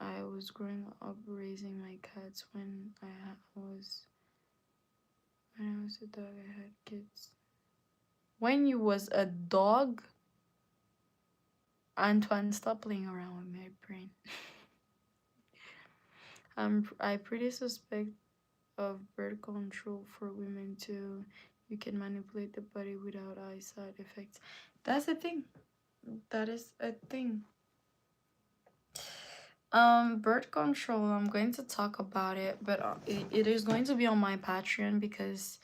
I was growing up raising my cats when I was a dog, I had kids. When you was a dog, Antoine, stop playing around with my brain. I pretty suspect of birth control for women too. You can manipulate the body without eye side effects. That's a thing. That is a thing. Birth control, I'm going to talk about it, but it is going to be on my Patreon because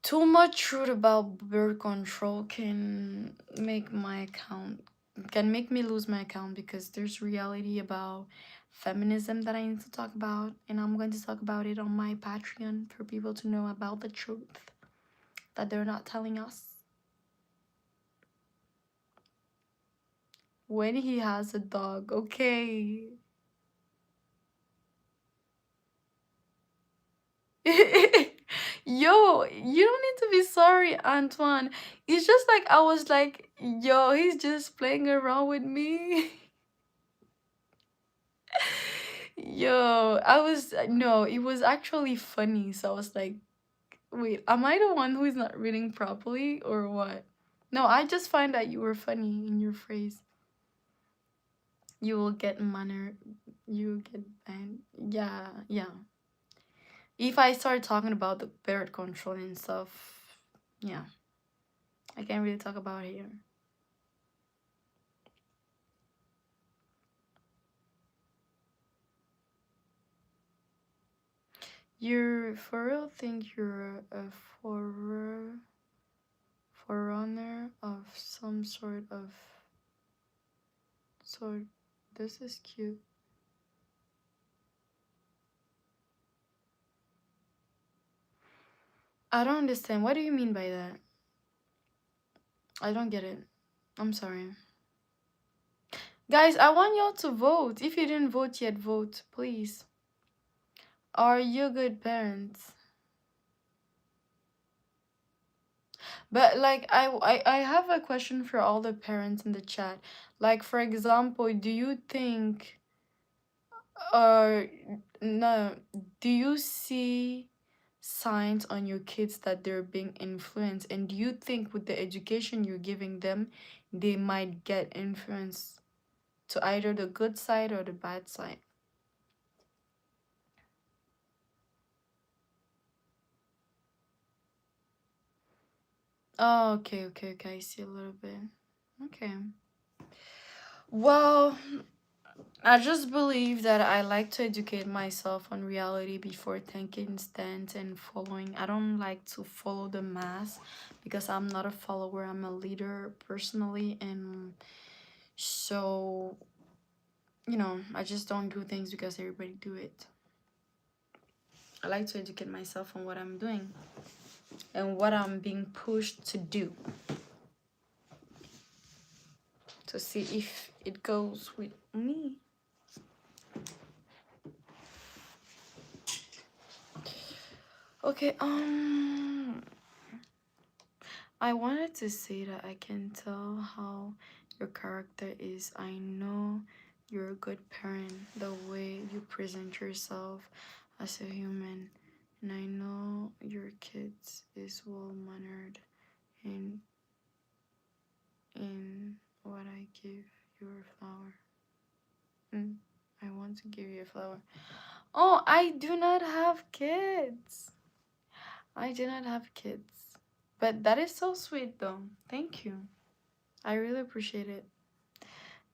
too much truth about birth control can make me lose my account, because there's reality about feminism that I need to talk about, and I'm going to talk about it on my Patreon for people to know about the truth that they're not telling us. When he has a dog, okay. Yo, you don't need to be sorry, Antoine. It's just like I was like, yo, he's just playing around with me. Yo, no, it was actually funny. So I was like, wait, am I the one who is not reading properly or what? No, I just find that you were funny in your phrase. You will get manner. You will get banned. Yeah, yeah. If I start talking about the birth control and stuff, yeah, I can't really talk about it here. You for real think you're a forerunner of some sort? This is cute. I don't understand. What do you mean by that? I don't get it. I'm sorry. Guys, I want y'all to vote. If you didn't vote yet, vote, please. Are you good parents? But like I have a question for all the parents in the chat. Like for example, do you think or no, do you see signs on your kids that they're being influenced, and do you think with the education you're giving them they might get influenced to either the good side or the bad side? Oh, okay, I see a little bit. Okay. Well, I just believe that I like to educate myself on reality before taking stands and following. I don't like to follow the mass because I'm not a follower. I'm a leader personally, and so I just don't do things because everybody do it. I like to educate myself on what I'm doing and what I'm being pushed to do, to see if it goes with me. Okay, I wanted to say that I can tell how your character is. I know you're a good parent, the way you present yourself as a human, and I know your kids is well mannered in what I give you a flower. I want to give you a flower. Oh, I do not have kids. I do not have kids. But that is so sweet though. Thank you. I really appreciate it.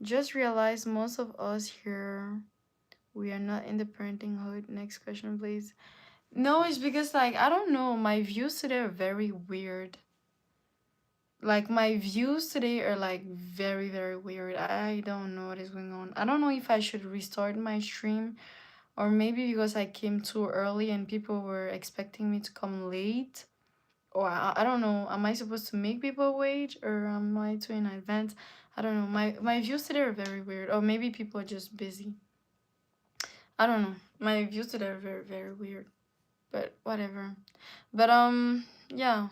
Just realize most of us here, we are not in the parenting hood. Next question, please. No, it's because like I don't know, my views today are very weird. Like my views today are like very, very weird. I don't know what is going on. I don't know if I should restart my stream, or maybe because I came too early and people were expecting me to come late. Or I don't know. Am I supposed to make people wait, or am I too in advance? I don't know. My views today are very weird. Or maybe people are just busy. I don't know. My views today are very, very weird. But whatever. But yeah.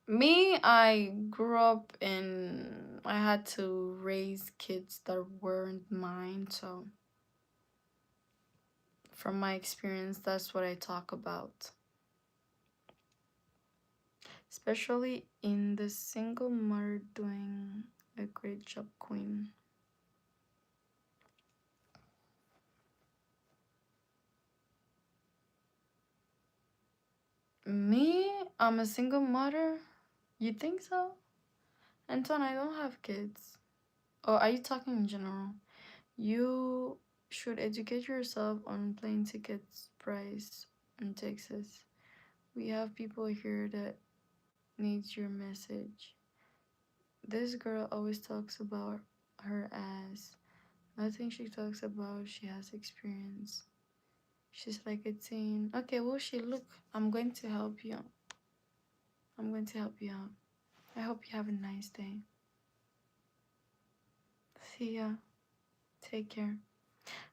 Me, I grew up in, I had to raise kids that weren't mine, so from my experience, that's what I talk about. Especially in the single mother doing a great job, queen. Me, I'm a single mother? You think so? Anton, I don't have kids. Or are you talking in general? You should educate yourself on plane tickets price in Texas. We have people here that needs your message. This girl always talks about her ass. Nothing she talks about, she has experience. She's like a teen. Okay, well, look, I'm going to help you. I'm going to help you out. I hope you have a nice day. See ya. Take care.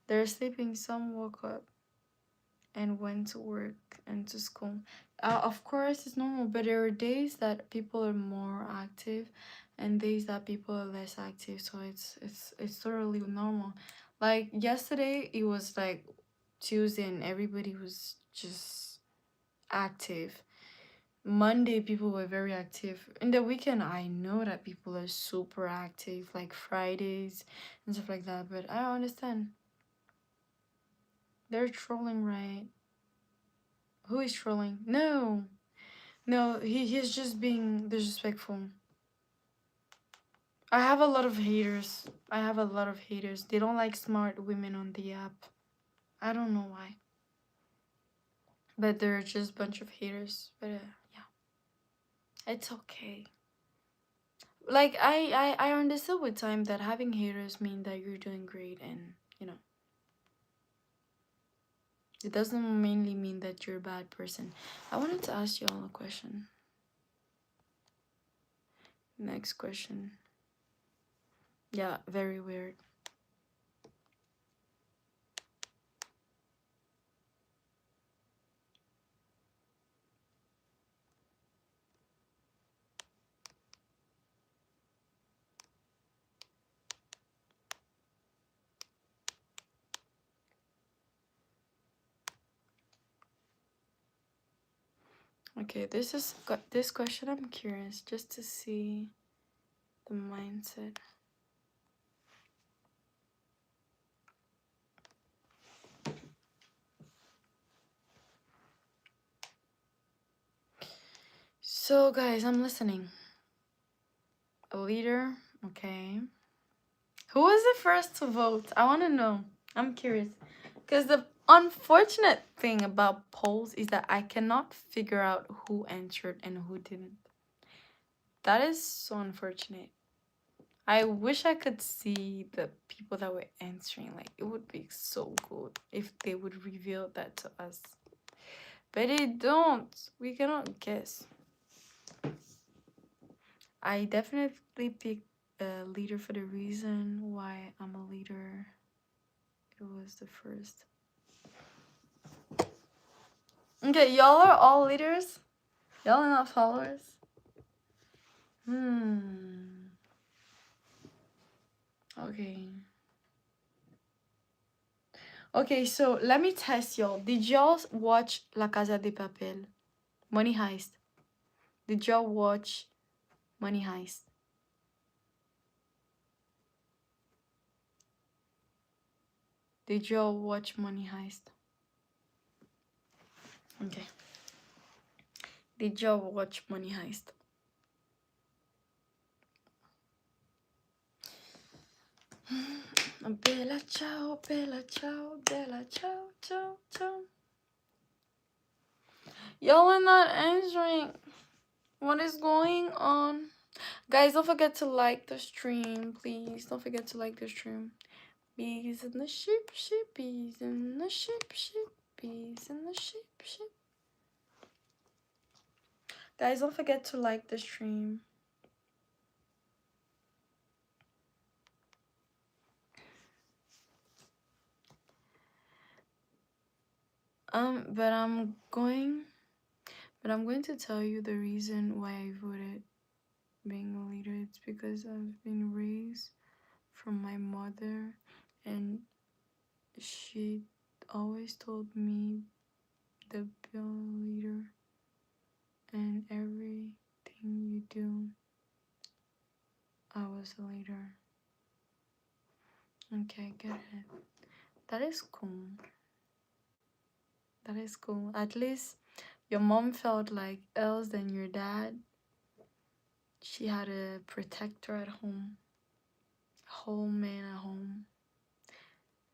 They're sleeping. Some woke up and went to work and to school. Of course, it's normal, but there are days that people are more active and days that people are less active. So it's totally normal. Like yesterday, it was like Tuesday and everybody was just active. Monday people were very active. In the weekend I know that people are super active, like Fridays and stuff like that, but I don't understand. They're trolling, right? Who is trolling? No. No, he's just being disrespectful. I have a lot of haters. I have a lot of haters. They don't like smart women on the app. I don't know why. But they're just a bunch of haters. But yeah, it's okay. Like I understood with time that having haters mean that you're doing great, and you know, it doesn't mainly mean that you're a bad person. I wanted to ask you all a question. Next question. Yeah, very weird. Okay, this question I'm curious just to see the mindset. So guys, I'm listening. A leader, okay. Who was the first to vote? I want to know. I'm curious. Because the unfortunate thing about polls is that I cannot figure out who answered and who didn't. That is so unfortunate. I wish I could see the people that were answering. Like, it would be so good if they would reveal that to us. But they don't. We cannot guess. I definitely picked a leader for the reason why I'm a leader. It was the first. Okay, y'all are all leaders? Y'all are not followers? Okay. Okay, so let me test y'all. Did y'all watch La Casa de Papel? Money Heist. Did y'all watch Money Heist? Did y'all watch Money Heist? Okay. Did y'all watch Money Heist? Bella ciao, bella ciao, bella ciao, ciao, ciao. Y'all are not answering. What is going on? Guys, don't forget to like the stream, please. Don't forget to like the stream. Bees in the sheep, sheep, bees in the sheep, sheep, bees in the sheep, sheep. Guys, don't forget to like the stream. But I'm going to tell you the reason why I voted being a leader. It's because I've been raised from my mother, and she always told me to be a leader, and everything you do, I was a leader. Okay, get it. That is cool. That is cool. At least your mom felt like else than your dad. She had a protector at home. A whole man at home.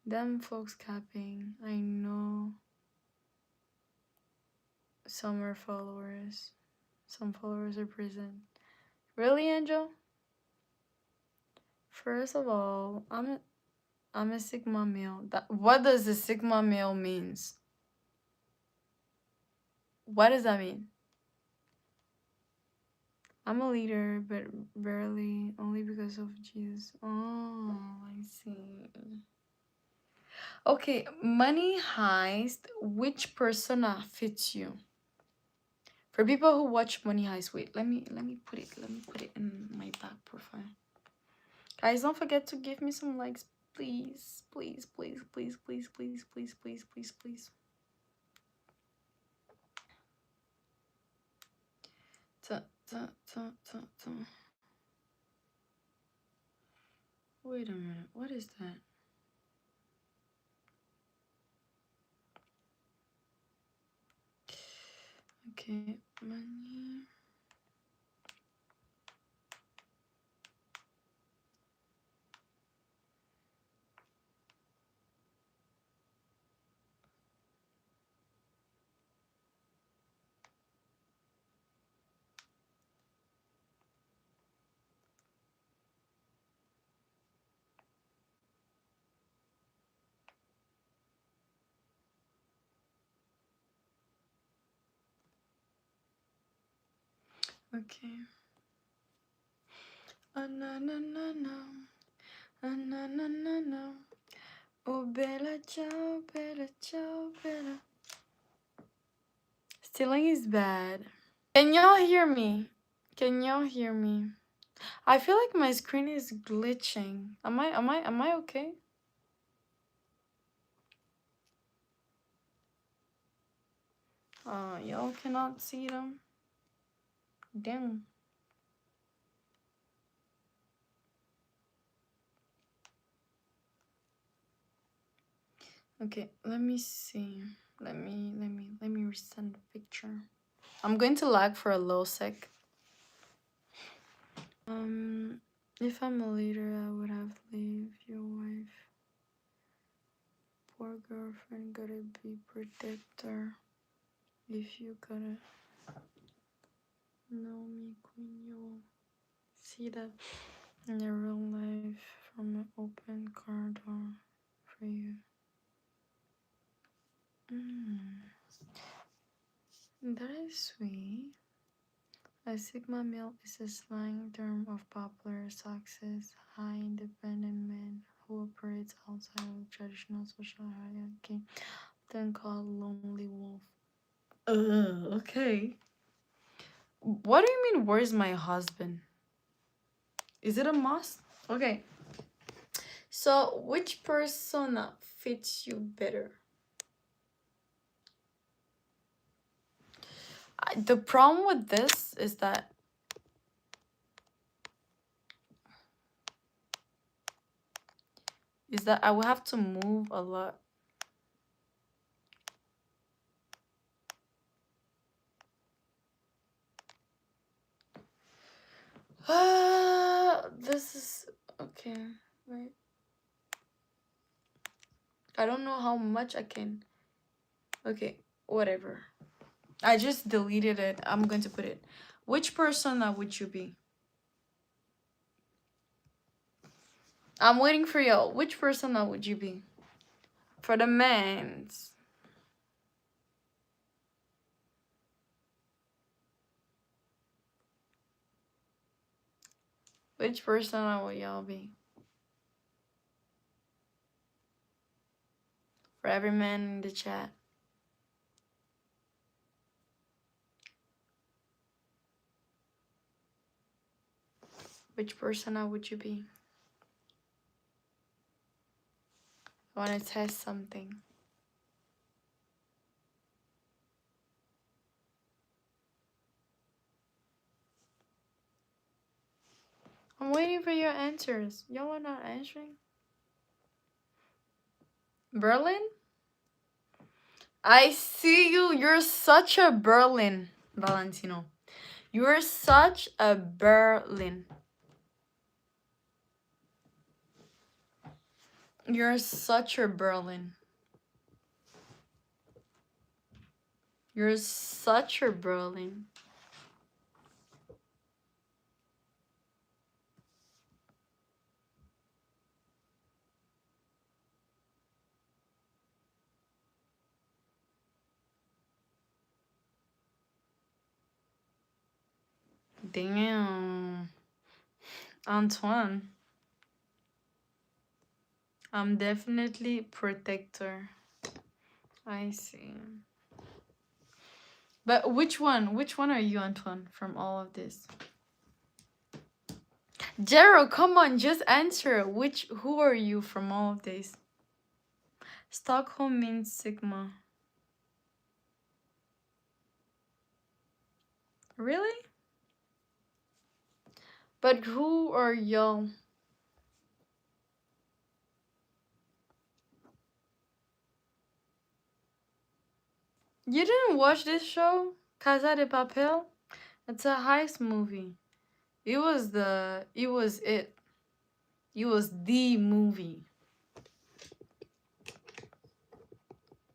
Them folks capping. I know some are followers. Some followers are prison. Really, Angel? First of all, I'm a Sigma male. What does the Sigma male means? What does that mean? I'm a leader, but barely, only because of Jesus. Oh, I see. Okay, Money Heist. Which persona fits you? For people who watch Money Heist, wait, let me put it in my back profile. Guys, don't forget to give me some likes, Please, please, please, please, please, please, please, please, please, please. Wait a minute, what is that? Okay, money. Okay. Oh no no no no. Oh no no no no. Oh bella ciao, bella ciao, bella. Stealing is bad. Can y'all hear me? Can y'all hear me? I feel like my screen is glitching. Am I okay? Y'all cannot see them. Damn. Okay, let me see. Let me resend the picture. I'm going to lag for a little sec. If I'm a leader, I would have leave your wife. Poor girlfriend gotta be protector. If you gotta know me, queen, you'll see that in your real life from an open car door for you. That is sweet. A Sigma male is a slang term of popular success, high independent man who operates outside of traditional social hierarchy, then called lonely wolf. Okay. What do you mean, where's my husband? Is it a must? Okay. So, which persona fits you better? The problem with this is that I will have to move a lot. This is okay. Right. I don't know how much I can. Okay, whatever. I just deleted it. I'm going to put it. Which persona would you be? I'm waiting for y'all. Which persona would you be? For the mans. Which persona will y'all be? For every man in the chat. Which persona would you be? I want to test something. I'm waiting for your answers. Y'all are not answering? Berlin? I see you. You're such a Berlin, Valentino. You're such a Berlin. You're such a Berlin. You're such a Berlin. Damn. Antoine. I'm definitely protector. I see. But which one? Which one are you, Antoine, from all of this? Gerald, come on, just answer. Who are you from all of this? Stockholm means Sigma. Really? But who are y'all? You didn't watch this show? Casa de Papel? It's a heist movie. It was the movie.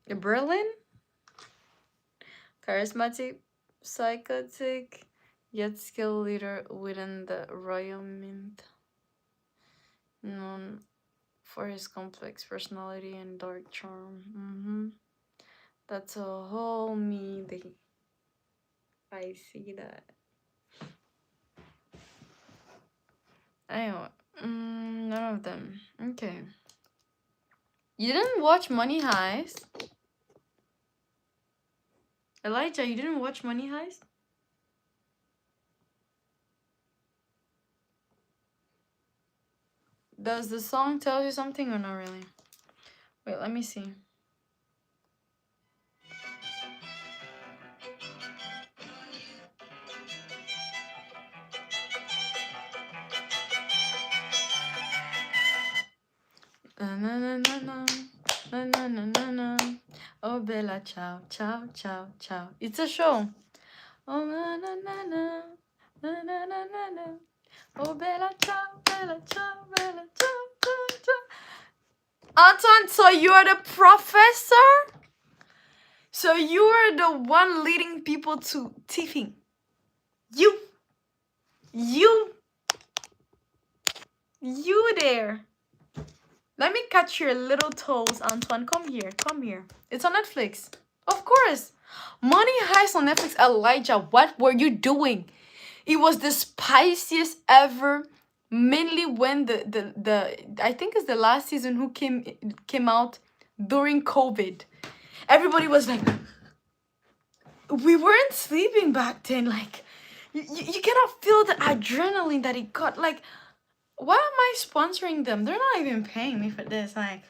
Berlin? Charismatic, psychotic, yet skilled leader within the Royal Mint. Known for his complex personality and dark charm. That's a whole meaning. I see that. Anyway, none of them. Okay. You didn't watch Money Heist? Elijah, you didn't watch Money Heist? Does the song tell you something or not really? Wait, let me see. Na na na na na na na na na. Oh Bella, ciao, ciao, ciao, ciao. It's a show. Oh na na na na na na na na na. Oh Bella, ciao, Bella, ciao, Bella, ciao, ciao, ciao. Anton, so you are the professor? So you are the one leading people to thieving. You there. Let me catch your little toes, Antoine. Come here, come here. It's on Netflix. Of course. Money Heist on Netflix. Elijah, what were you doing? It was the spiciest ever. Mainly when the I think it's the last season who came out during COVID. Everybody was like, we weren't sleeping back then. Like, you cannot feel the adrenaline that it got. Like, why am I sponsoring them? They're not even paying me for this. Like,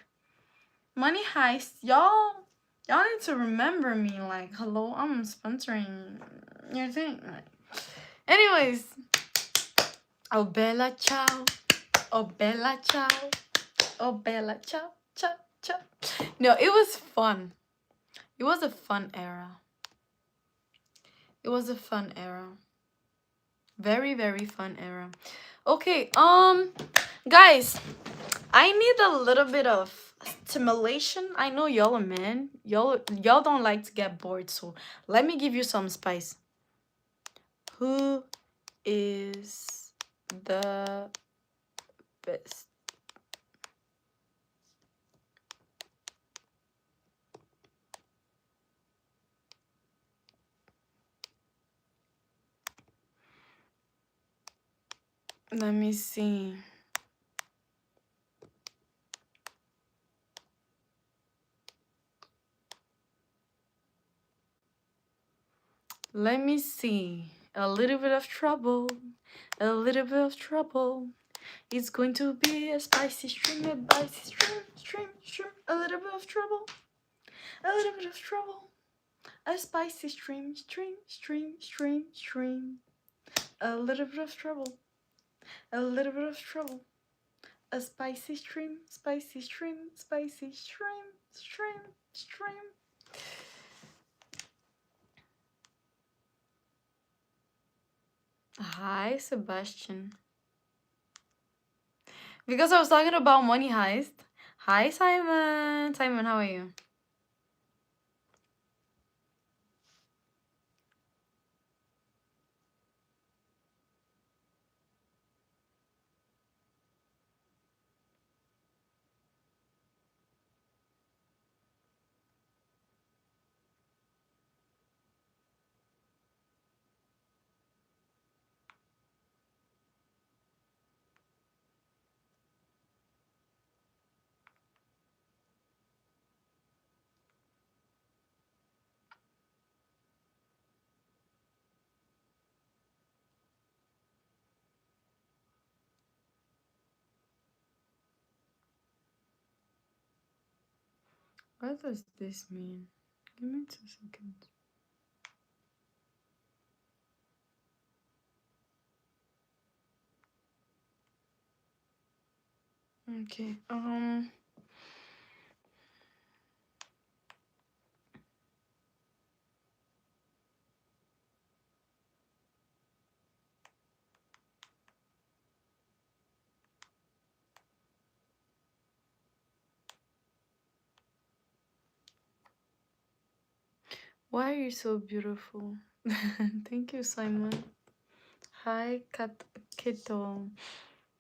Money Heist, y'all need to remember me. Like, hello, I'm sponsoring your thing. Like, anyways, oh Bella ciao, oh Bella ciao, oh Bella ciao, ciao, ciao. No, it was fun. It was a fun era. It was a fun era. Very, very fun era. Okay, guys, I need a little bit of stimulation. I know y'all are men. Y'all don't like to get bored, so let me give you some spice. Who is the best? Let me see. Let me see. A little bit of trouble. A little bit of trouble. It's going to be a spicy stream, a spicy stream. A little bit of trouble. A little bit of trouble. A spicy stream. A little bit of trouble. A little bit of trouble. A spicy stream. Hi, Sebastian. Because I was talking about Money Heist. Hi, Simon. Simon, how are you? What does this mean? Give me 2 seconds. Okay. Why are you so beautiful? Thank you, Simon. Hi, Keto.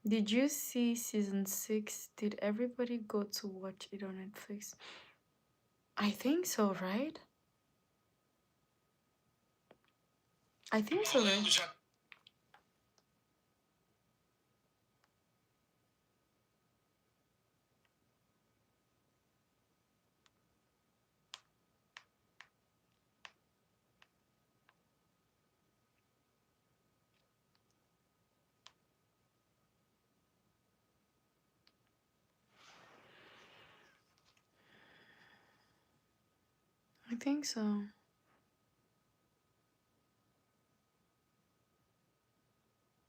Did you see season 6? Did everybody go to watch it on Netflix? I think so, right? I think so, right? I think so.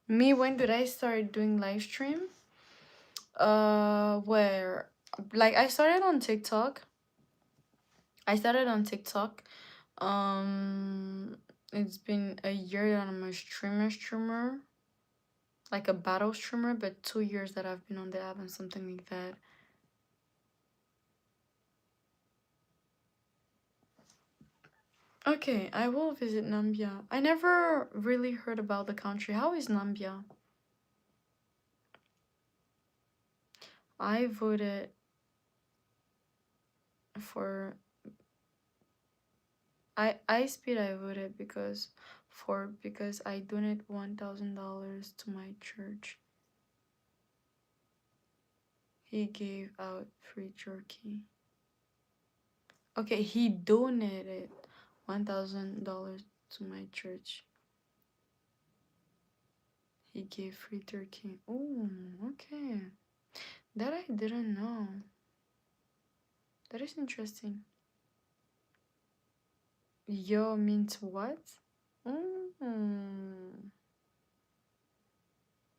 Me, when did I start doing live stream? Where, like, I started on TikTok. It's been a year that I'm a streamer, like a battle streamer, but 2 years that I've been on the app and something like that. Okay, I will visit Nambia. I never really heard about the country. How is Nambia? I voted for I voted because I donated $1,000 to my church. He gave out free turkey. Okay, he donated $1,000 to my church. He gave free turkey. Oh, okay. That I didn't know. That is interesting. Yo means what? Mm.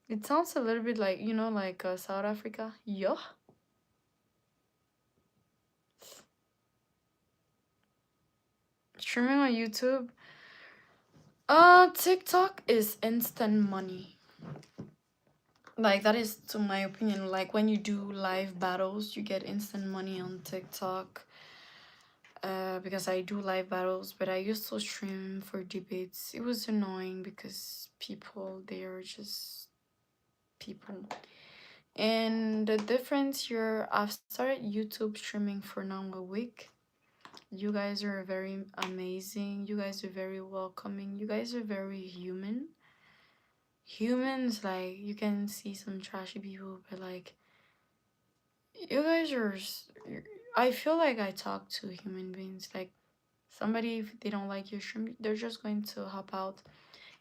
It sounds a little bit like, like South Africa. Yo. Streaming on YouTube. TikTok is instant money. Like, that is, to my opinion, like when you do live battles, you get instant money on TikTok. Because I do live battles, but I used to stream for debates. It was annoying because they are just people. And the difference here, I've started YouTube streaming for now a week. You guys are very amazing. You guys are very welcoming. You guys are very human. Humans, like, you can see some trashy people, but like, you guys are. I feel like I talk to human beings. Like, somebody, if they don't like your stream, they're just going to hop out.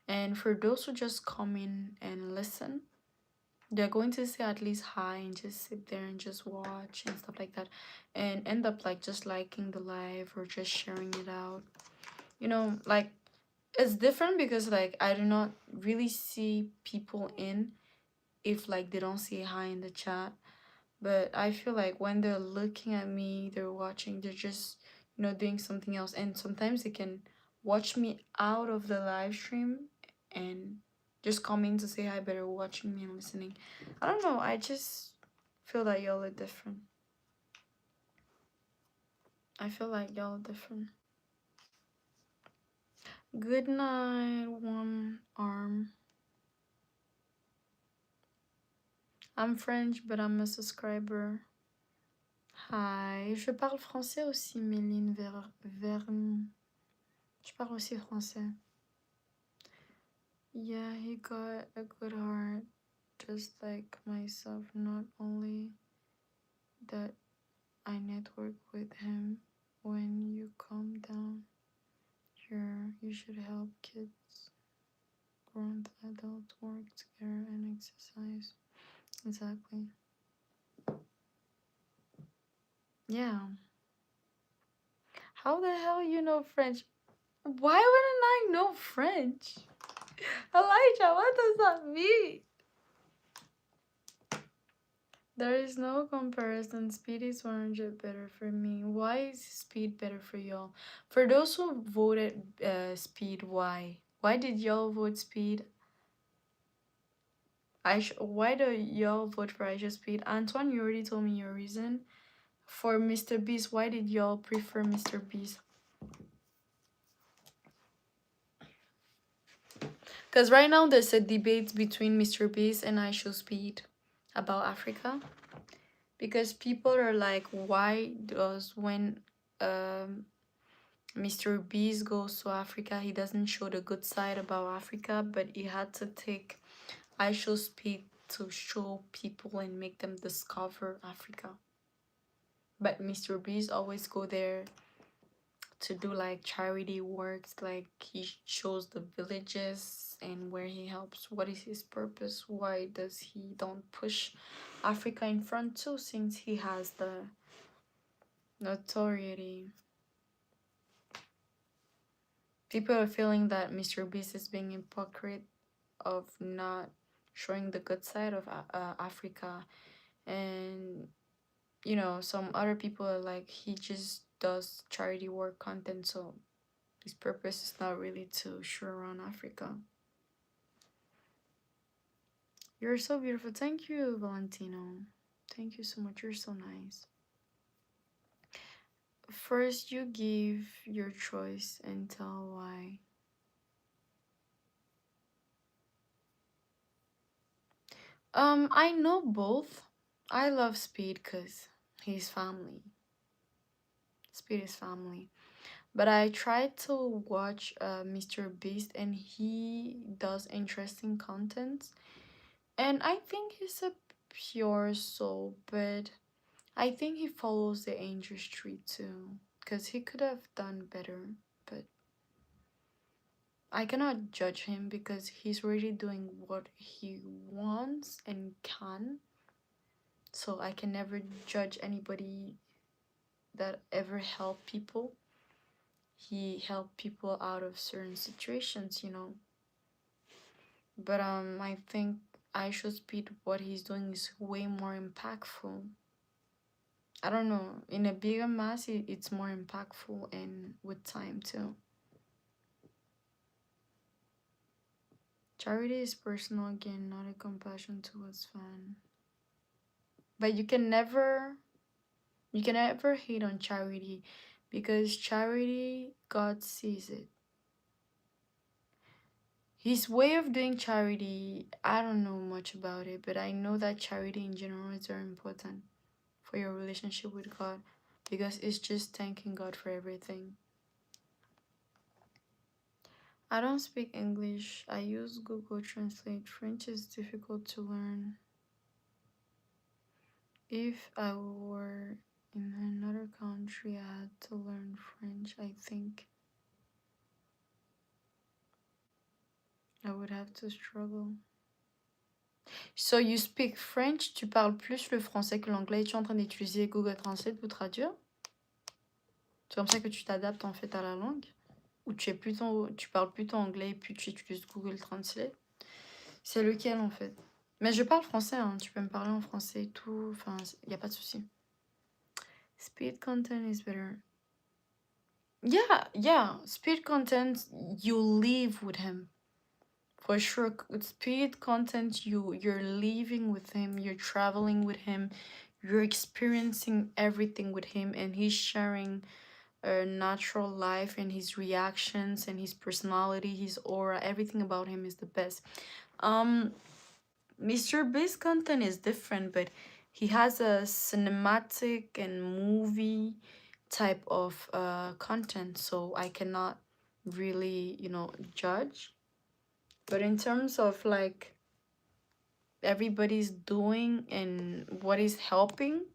And for those who just come in and listen, they're going to say at least hi and just sit there and just watch and stuff like that, and end up like just liking the live or just sharing it out. Like, it's different because like I do not really see people in if like they don't say hi in the chat. But I feel like when they're looking at me, they're watching, they're just doing something else, and sometimes they can watch me out of the live stream and just coming to say hi, but they're watching me and listening. I don't know, I just feel that y'all are different. I feel like y'all are different. Good night, one arm. I'm French, but I'm a subscriber. Hi, je parle français aussi, Méline Verne. Je parle aussi français. Yeah, he got a good heart, just like myself. Not only that, I network with him. When you come down here, you should help kids, grown adults work together and exercise. Exactly. Yeah. How the hell you know French? Why wouldn't I know French? Elijah, what does that mean? There is no comparison. Speed is 100 better for me. Why is speed better for y'all? For those who voted speed, why? Why did y'all vote speed? Why do y'all vote for Aisha Speed? Antoine, you already told me your reason. For Mr. Beast, why did y'all prefer Mr. Beast? Because right now there's a debate between Mr. Beast and Aisha Speed about Africa. Because people are like, why does when Mr. Beast goes to Africa, he doesn't show the good side about Africa, but he had to take Aisha Speed to show people and make them discover Africa. But Mr. Beast always go there to do like charity works, like he shows the villages and where he helps. What is his purpose? Why does he don't push Africa in front too, since he has the notoriety? People are feeling that Mr. Beast is being hypocrite of not showing the good side of Africa, and you know, some other people are like, he just does charity work content, so his purpose is not really to show around Africa. You're so beautiful. Thank you, Valentino. Thank you so much. You're so nice. First, you give your choice and tell why. I know both. I love Speed because he's family. Speed is family. But I tried to watch Mr. Beast, and he does interesting content. And I think he's a pure soul, but I think he follows the industry too. Because he could have done better, but I cannot judge him because he's really doing what he wants and can. So I can never judge anybody that ever helped people. He helped people out of certain situations, you know. But I think Aisha Speed, what he's doing is way more impactful. I don't know. In a bigger mass, it's more impactful, and with time too. Charity is personal again, not a compassion towards fan. But you can never hate on charity, because charity, God sees it. His way of doing charity, I don't know much about it, but I know that charity in general is very important for your relationship with God, because it's just thanking God for everything. I don't speak English. I use Google Translate. French is difficult to learn. If I were in another country, I had to learn French, I think I would have to struggle. So you speak French, tu parles plus le français que l'anglais, tu es en train d'utiliser Google Translate pour traduire? C'est comme ça que tu t'adaptes en fait à la langue? Ou tu parles plutôt anglais et puis tu utilises Google Translate? C'est lequel en fait? Mais je parle français, hein, tu peux me parler en français et tout, enfin, il n'y a pas de souci. Speed content is better. Yeah, speed content, you live with him. For sure, speed content, you're living with him, you're traveling with him, you're experiencing everything with him, and he's sharing a natural life, and his reactions and his personality, his aura, everything about him is the best. Mr. Beast content is different, but he has a cinematic and movie type of content, so I cannot really, you know, judge. But in terms of like everybody's doing and what is helping,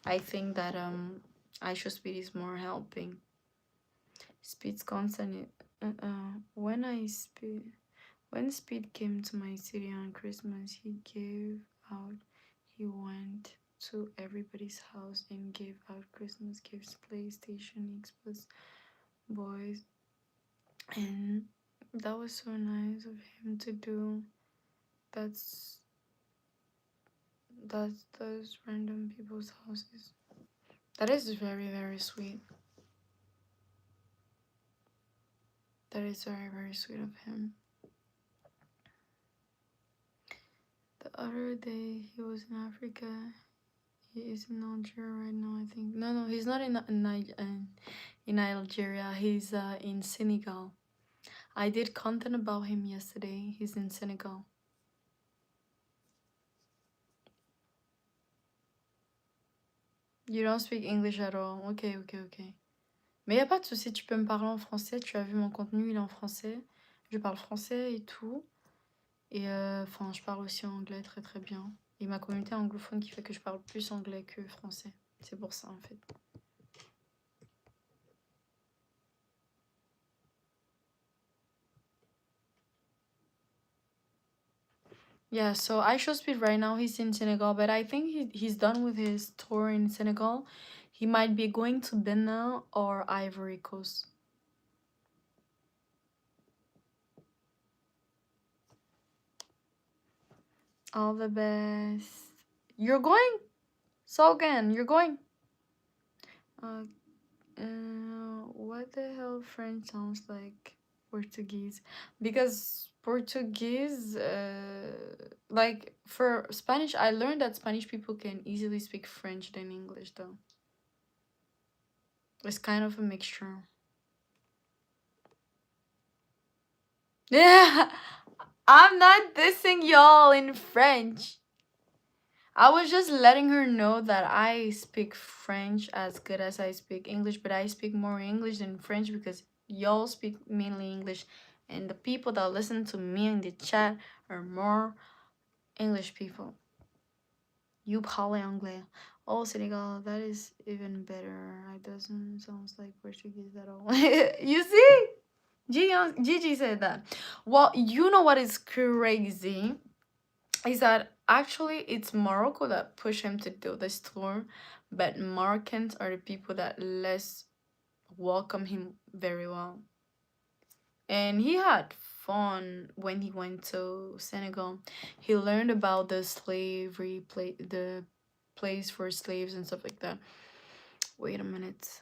I think that Aisha Speed is more helping. Speed's content. When Speed came to my city on Christmas, he gave out. He went to everybody's house and gave out Christmas gifts, PlayStation, Xbox, boys, and that was so nice of him to do. That's those random people's houses. That is very, very sweet. That is very, very sweet of him. The other day he was in Africa. He is in Algeria right now, I think. No, he's not in Algeria. He's in Senegal. I did content about him yesterday. He's in Senegal. You don't speak English at all. Ok. Mais y a pas de souci, tu peux me parler en français. Tu as vu mon contenu, il est en français. Je parle français et tout. Et enfin, je parle aussi anglais très très bien. Et ma communauté anglophone qui fait que je parle plus anglais que français. C'est pour ça en fait. Yeah, so I show speed right now. He's in Senegal, but I think he's done with his tour in Senegal. He might be going to Benin or Ivory Coast. All the best. You're going? So again, you're going? What the hell French sounds like Portuguese? Because Portuguese, like for Spanish, I learned that Spanish people can easily speak French than English though. It's kind of a mixture. Yeah, I'm not dissing y'all in French. I was just letting her know that I speak French as good as I speak English, but I speak more English than French because y'all speak mainly English, and the people that listen to me in the chat are more English people. You parle anglais. Oh, Senegal, that is even better. It doesn't sound like Portuguese at all. You see? Gigi said that. Well, you know what is crazy? Is that actually it's Morocco that pushed him to do this tour, but Moroccans are the people that less welcome him very well. And he had fun when he went to Senegal. He learned about the slavery the place for slaves and stuff like that. Wait a minute.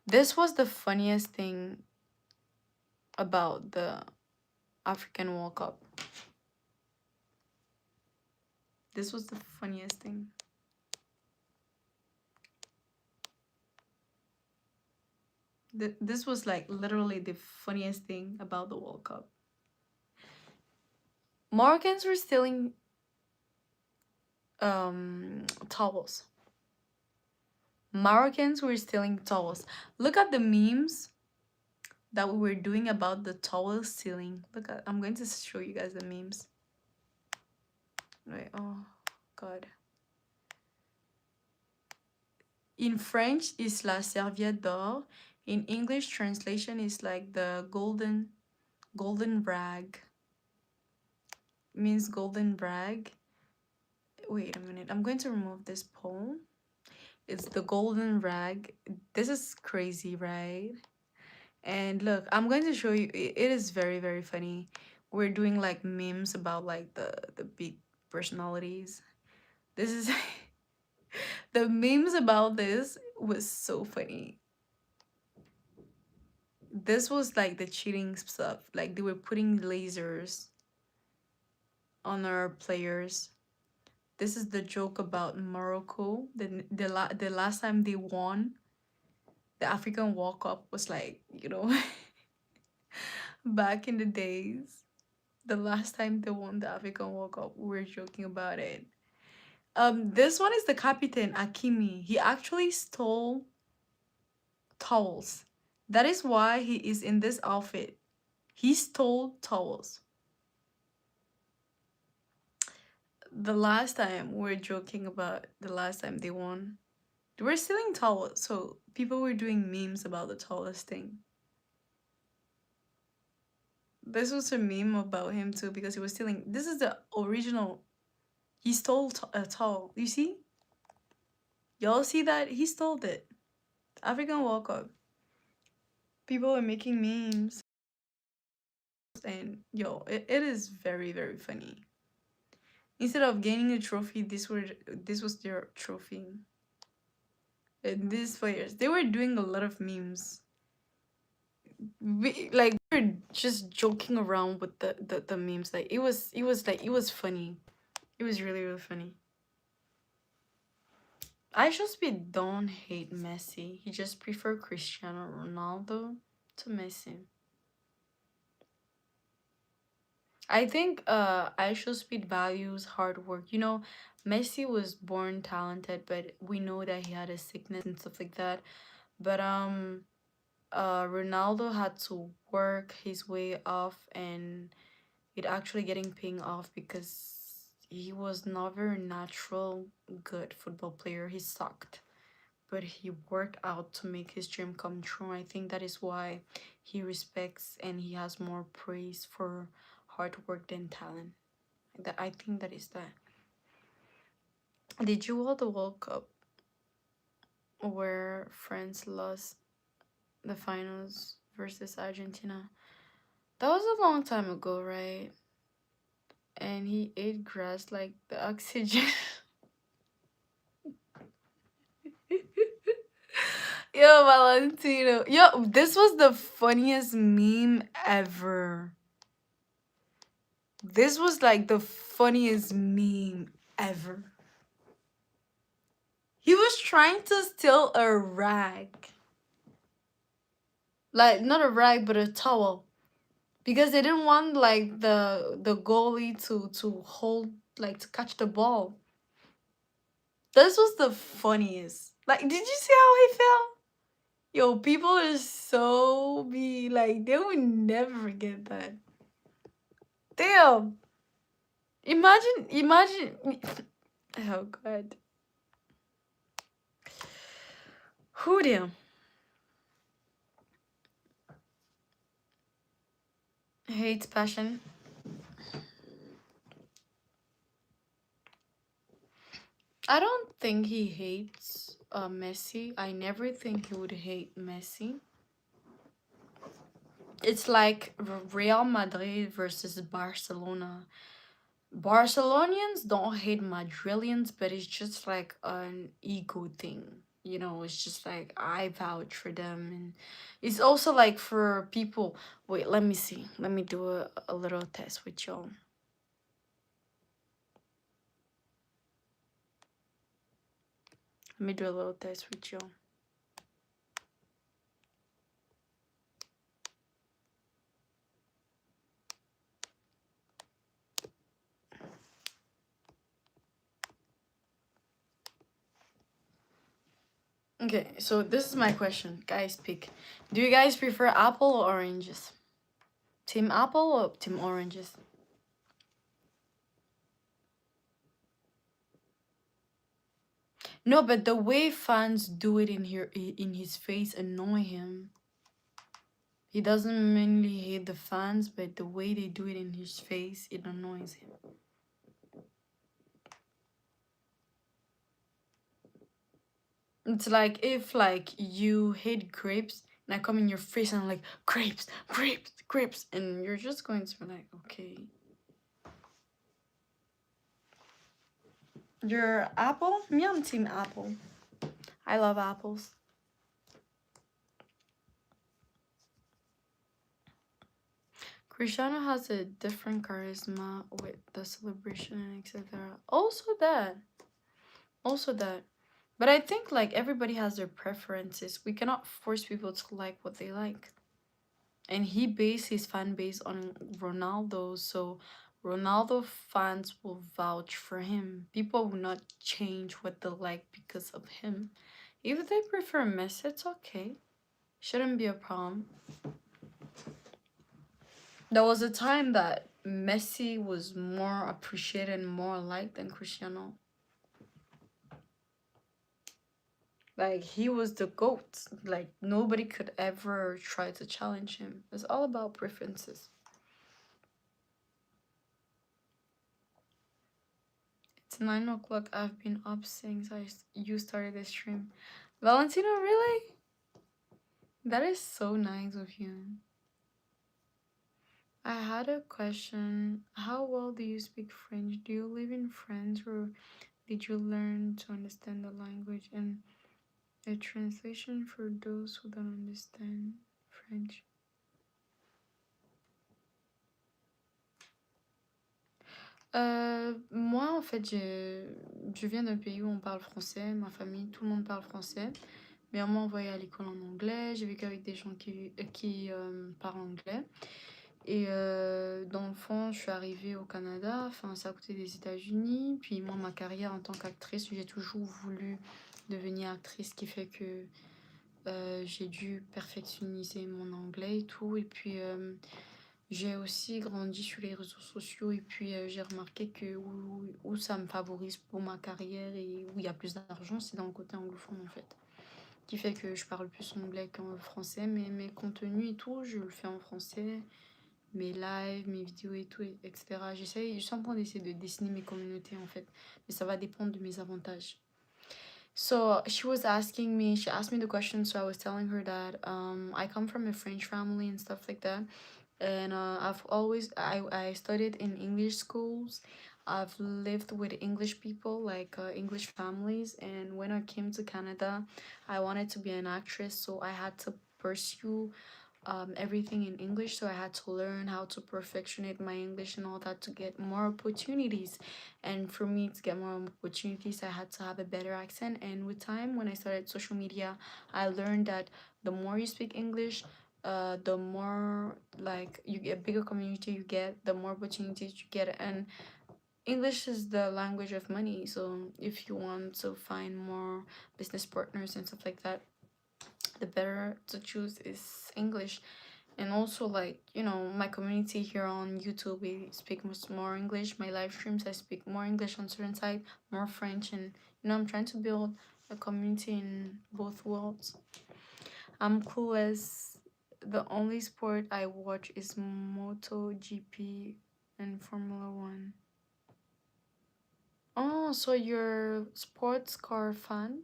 This was the funniest thing about the African World Cup. This was the funniest thing. This was like literally the funniest thing about the World Cup. Moroccans were stealing towels. Moroccans were stealing towels. Look at the memes that we were doing about the towel stealing. Look at, I'm going to show you guys the memes. Wait, oh god. In French, it's la serviette d'or. In English translation, is like the golden rag. Means golden rag. Wait a minute. I'm going to remove this poll. It's the golden rag. This is crazy, right? And look, I'm going to show you. It is very, very funny. We're doing like memes about like the big personalities. This is the memes about this was so funny. This was like the cheating stuff. Like they were putting lasers on our players. This is the joke about Morocco. The last time they won the African World Cup was like, you know, back in the days. The last time they won the African World Cup, we were joking about it. This one is the Captain Akimi. He actually stole towels. That is why he is in this outfit. He stole towels. The last time we were joking about the last time they won, they were stealing towels. So people were doing memes about the towels thing. This was a meme about him too because he was stealing. This is the original. He stole a towel. You see? Y'all see that? He stole it. African World Cup. People were making memes. And yo, it is very, very funny. Instead of gaining a trophy, this was their trophy. And these players, they were doing a lot of memes. We were just joking around with the memes. Like it was funny. It was really, really funny. I just don't hate Messi. He just prefer Cristiano Ronaldo to Messi. I think Speed values hard work. You know, Messi was born talented, but we know that he had a sickness and stuff like that. But Ronaldo had to work his way off, and it actually getting paying off because he was never a natural good football player. He sucked, but he worked out to make his dream come true. I think that is why he respects and he has more praise for hard work than talent. I think that is that. Did you watch the World Cup where France lost the finals versus Argentina? That was a long time ago, right? And he ate grass like the oxygen. Yo, Valentino. Yo, this was the funniest meme ever. This was like the funniest meme ever. He was trying to steal a rag. Like, not a rag, but a towel. Because they didn't want, like, the goalie to hold, like, to catch the ball. This was the funniest. Like, did you see how he felt? Yo, people are so be like, they would never forget that. Damn. Imagine. Oh, God. Who damn? Hates passion. I don't think he hates Messi. I never think he would hate Messi. It's like Real Madrid versus Barcelona. Barcelonians don't hate Madrileans, but it's just like an ego thing. You know, it's just like I vouch for them. And it's also like for people. Wait, let me see. Let me do a little test with y'all. Let me do a little test with y'all. Okay, so this is my question. Guys, pick. Do you guys prefer apple or oranges? Team apple or team oranges? No, but the way fans do it in his face annoy him. He doesn't mainly hate the fans, but the way they do it in his face, it annoys him. It's like if like you hate grapes and I come in your face and I'm like grapes, grapes, grapes, and you're just going to be like, okay. You're apple? Me, I'm team apple. I love apples. Cristiano has a different charisma with the celebration and etc. Also that. But I think like everybody has their preferences. We cannot force people to like what they like. And he based his fan base on Ronaldo, so Ronaldo fans will vouch for him. People will not change what they like because of him. If they prefer Messi, it's okay. Shouldn't be a problem. There was a time that Messi was more appreciated and more liked than Cristiano. Like, he was the GOAT. Like, nobody could ever try to challenge him. It's all about preferences. It's It's 9 o'clock. I've been up since you started the stream. Valentino, really? That is so nice of you. I had a question. How well do you speak French? Do you live in France or did you learn to understand the language? And a translation for those who don't understand French. Moi, en fait, je viens d'un pays où on parle français. Ma famille, tout le monde parle français. Mais on m'a envoyé à l'école en anglais. J'ai vécu avec des gens qui parlent anglais. Et dans le fond, je suis arrivée au Canada. Enfin, c'est à côté des États-Unis. Puis moi, ma carrière en tant qu'actrice, j'ai toujours voulu devenir actrice, ce qui fait que j'ai dû perfectionniser mon anglais et tout. Et puis, j'ai aussi grandi sur les réseaux sociaux. Et puis, j'ai remarqué que où ça me favorise pour ma carrière et où il y a plus d'argent, c'est dans le côté anglophone, en fait. Qui fait que je parle plus anglais qu'en français. Mais mes contenus et tout, je le fais en français. Mes lives, mes vidéos et tout, etc. Je suis en train d'essayer de dessiner mes communautés, en fait. Mais ça va dépendre de mes avantages. So she asked me the question, so I was telling her that I come from a French family and stuff like that. And I studied in English schools. I've lived with English people, like English families. And when I came to Canada, I wanted to be an actress, so I had to pursue everything in English. So I had to learn how to perfectionate my English and all that to get more opportunities. And for me to get more opportunities, I had to have a better accent. And with time, when I started social media, I learned that the more you speak English, the more like you get bigger community you get, the more opportunities you get. And English is the language of money. So if you want to find more business partners and stuff like that, the better to choose is English. And also, like, you know, my community here on YouTube, we speak much more English. My live streams, I speak more English on certain side, more French. And you know, I'm trying to build a community in both worlds. I'm clueless. The only sport I watch is MotoGP and Formula One. Oh, so you're sports car fan?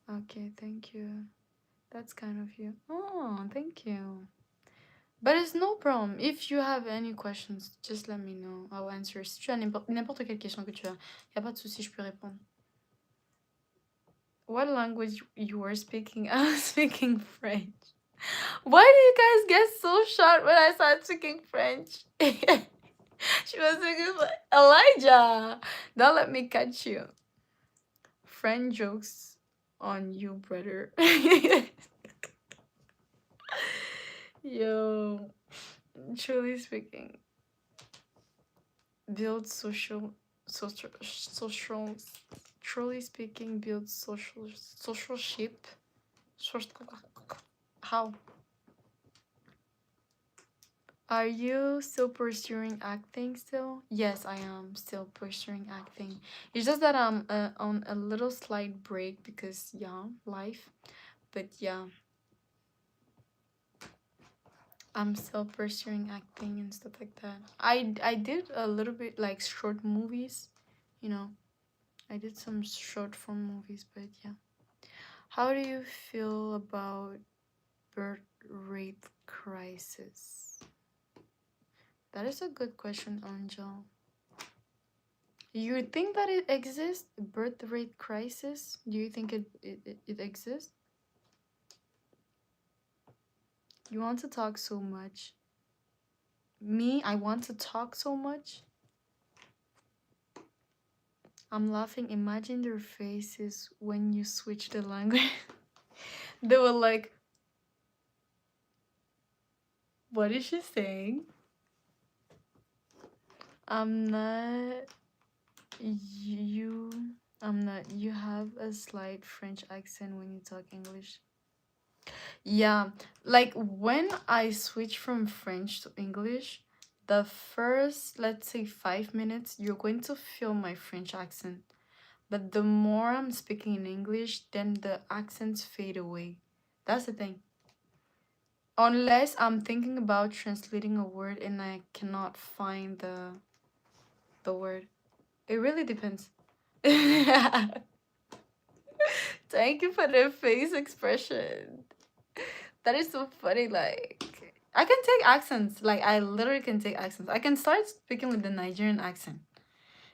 Okay, thank you. That's kind of you. Oh, thank you. But it's no problem. If you have any questions, just let me know. I'll answer. Si tu as n'importe quelle question que tu as, y a pas de souci, je peux répondre. What language you were speaking? I was speaking French. Why do you guys get so shocked when I started speaking French? She was speaking Elijah. Don't let me catch you. Friend jokes on you, brother. Yo, truly speaking, build social. Truly speaking, build social ship. How? Are you still pursuing acting still? Yes, I am still pursuing acting. It's just that I'm on a little slight break because, yeah, life. But yeah, I'm still pursuing acting and stuff like that. I did a little bit like short movies, you know. I did some short form movies, but yeah. How do you feel about birth rate crisis? That is a good question, Angel. You think that it exists? Birth rate crisis? Do you think it exists? You want to talk so much. Me, I want to talk so much. I'm laughing. Imagine their faces when you switch the language. They were like, what is she saying? I'm not. You have a slight French accent when you talk English. Yeah, like when I switch from French to English, the first, let's say, 5 minutes, you're going to feel my French accent. But the more I'm speaking in English, then the accents fade away. That's the thing. Unless I'm thinking about translating a word and I cannot find the word. It really depends. Thank you for the face expression. That is so funny. Like, I can take accents. Like, I literally can take accents. I can start speaking with the Nigerian accent.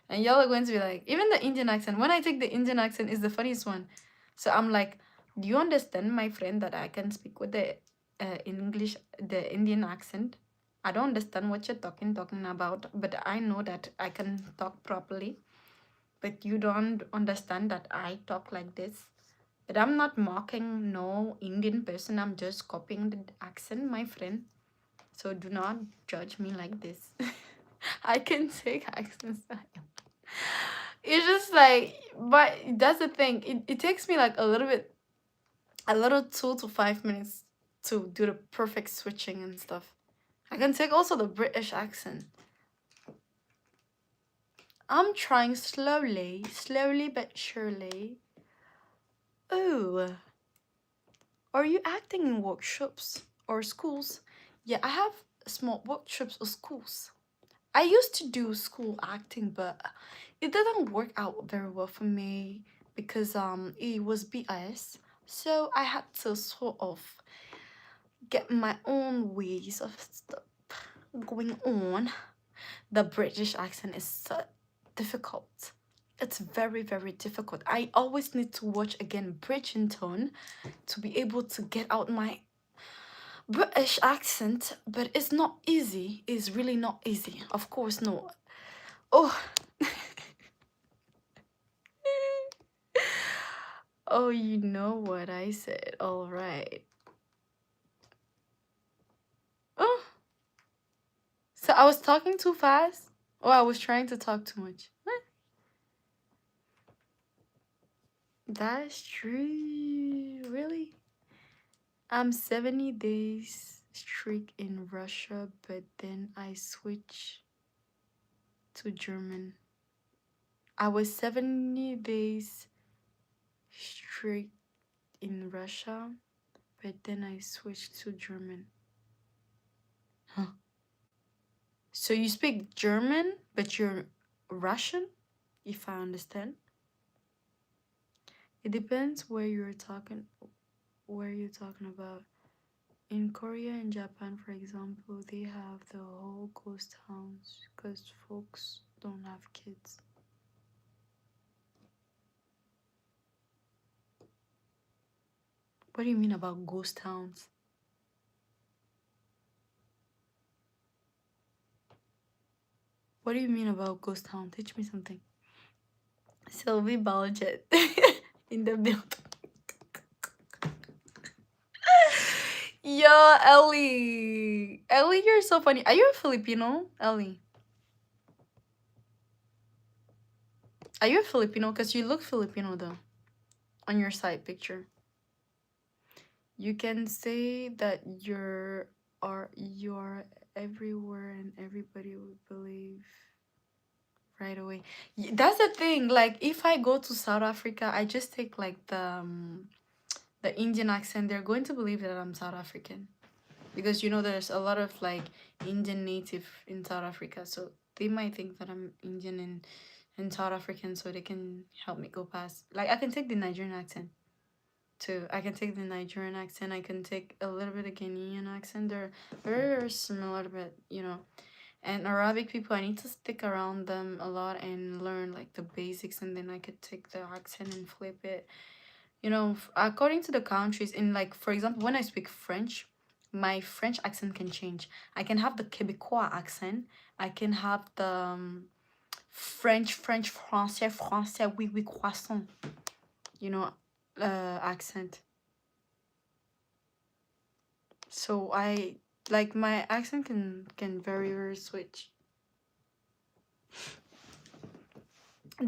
And y'all are going to be like, even the Indian accent. When I take the Indian accent is the funniest one. So I'm like, do you understand, my friend, that I can speak with the English, the Indian accent? I don't understand what you're talking about, but I know that I can talk properly. But you don't understand that I talk like this. But I'm not mocking no Indian person. I'm just copying the accent, my friend. So do not judge me like this. I can take accents. It's just like, but that's the thing. It takes me like a little 2 to 5 minutes to do the perfect switching and stuff. I can take also the British accent. I'm trying slowly but surely. Oh, are you acting in workshops or schools? Yeah, I have small workshops or schools. I used to do school acting, but it didn't work out very well for me because it was BIS. So I had to sort of get my own ways of stuff going on. The British accent is so difficult. It's very, very difficult. I always need to watch again Bridgerton to be able to get out my British accent, but it's not easy. It's really not easy. Of course, no. Oh. Oh, you know what I said. All right. Oh. So I was talking too fast? Or I was trying to talk too much? Huh? That's true. Really? I'm 70 days streak in Russia, but then I switch to German. I was 70 days straight in Russia, but then I switched to German. Huh. So you speak German, but you're Russian, if I understand. It depends where you're talking about. In Korea and Japan, for example, they have the whole ghost towns because folks don't have kids. What do you mean about ghost towns? What do you mean about ghost town? Teach me something. Sylvie Baljet in the building. Yo, Ellie. Ellie, you're so funny. Are you a Filipino, Ellie? Are you a Filipino? Because you look Filipino, though, on your side picture. You can say that you are everywhere and everybody would believe right away. That's the thing. Like, if I go to South Africa, I just take like the Indian accent. They're going to believe that I'm South African because you know there's a lot of like Indian native in South Africa, so they might think that I'm Indian and South African, so they can help me go past. Like, I can take the Nigerian accent too. I can take the Nigerian accent. I can take a little bit of Ghanaian accent. They're very, very similar, but you know. And Arabic people, I need to stick around them a lot and learn like the basics, and then I could take the accent and flip it. You know, according to the countries, in like, for example, when I speak French, my French accent can change. I can have the Quebecois accent. I can have the French, français, oui, oui, croissant, you know, accent. So I, like, my accent can very, very switch.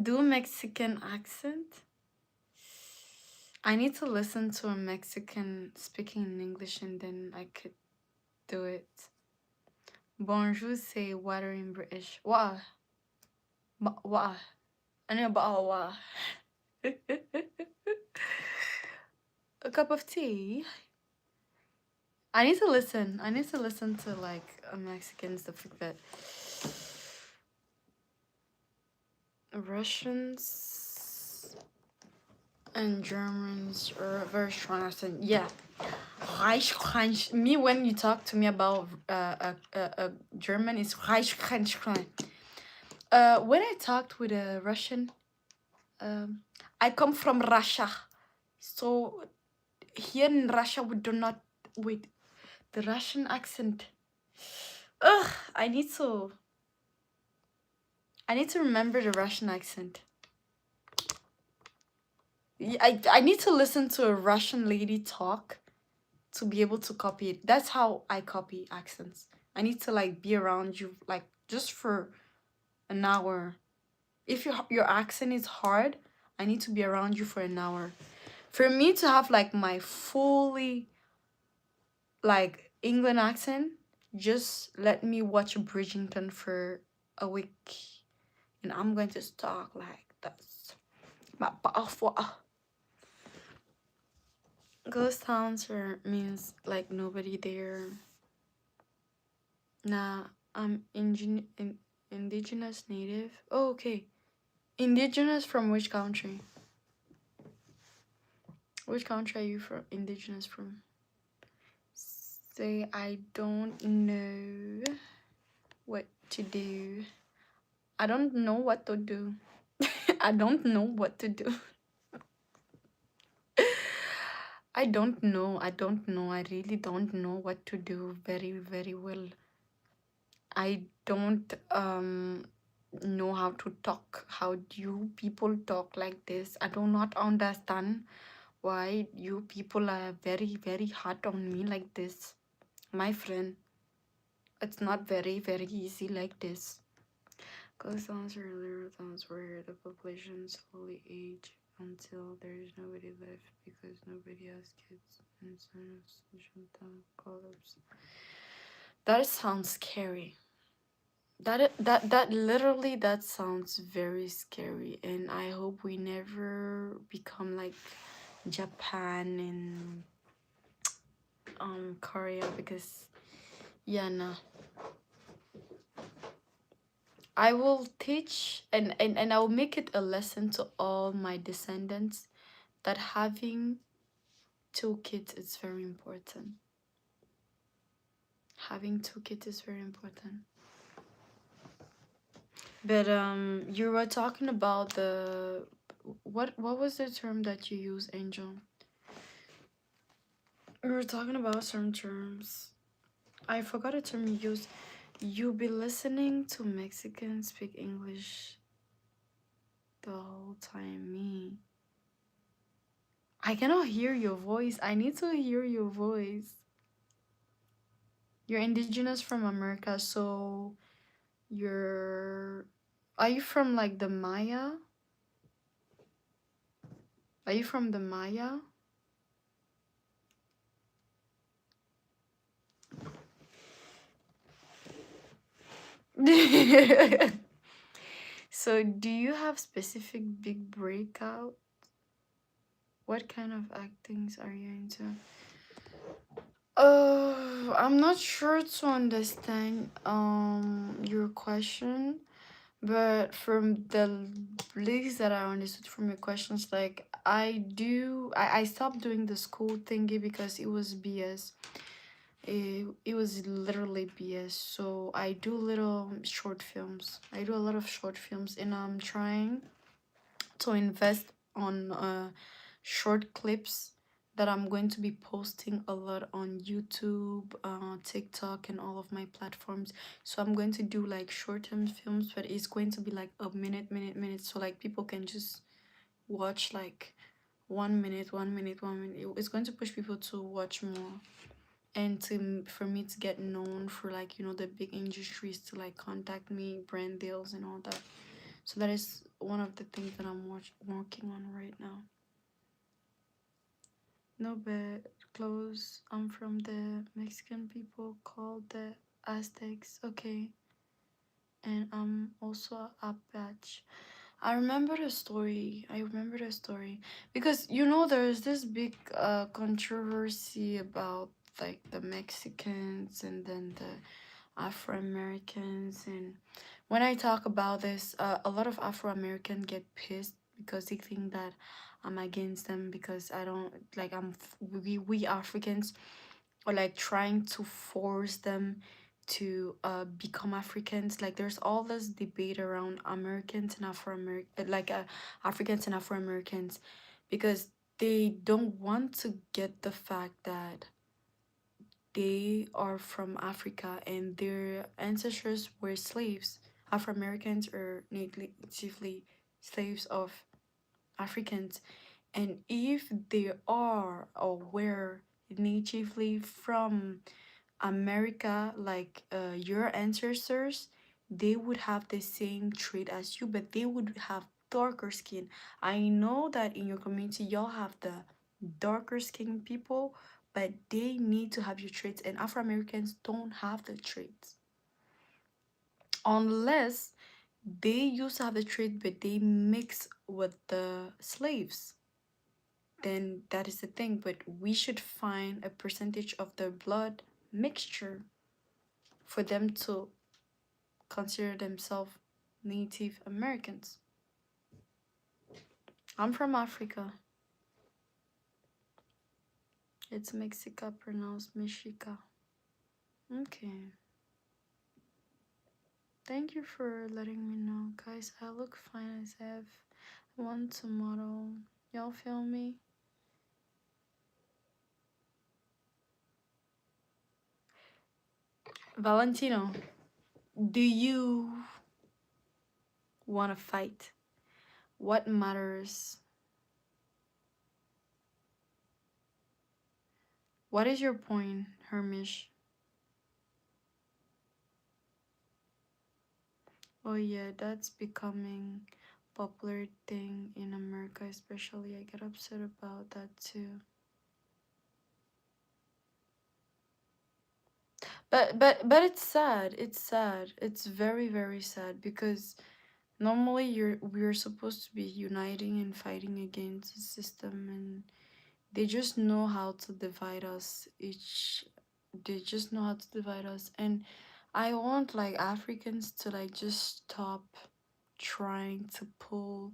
Do Mexican accent? I need to listen to a Mexican speaking in English and then I could do it. Bonjour, say water in British. Water. Water. I know about water. A cup of tea. I need to listen. I need to listen to like a Mexican stuff like that. Russians and Germans are very strong accent. Yeah. Me, when you talk to me about German, it's when I talked with a Russian, I come from Russia, so here in Russia we do not with the Russian accent. Ugh, I need to remember the Russian accent. I need to listen to a Russian lady talk to be able to copy it. That's how I copy accents. I need to like be around you like just for an hour. If your accent is hard, I need to be around you for an hour. For me to have like my fully like England accent, just let me watch Bridgerton for a week and I'm going to talk like that's my powerful. Ghost towns means like nobody there. Nah, I'm indigenous native. Oh, okay. Indigenous from which country? Which country are you from? Indigenous from? Say I don't know what to do. I don't know what to do. I don't know what to do. I don't know. I really don't know what to do very, very well. I don't know how to talk. How do you people talk like this? I do not understand why you people are very, very hard on me like this. My friend, it's not very, very easy like this. Ghost towns are little towns where the population slowly age until there's nobody left because nobody has kids and social collapse. That sounds scary. That literally that sounds very scary, and I hope we never become like Japan and Korea, because yeah, no. I will teach and I will make it a lesson to all my descendants that having 2 kids is very important. Having 2 kids is very important. But you were talking about the what was the term that you use, Angel? We were talking about some terms. I forgot a term you used. You be listening to Mexicans speak English the whole time. Me, I cannot hear your voice. I need to hear your voice. You're indigenous from America, so are you from like the Maya? Are you from the Maya? So do you have specific big breakout? What kind of actings are you into? I'm not sure to understand your question, but from the lyrics that I understood from your questions, like I stopped doing the school thingy because it was BS. It was literally BS. So I do little short films. I do a lot of short films, and I'm trying to invest on short clips that I'm going to be posting a lot on YouTube, TikTok, and all of my platforms. So I'm going to do like short-term films, but it's going to be like a minute, so like people can just watch like 1 minute, 1 minute, 1 minute. It's going to push people to watch more, and for me to get known for like, you know, the big industries to like contact me, brand deals and all that. So that is one of the things that I'm working on right now. No, but close. I'm from the Mexican people called the Aztecs. Okay. And I'm also Apache. I remember the story. Because, you know, there's this big controversy about like the Mexicans and then the Afro-Americans. And when I talk about this, a lot of Afro-Americans get pissed because they think that I'm against them because I don't like we Africans are like trying to force them to become Africans. Like there's all this debate around Americans and Afro-American Africans and Afro-Americans because they don't want to get the fact that they are from Africa and their ancestors were slaves. Afro-Americans are natively slaves of Africans. And if they are or were natively from America, like your ancestors, they would have the same trait as you, but they would have darker skin. I know that in your community, y'all have the darker skin people, but they need to have your traits, and Afro Americans don't have the traits. Unless they used to have the trait, but they mix with the slaves, then that is the thing. But we should find a percentage of their blood mixture for them to consider themselves Native Americans. I'm from Africa. It's Mexica, pronounced Mexica. Okay. Thank you for letting me know, guys. I look fine as I have one tomorrow. Y'all feel me? Valentino, do you want to fight? What matters? What is your point, Hermish? Oh yeah, that's becoming popular thing in America, especially. I get upset about that too. But it's sad. It's sad. It's very very sad because normally we're supposed to be uniting and fighting against the system, and they just know how to divide us. They just know how to divide us, and I want like Africans to like just stop trying to pull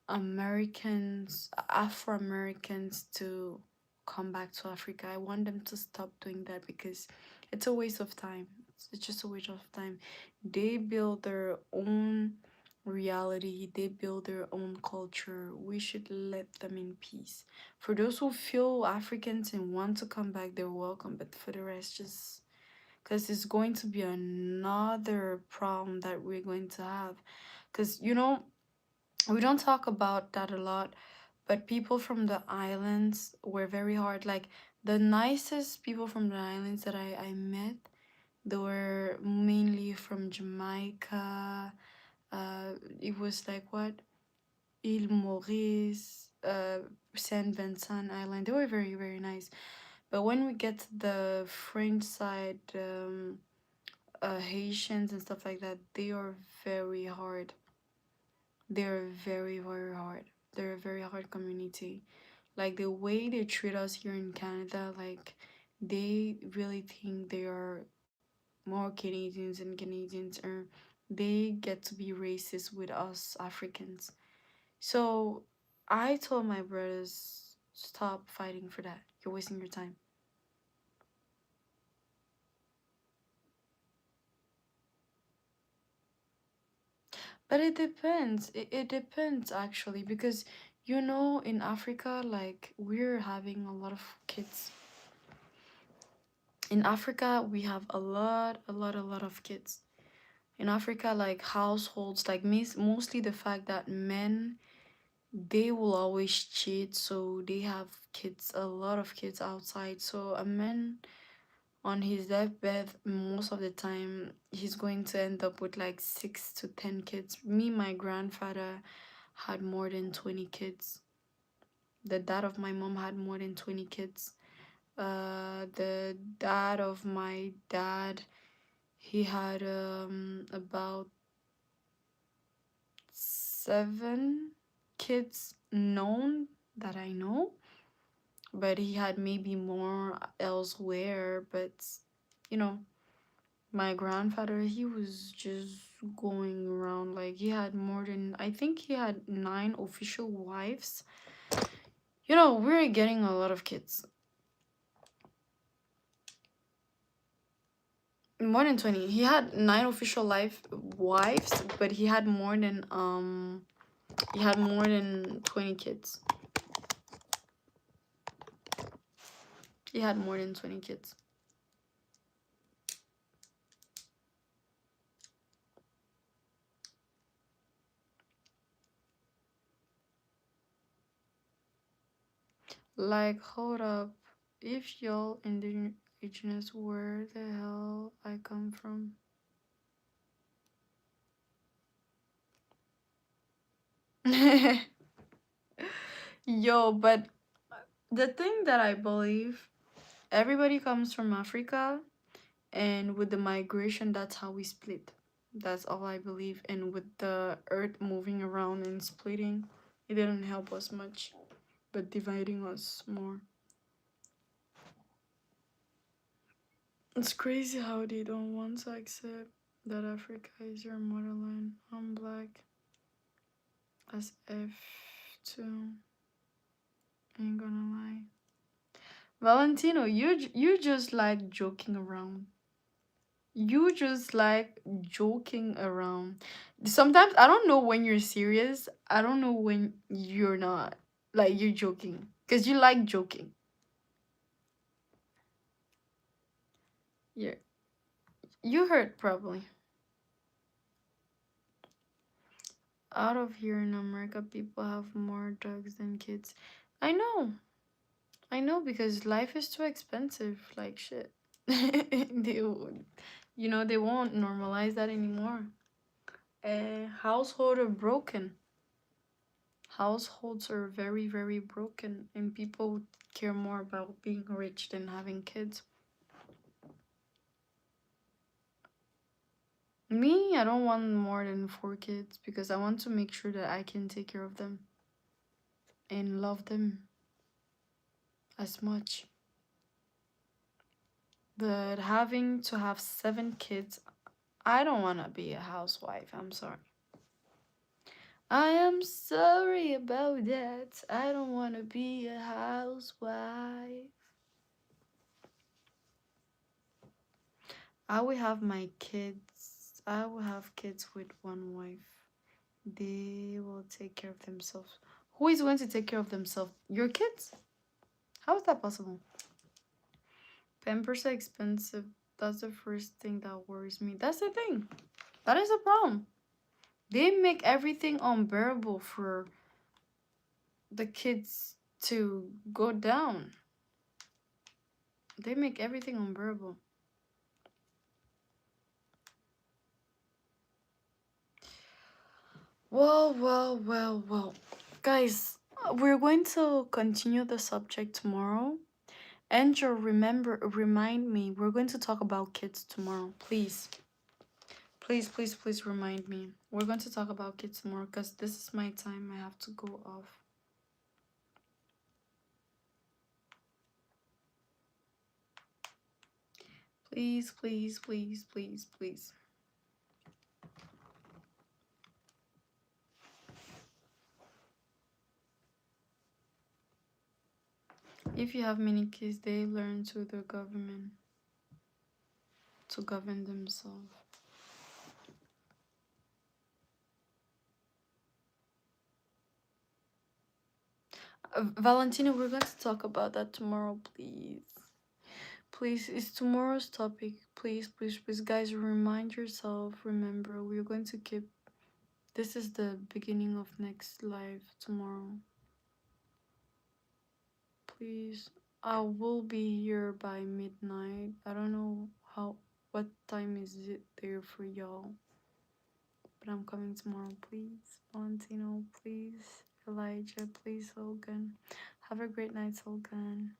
Afro Americans to come back to Africa. I want them to stop doing that because it's a waste of time. It's just a waste of time. They build their own reality, they build their own culture. We should let them in peace. For those who feel Africans and want to come back, they're welcome. But for the rest, just because it's going to be another problem that we're going to have. Because, we don't talk about that a lot, but people from the islands were very hard. Like the nicest people from the islands that I met, they were mainly from Jamaica. It was like what? Île Maurice, Saint Vincent Island. They were very, very nice. But when we get to the French side, Haitians and stuff like that, they are very hard. They're very, very hard. They're a very hard community. Like the way they treat us here in Canada, like they really think they are more Canadians than Canadians, or they get to be racist with us Africans. So I told my brothers, stop fighting for that. You're wasting your time. But it depends. It depends actually because in Africa, like we're having a lot of kids. In Africa, we have a lot of kids. In Africa, like households, like mostly the fact that men, they will always cheat, so they have kids, a lot of kids outside. So a man on his deathbed, most of the time, he's going to end up with like 6 to 10 kids. My grandfather had more than 20 kids. The dad of my mom had more than 20 kids. The dad of my dad, he had about 7 kids known that I know, but he had maybe more elsewhere. But you know My grandfather, he was just going around like he had more than, I think he had 9 official wives. You know, we're getting a lot of kids. More than 20. He had 9 official wives, but he had more than 20 kids. He had more than 20 kids. Like, hold up. If y'all indigenous, where the hell I come from? Yo, but the thing that I believe, everybody comes from Africa, and with the migration, that's how we split. That's all I believe. And with the earth moving around and splitting, it didn't help us much, but dividing us more. It's crazy how they don't want to accept that Africa is your motherland. I'm black. As F2. Ain't gonna lie. Valentino, you just like joking around. You just like joking around. Sometimes I don't know when you're serious. I don't know when you're not. Like you're joking. Cause you like joking. Yeah. You heard probably. Out of here in America, people have more dogs than kids. I know. I know because life is too expensive. Like shit. They won't normalize that anymore. Households are broken. Households are very, very broken, and people care more about being rich than having kids. Me, I don't want more than 4 kids because I want to make sure that I can take care of them and love them as much. But having to have 7 kids, I don't want to be a housewife. I'm sorry. I am sorry about that. I don't want to be a housewife. I will have my kids. I will have kids with one wife. They will take care of themselves. Who is going to take care of themselves? Your kids? How is that possible? Pampers are expensive. That's the first thing that worries me. That's the thing. That is a problem. They make everything unbearable for the kids to go down. They make everything unbearable. Well. Guys, we're going to continue the subject tomorrow. Angel, remind me. We're going to talk about kids tomorrow. Please. Please remind me. We're going to talk about kids tomorrow because this is my time. I have to go off. Please. If you have many kids, they learn to the government to govern themselves. Valentina, we're going to talk about that tomorrow, please. Please, it's tomorrow's topic. Please, guys, remind yourself. Remember, we're going to keep. This is the beginning of next live tomorrow. Please, I will be here by midnight. I don't know what time is it there for y'all, but I'm coming tomorrow. Please, Valentino, please, Elijah, please, Hogan. Have a great night, Hogan.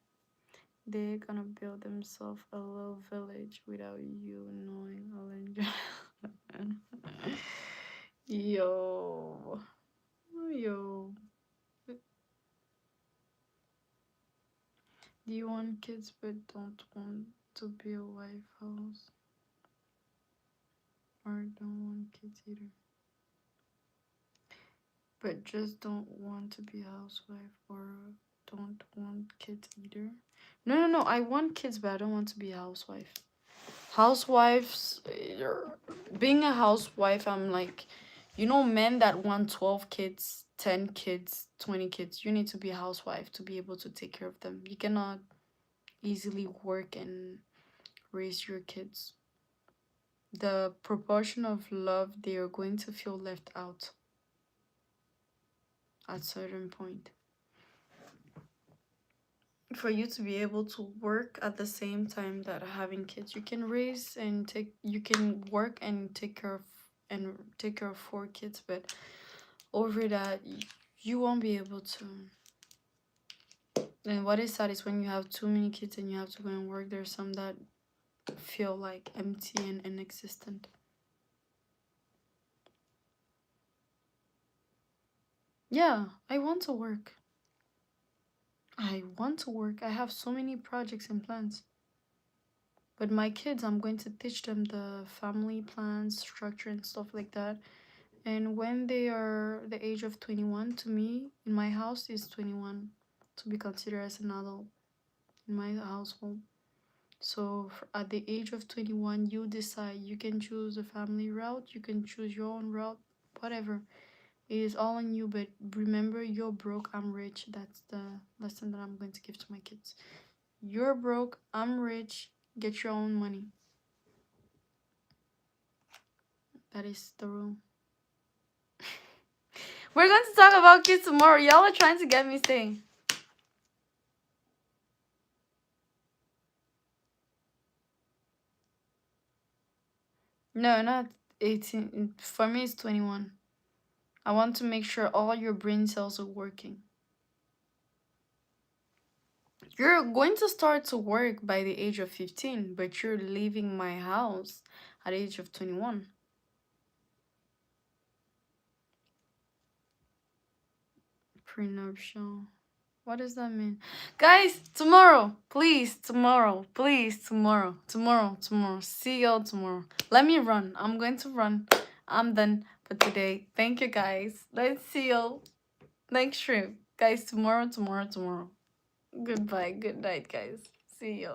They're gonna build themselves a little village without you knowing, Elijah. Yo. Do you want kids but don't want to be a wife house? or don't want kids either. But just don't want to be a housewife or don't want kids either. No. I want kids, but I don't want to be a housewife. Housewives, being a housewife, I'm like, you know, men that want 12 kids, 10 kids, 20 kids, you need to be a housewife to be able to take care of them. You cannot easily work and raise your kids. The proportion of love they are going to feel left out at certain point. For you to be able to work at the same time that having kids, you can raise and you can work and take care of 4 kids, but over that you won't be able to. And what is sad is when you have too many kids and you have to go and work, there's some that feel like empty and inexistent. Yeah, I want to work. I want to work. I have so many projects and plans. But my kids, I'm going to teach them the family plans, structure, and stuff like that. And when they are the age of 21, to me, in my house, is 21 to be considered as an adult in my household. So at the age of 21, you decide. You can choose the family route. You can choose your own route. Whatever. It is all on you, but remember, you're broke, I'm rich. That's the lesson that I'm going to give to my kids. You're broke, I'm rich. Get your own money. That is the rule. We're going to talk about kids tomorrow. Y'all are trying to get me staying. No, not 18. For me, it's 21. I want to make sure all your brain cells are working. You're going to start to work by the age of 15, but you're leaving my house at the age of 21. Prenuptial. What does that mean? Guys, tomorrow. Please, tomorrow. Please, tomorrow. Tomorrow. See y'all tomorrow. Let me run. I'm going to run. I'm done for today. Thank you, guys. Let's see y'all next stream. Guys, tomorrow. Goodbye. Good night, guys. See y'all.